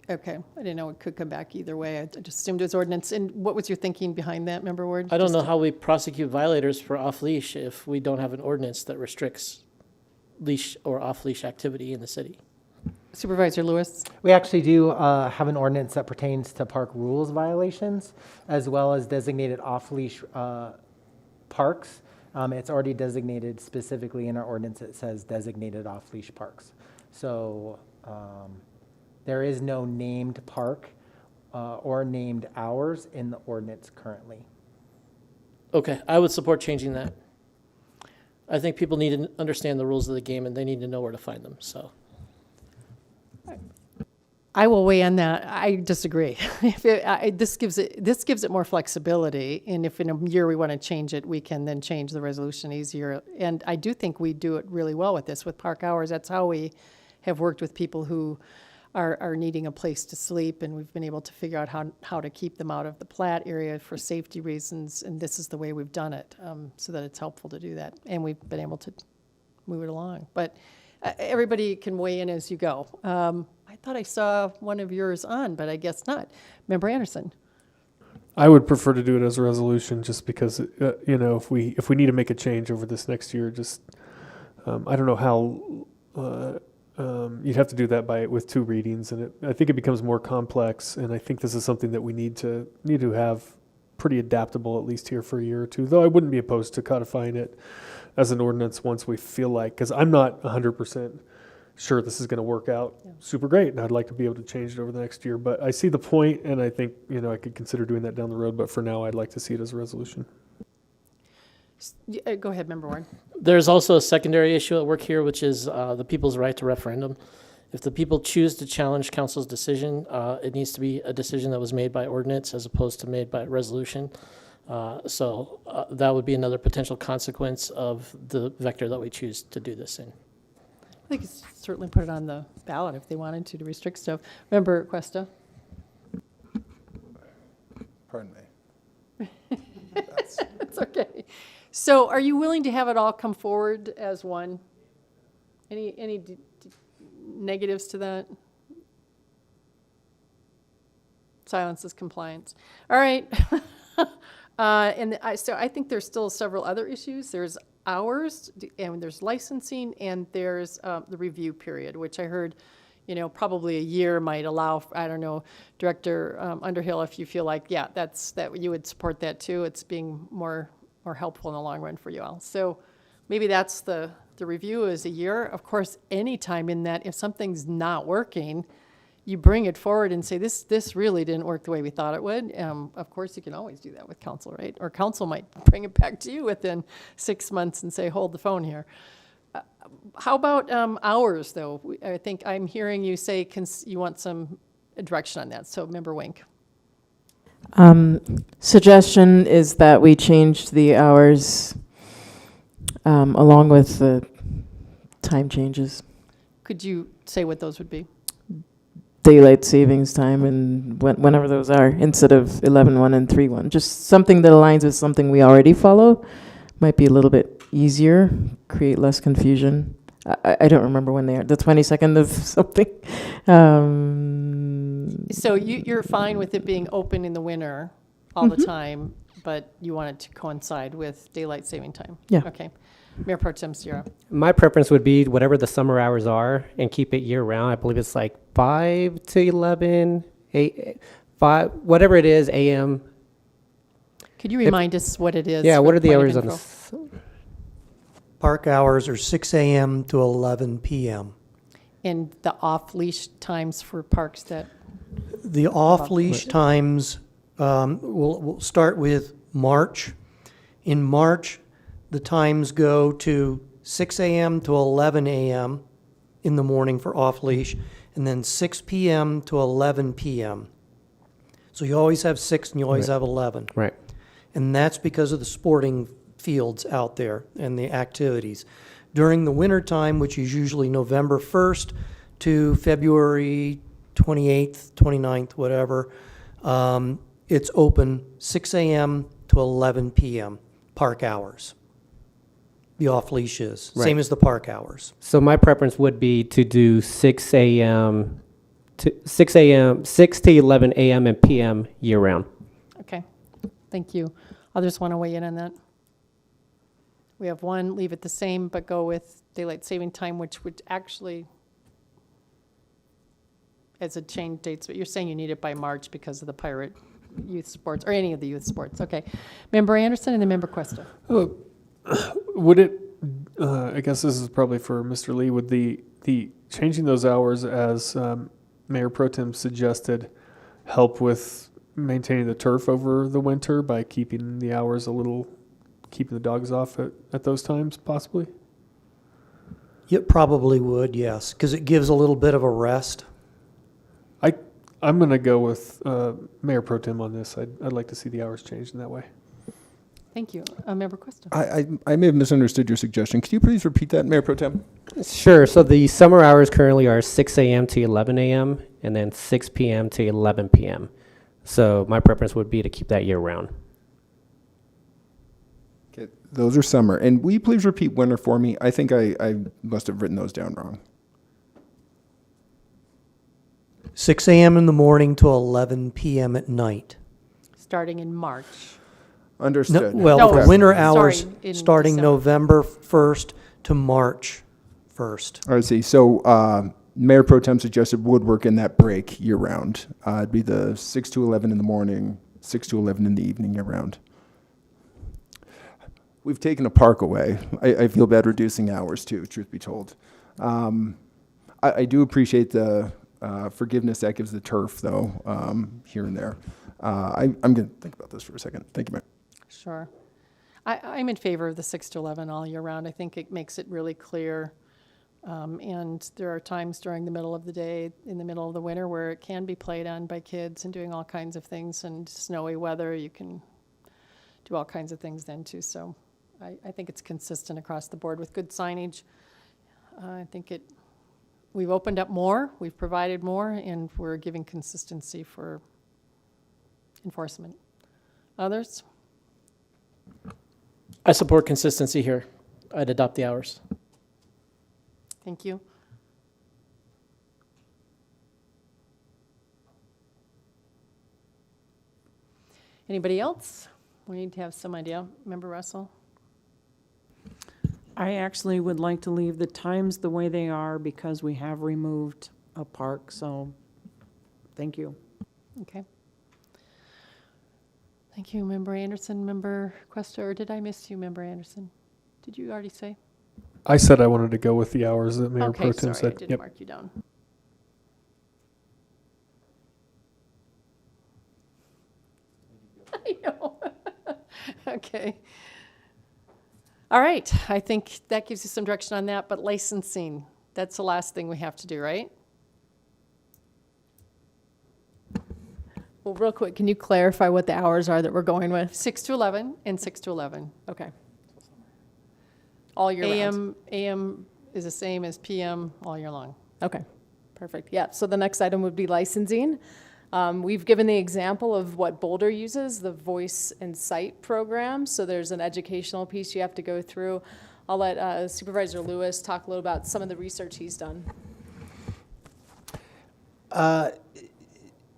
Okay, I didn't know it could come back either way. I just assumed it was ordinance. And what was your thinking behind that, Member Ward? I don't Just know to- how we prosecute violators for off-leash if we don't have an ordinance that restricts leash or off-leash activity in the city. Supervisor Lewis? We actually do have an ordinance that pertains to park rules violations, as well as designated off-leash parks. It's already designated specifically in our ordinance. It says designated off-leash parks. So there is no named park or named hours in the ordinance currently. Okay, I would support changing that. I think people need to understand the rules of the game and they need to know where to find them, so. I will weigh in that. I disagree. This gives it more flexibility, and if in a year we want to change it, we can then change the resolution easier. And I do think we do it really well with this, with park hours. That's how we have worked with people who are needing a place to sleep, and we've been able to figure out how to keep them out of the plat area for safety reasons, and this is the way we've done it, so that it's helpful to do that. And we've been able to move it along. But everybody can weigh in as you go. I thought I saw one of yours on, but I guess not. Member Anderson? I would prefer to do it as a resolution, just because if we need to make a change over this next year, just I don't know how you'd have to do that with 2 readings, and I think it becomes more complex. And I think this is something that we need to have pretty adaptable, at least here for a year or 2. Though I wouldn't be opposed to codifying it as an ordinance once we feel like, because I'm not 100% sure this is going to work out super great, and I'd like to be able to change it over the next year. But I see the point, and I think I could consider doing that down the road. But for now, I'd like to see it as a resolution. Go ahead, Member Ward. There's also a secondary issue at work here, which is the people's right to referendum. If the people choose to challenge council's decision, it needs to be a decision that was made by ordinance as opposed to made by resolution. So that would be another potential consequence of the vector that we choose to do this in. I think it's certainly put it on the ballot if they wanted to restrict stuff. Member Cuesta? Pardon me. It's okay. So are you willing to have it all come forward as one? Any negatives to that? Silence is compliance. All right. So I think there's still several other issues. There's hours, and there's licensing, and there's the review period, which I heard, probably a year might allow. I don't know, Director Underhill, if you feel like, that you would support that too. It's being more helpful in the long run for you all. So, maybe that's the review is a year. Of course, anytime in that, if something's not working, you bring it forward and say, this really didn't work the way we thought it would. Of course, you can always do that with council, right? Or council might bring it back to you within 6 months and say, hold the phone here. How about hours, though? I think I'm hearing you say you want some direction on that. So, Member Wink. Suggestion is that we change the hours along with the time changes. Could you say what those would be? Daylight savings time and whenever those are, instead of 11:1 and 3:1. Just something that aligns with something we already follow. Might be a little bit easier, create less confusion. I don't remember when they are, the 22nd of something. So you're fine with it being open in the winter all the time, but you want it to coincide with daylight saving time? Yeah. Okay. Mayor Pro Tem Sierra. My preference would be whatever the summer hours are and keep it year round. I believe it's like 5 to 11, 5, whatever it is, a.m. Could you remind us what it is? Yeah, for what are the point of hours on info? this? Park hours are 6 a.m. to 11 p.m. And the off-leash times for parks that, The off-leash times, we'll start with March. In March, the times go to 6 a.m. to 11 a.m. in the morning for off-leash, and then 6 p.m. to 11 p.m. So you always have 6 and you always have 11. Right. And that's because of the sporting fields out there and the activities. During the winter time, which is usually November 1st to February 28th, 29th, whatever, it's open 6 a.m. to 11 p.m. park hours. The off-leash is, Right. same as the park hours. So my preference would be to do 6 a.m. to 6 to 11 a.m. and p.m. year round. okay, thank you. Others want to weigh in on that? We have one, leave it the same, but go with daylight saving time, which would actually, as a change dates, but you're saying you need it by March because of the pirate youth sports, or any of the youth sports, okay. Member Anderson and then Member Cuesta. Would it, I guess this is probably for Mr. Lee, would the changing those hours as Mayor Pro Tem suggested help with maintaining the turf over the winter by keeping the hours keeping the dogs off at those times possibly? It probably would, yes, because it gives a little bit of a rest. I'm going to go with Mayor Pro Tem on this. I'd like to see the hours changed in that way. Thank you. Member Cuesta. I may have misunderstood your suggestion. Could you please repeat that, Mayor Pro Tem? Sure. So the summer hours currently are 6 a.m. to 11 a.m. and then 6 p.m. to 11 p.m. So my preference would be to keep that year round. Okay, those are summer. And will you please repeat winter for me? I think I must have written those down wrong. 6 a.m. in the morning to 11 p.m. at night. Starting in March. Understood. Well, No, for winter sorry, hours, in starting December. November 1st to March 1st. I see. So Mayor Pro Tem suggested woodwork in that break year round. It'd be the 6 to 11 in the morning, 6 to 11 in the evening year round. We've taken a park away. I feel bad reducing hours too, truth be told. I do appreciate the forgiveness that gives the turf though, here and there. I'm going to think about this for a second. Thank you, Mayor. Sure. I'm in favor of the 6 to 11 all year round. I think it makes it really clear. And there are times during the middle of the day, in the middle of the winter, where it can be played on by kids and doing all kinds of things. And snowy weather, you can do all kinds of things then too. So I think it's consistent across the board with good signage. I think we've opened up more, we've provided more, and we're giving consistency for enforcement. Others? I support consistency here. I'd adopt the hours. Thank you. Anybody else? We need to have some idea. Member Russell? I actually would like to leave the times the way they are because we have removed a park, so thank you. Okay. Thank you, Member Anderson. Member Cuesta, or did I miss you, Member Anderson? Did you already say? I said I wanted to go with the hours that Mayor Okay, Pro Tem sorry, I said. didn't Yep. mark you down. I know. Okay. All right, I think that gives you some direction on that, but licensing, that's the last thing we have to do, right? Well, real quick, can you clarify what the hours are that we're going with? 6 to 11 and 6 to 11. Okay. All year round? AM is the same as PM all year long. Okay, perfect. Yeah, so the next item would be licensing. We've given the example of what Boulder uses, the Voice and Sight program. So there's an educational piece you have to go through. I'll let Supervisor Lewis talk a little about some of the research he's done.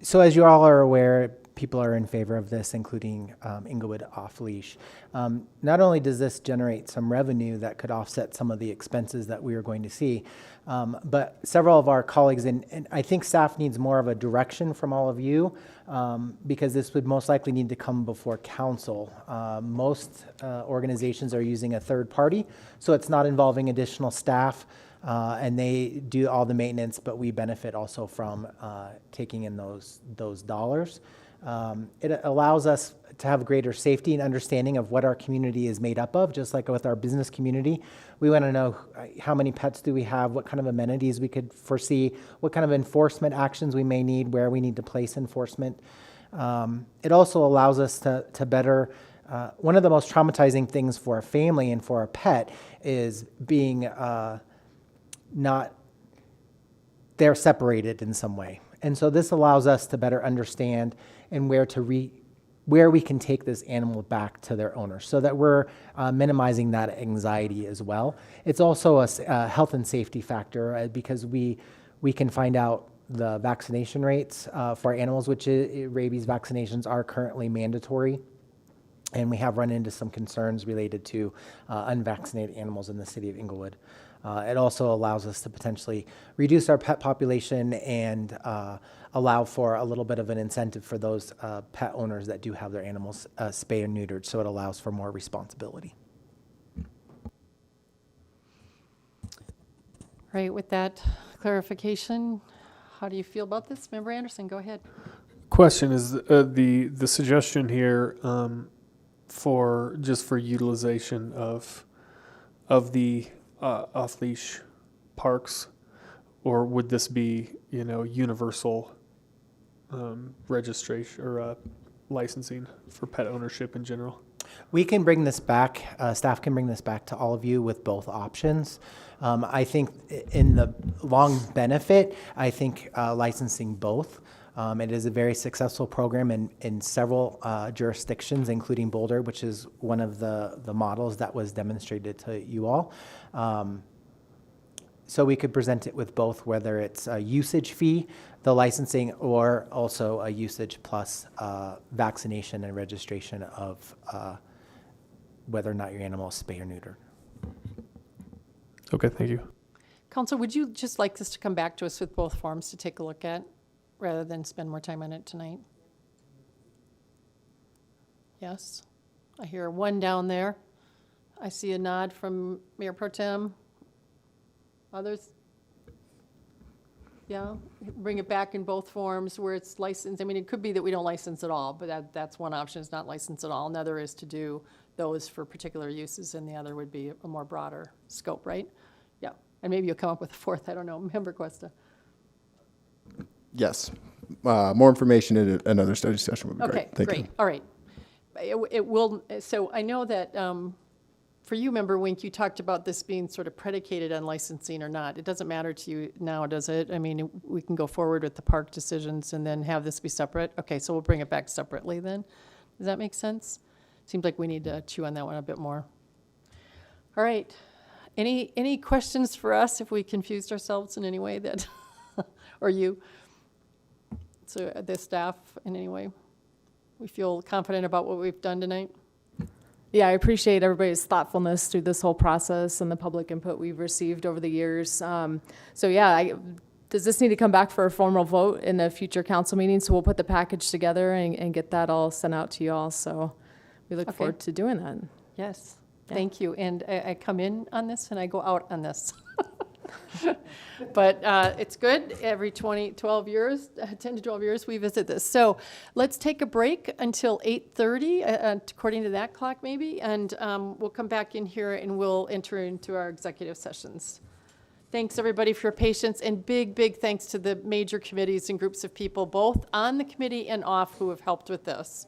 So as you all are aware, people are in favor of this, including Inglewood Off-Leash. Not only does this generate some revenue that could offset some of the expenses that we are going to see, but several of our colleagues, and I think staff needs more of a direction from all of you, because this would most likely need to come before council. Most organizations are using a third party, so it's not involving additional staff. And they do all the maintenance, but we benefit also from taking in those dollars. It allows us to have greater safety and understanding of what our community is made up of, just like with our business community. We want to know how many pets do we have, what kind of amenities we could foresee, what kind of enforcement actions we may need, where we need to place enforcement. It also allows us to better, one of the most traumatizing things for a family and for a pet is being they're separated in some way. And so this allows us to better understand and where we can take this animal back to their owner so that we're minimizing that anxiety as well. It's also a health and safety factor because we can find out the vaccination rates for animals, which rabies vaccinations are currently mandatory. And we have run into some concerns related to unvaccinated animals in the city of Inglewood. It also allows us to potentially reduce our pet population and allow for a little bit of an incentive for those pet owners that do have their animals spayed and neutered, so it allows for more responsibility. Right, with that clarification, how do you feel about this? Member Anderson, go ahead. Question is the suggestion here for utilization of the off-leash parks, or would this be universal registration or licensing for pet ownership in general? We can bring this back, staff can bring this back to all of you with both options. I think in the long benefit, I think licensing both. It is a very successful program in several jurisdictions, including Boulder, which is one of the models that was demonstrated to you all. So we could present it with both, whether it's a usage fee, the licensing, or also a usage plus vaccination and registration of whether or not your animal is spay or neutered. Okay, thank you. Council, would you just like this to come back to us with both forms to take a look at, rather than spend more time on it tonight? Yes? I hear one down there. I see a nod from Mayor Pro Tem. Others? Yeah, bring it back in both forms where it's licensed. I mean, it could be that we don't license at all, but that's one option, is not license at all. Another is to do those for particular uses, and the other would be a more broader scope, right? Yeah, and maybe you'll come up with a fourth, I don't know. Member Cuesta. Yes. More information in another study session would be Okay, great. Thank great. you. All right. It will, so I know that for you, Member Wink, you talked about this being sort of predicated on licensing or not. It doesn't matter to you now, does it? I mean, we can go forward with the park decisions and then have this be separate? Okay, so we'll bring it back separately then. Does that make sense? Seems like we need to chew on that one a bit more. All right. Any questions for us if we confused ourselves in any way that, or you? So the staff in any way? We feel confident about what we've done tonight? Yeah, I appreciate everybody's thoughtfulness through this whole process and the public input we've received over the years. So yeah, does this need to come back for a formal vote in a future council meeting? So we'll put the package together and get that all sent out to you all. So we look forward to doing that. Yes. Thank you. And I come in on this and I go out on this. But it's good. Every 12 years, 10 to 12 years, we visit this. So let's take a break until 8:30, according to that clock maybe, and we'll come back in here and we'll enter into our executive sessions. Thanks, everybody, for your patience, and big, big thanks to the major committees and groups of people, both on the committee and off, who have helped with this.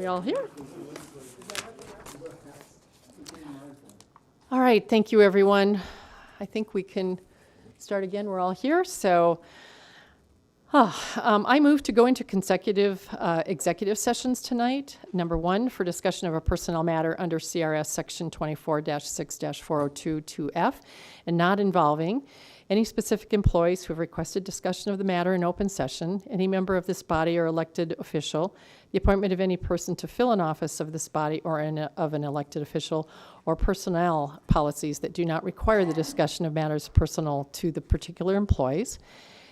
we all here? All right, thank you, everyone. I think we can start again. We're all here. So I move to go into consecutive executive sessions tonight. Number one, for discussion of a personnel matter under C.R.S. Section 24-6-4022F and not involving any specific employees who have requested discussion of the matter in open session, any member of this body or elected official, the appointment of any person to fill an office of this body or of an elected official, or personnel policies that do not require the discussion of matters personal to the particular employees.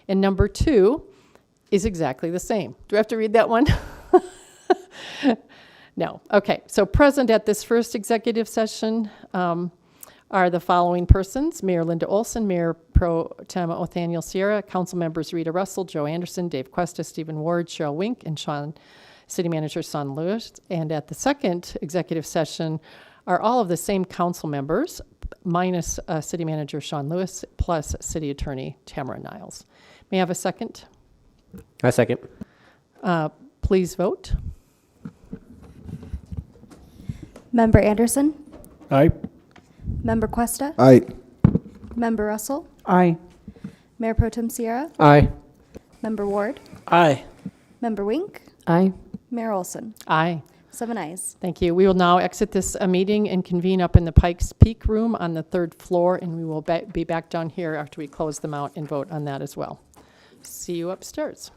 And number two is exactly the same. Do I have to read that one? No. Okay. So present at this first executive session are the following persons: Mayor Linda Olson, Mayor Pro Tem Othaniel Sierra, Council members Rita Russell, Joe Anderson, Dave Cuesta, Stephen Ward, Cheryl Wink, and City Manager Sean Lewis. And at the second executive session are all of the same council members, minus City Manager Sean Lewis, plus City Attorney Tamara Niles. May I have a second? I second. Please vote. Member Anderson, Aye. Member Cuesta, Aye. Member Russell, Aye. Mayor Pro Tem Sierra, Aye. Member Ward, Aye. Member Wink, Aye. Mayor Olson. Aye. 7 ayes. Thank you. We will now exit this meeting and convene up in the Pikes Peak Room on the 3rd floor, and we will be back down here after we close them out and vote on that as well. See you upstairs.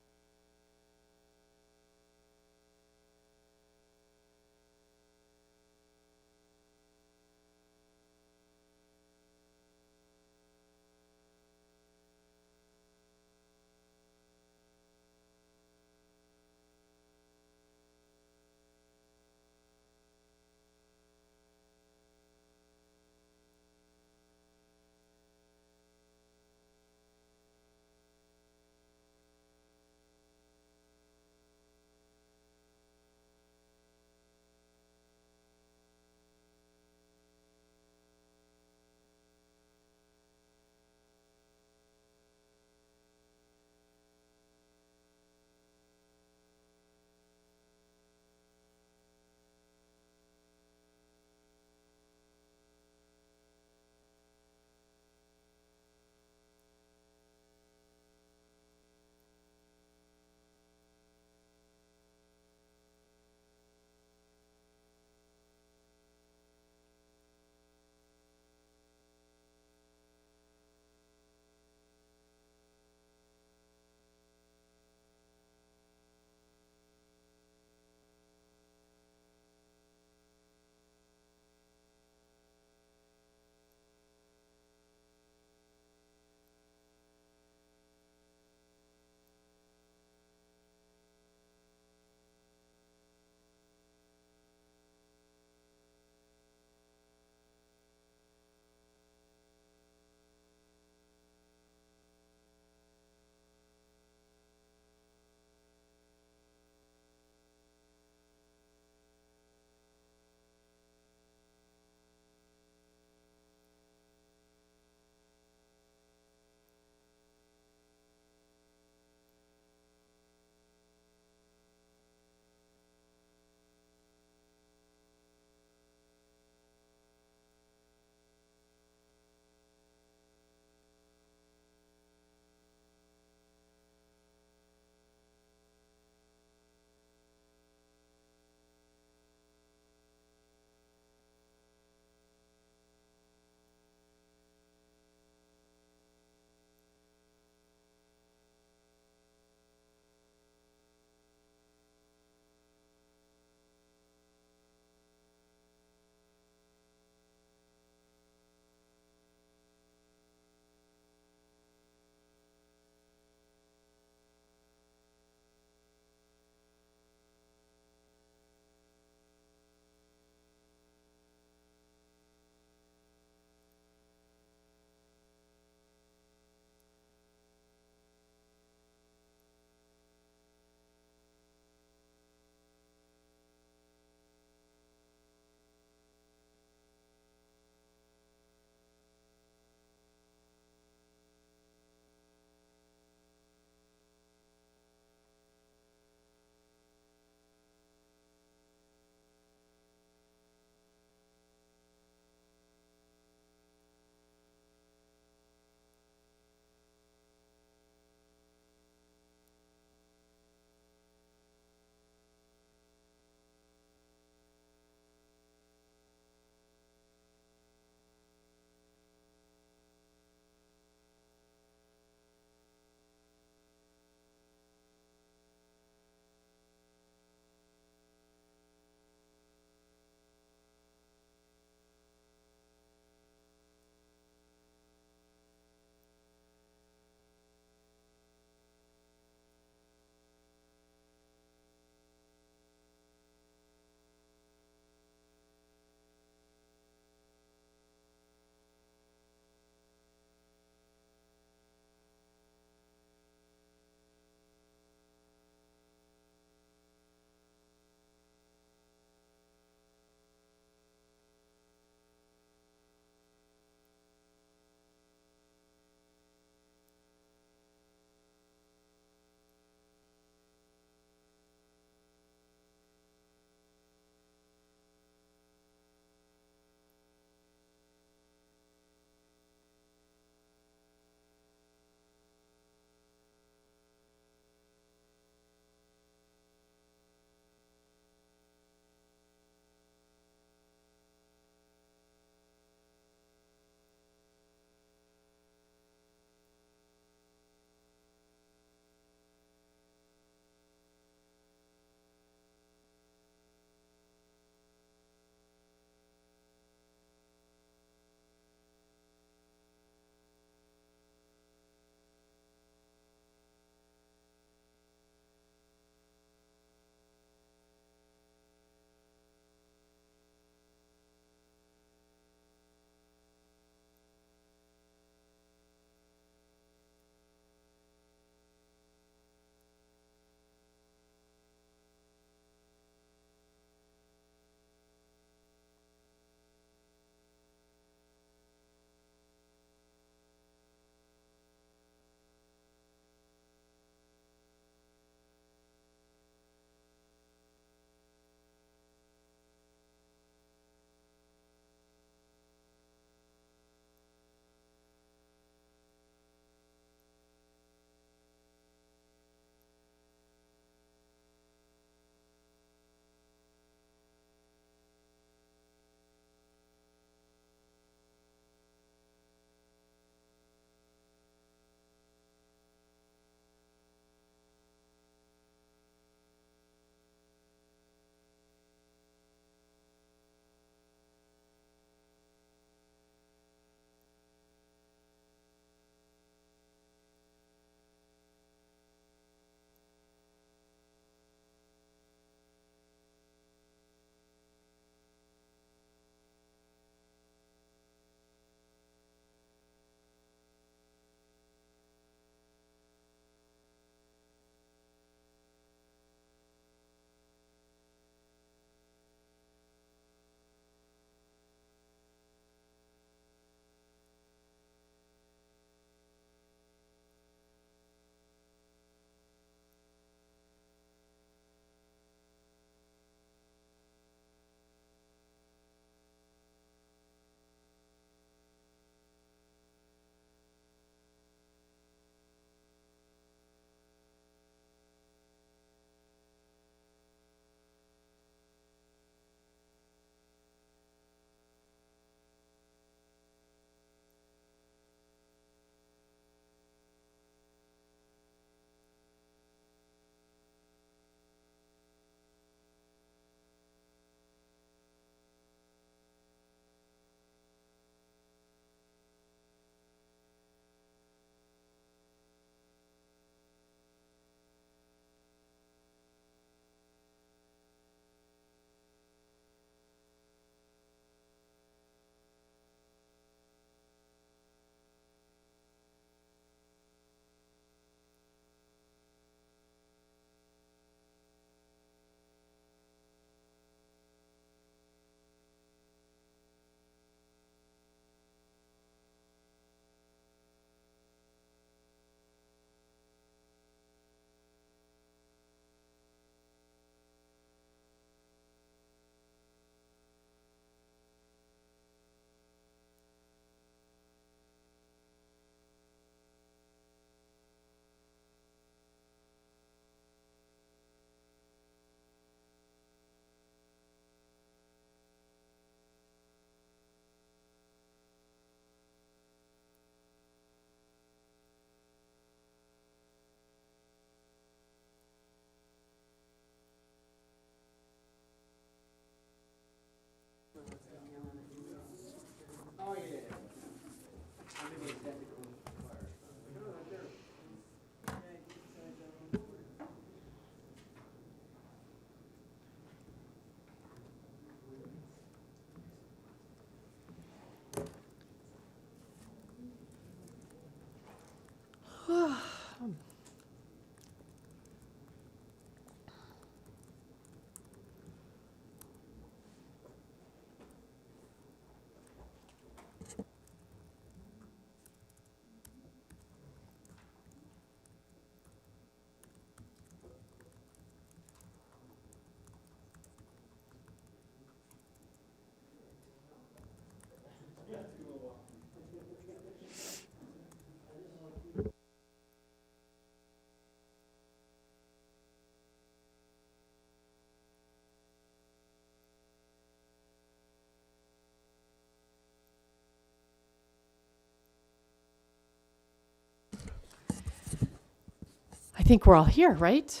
think we're all here, right?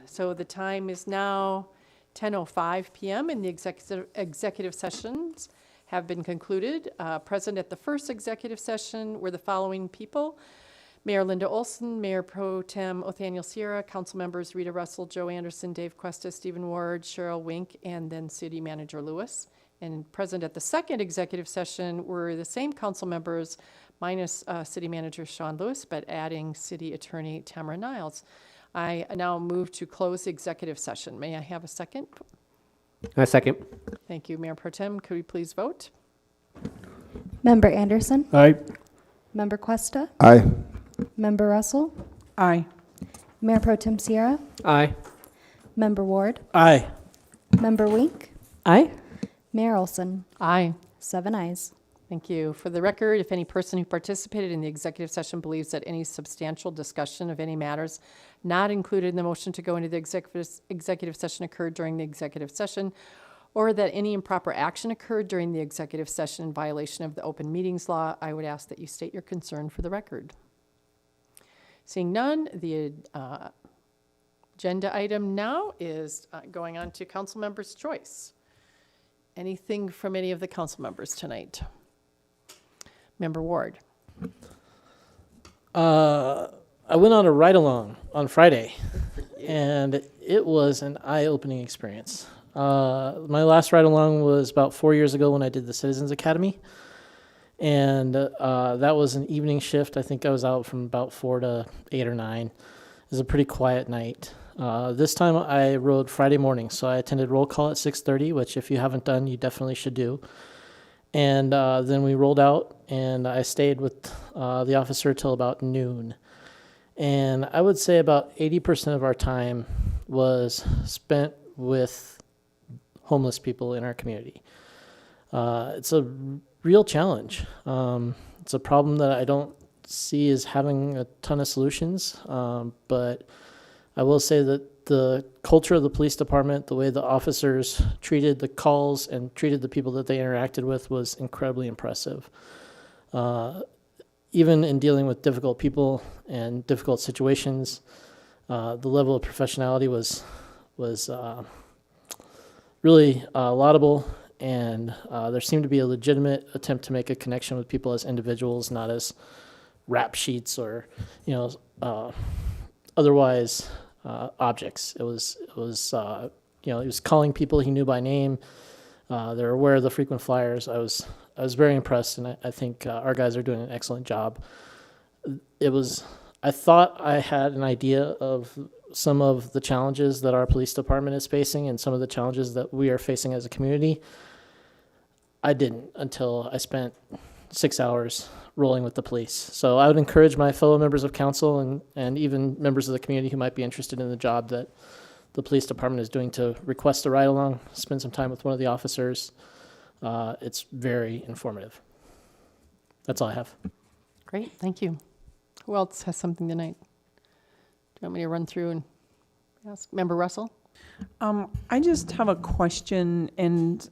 So the time is now 10:05 p.m. and the executive sessions have been concluded. Present at the first executive session were the following people: Mayor Linda Olson, Mayor Pro Tem Othaniel Sierra, council members Rita Russell, Joe Anderson, Dave Cuesta, Stephen Ward, Cheryl Wink, and then City Manager Lewis. And present at the second executive session were the same council members minus City Manager Sean Lewis, but adding City Attorney Tamara Niles. I now move to close the executive session. May I have a second? A second. Thank you, Mayor Pro Tem. Could we please vote? Member Anderson, Aye. Member Cuesta, Aye. Member Russell, Aye. Mayor Pro Tem Sierra, Aye. Member Ward, Aye. Member Wink, Aye. Mayor Olson. Aye. 7 ayes. Thank you. For the record, if any person who participated in the executive session believes that any substantial discussion of any matters not included in the motion to go into the executive session occurred during the executive session, or that any improper action occurred during the executive session in violation of the open meetings law, I would ask that you state your concern for the record. Seeing none, the agenda item now is going on to council members' choice. Anything from any of the council members tonight? Member Ward. I went on a ride-along on Friday, and it was an eye-opening experience. My last ride-along was about 4 years ago when I did the Citizens Academy, and that was an evening shift. I think I was out from about 4 to 8 or 9. It was a pretty quiet night. This time I rode Friday morning, so I attended roll call at 6:30, which if you haven't done, you definitely should do. And then we rolled out, and I stayed with the officer till about noon. And I would say about 80% of our time was spent with homeless people in our community. It's a real challenge. It's a problem that I don't see as having a ton of solutions, but I will say that the culture of the police department, the way the officers treated the calls and treated the people that they interacted with was incredibly impressive. Even in dealing with difficult people and difficult situations, the level of professionality was really laudable, and there seemed to be a legitimate attempt to make a connection with people as individuals, not as rap sheets or otherwise objects. It was he was calling people he knew by name. They're aware of the frequent flyers. I was very impressed, and I think our guys are doing an excellent job. I thought I had an idea of some of the challenges that our police department is facing and some of the challenges that we are facing as a community. I didn't until I spent 6 hours rolling with the police. So I would encourage my fellow members of council and even members of the community who might be interested in the job that the police department is doing to request a ride along, spend some time with one of the officers. It's very informative. That's all I have. Great, thank you. Who else has something tonight? Do you want me to run through and ask? Member Russell? I just have a question, and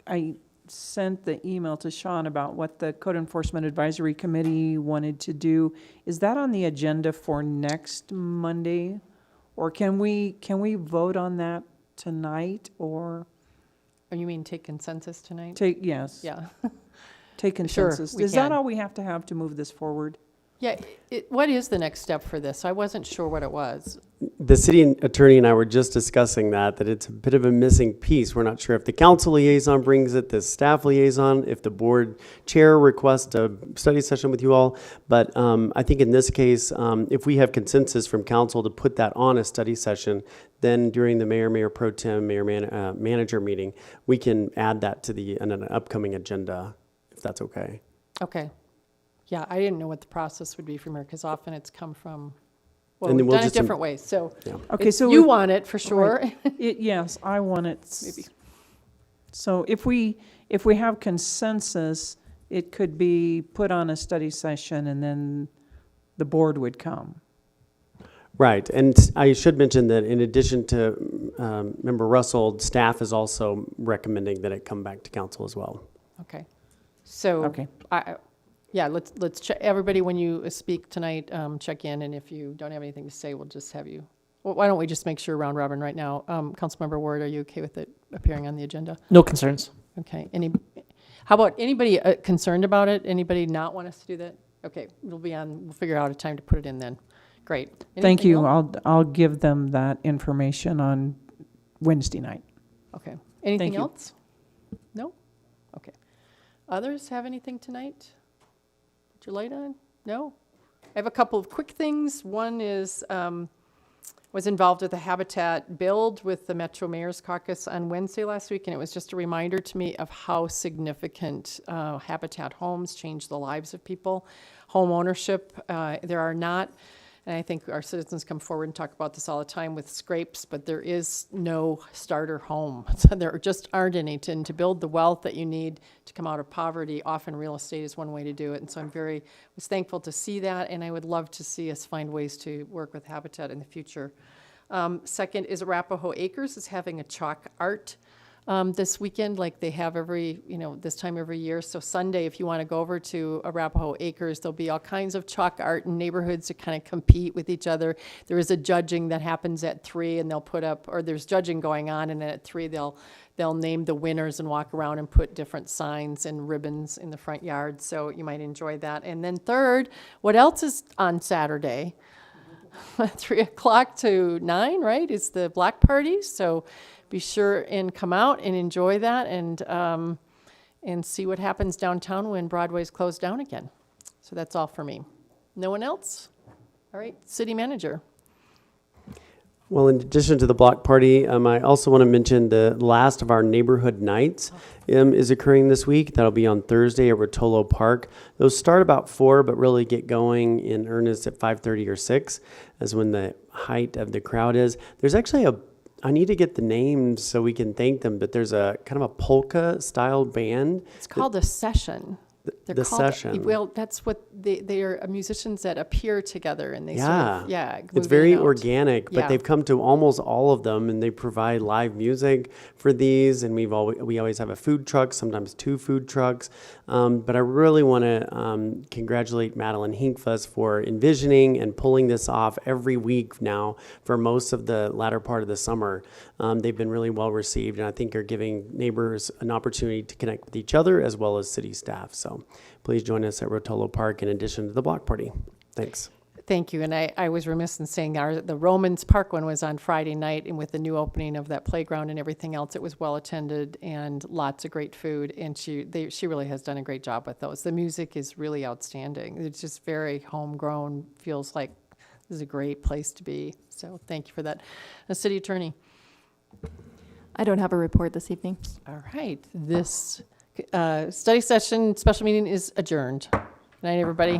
I sent the email to Sean about what the Code Enforcement Advisory Committee wanted to do. Is that on the agenda for next Monday? Or can we vote on that tonight, or Or you mean take consensus tonight? yes, Yeah. take consensus? we Is that can. all we have to move this forward? Yeah, what is the next step for this? I wasn't sure what it was. The city attorney and I were just discussing that it's a bit of a missing piece. We're not sure if the council liaison brings it, the staff liaison, if the board chair requests a study session with you all. But I think in this case, if we have consensus from council to put that on a study session, then during the mayor pro tem, manager meeting, we can add that to an upcoming agenda, if that's okay. Okay. Yeah, I didn't know what the process would be from here, because often it's come from, well, And then we've we'll done it just different ways, so. Yeah. Okay, so you if- want it for sure. Right. Yes, I want it. Maybe. So if we have consensus, it could be put on a study session, and then the board would come. Right, and I should mention that in addition to Member Russell, staff is also recommending that it come back to council as well. Okay. So Okay. Yeah, let's check, everybody, when you speak tonight, check in, and if you don't have anything to say, we'll just have you, well, why don't we just make sure round robin right now? Councilmember Ward, are you okay with it appearing on the agenda? No concerns. Okay, how about anybody concerned about it? Anybody not want us to do that? Okay, we'll figure out a time to put it in then. Great. Thank Anything you. else? I'll give them that information on Wednesday night. Okay. Anything you. else? No? Okay. Others have anything tonight? Put your light on? No? I have a couple of quick things. One is, was involved with the Habitat build with the Metro Mayor's Caucus on Wednesday last week, and it was just a reminder to me of how significant Habitat homes change the lives of people. Home ownership, there are not, and I think our citizens come forward and talk about this all the time with scrapes, but there is no starter home. So there just aren't any. And to build the wealth that you need to come out of poverty, often real estate is one way to do it. And so was thankful to see that, and I would love to see us find ways to work with Habitat in the future. Second is Arapahoe Acres is having a chalk art this weekend, like they have this time every year. So Sunday, if you want to go over to Arapahoe Acres, there'll be all kinds of chalk art in neighborhoods to kind of compete with each other. There is a judging that happens at 3, and they'll put up, or there's judging going on, and then at 3 they'll name the winners and walk around and put different signs and ribbons in the front yard. So you might enjoy that. And then third, what else is on Saturday? 3 o'clock to 9, right, is the block party. So be sure and come out and enjoy that, and see what happens downtown when Broadway's closed down again. So that's all for me. No one else? All right, City Manager. Well, in addition to the block party, I also want to mention the last of our neighborhood nights is occurring this week. That'll be on Thursday at Rotolo Park. Those start about 4, but really get going in earnest at 5:30 or 6, as when the height of the crowd is. There's actually I need to get the names so we can thank them, but there's a kind of a polka-style band. It's called a session. They're the called, session. Well, that's what they are, musicians that appear together, and they It's move very in and out. organic, but Yeah. they've come to almost all of them, and they provide live music for these. And we always have a food truck, sometimes 2 food trucks. But I really want to congratulate Madeline Hinkfuss for envisioning and pulling this off every week now for most of the latter part of the summer. They've been really well received, and I think are giving neighbors an opportunity to connect with each other as well as city staff. So please join us at Rotolo Park in addition to the block party. Thanks. Thank you, and I was remiss in saying the Romans Park one was on Friday night, and with the new opening of that playground and everything else, it was well attended and lots of great food, and she really has done a great job with those. The music is really outstanding. It's just very homegrown, feels like this is a great place to be. So thank you for that. City Attorney. I don't have a report this evening. All right, this study session special meeting is adjourned. Good night, everybody.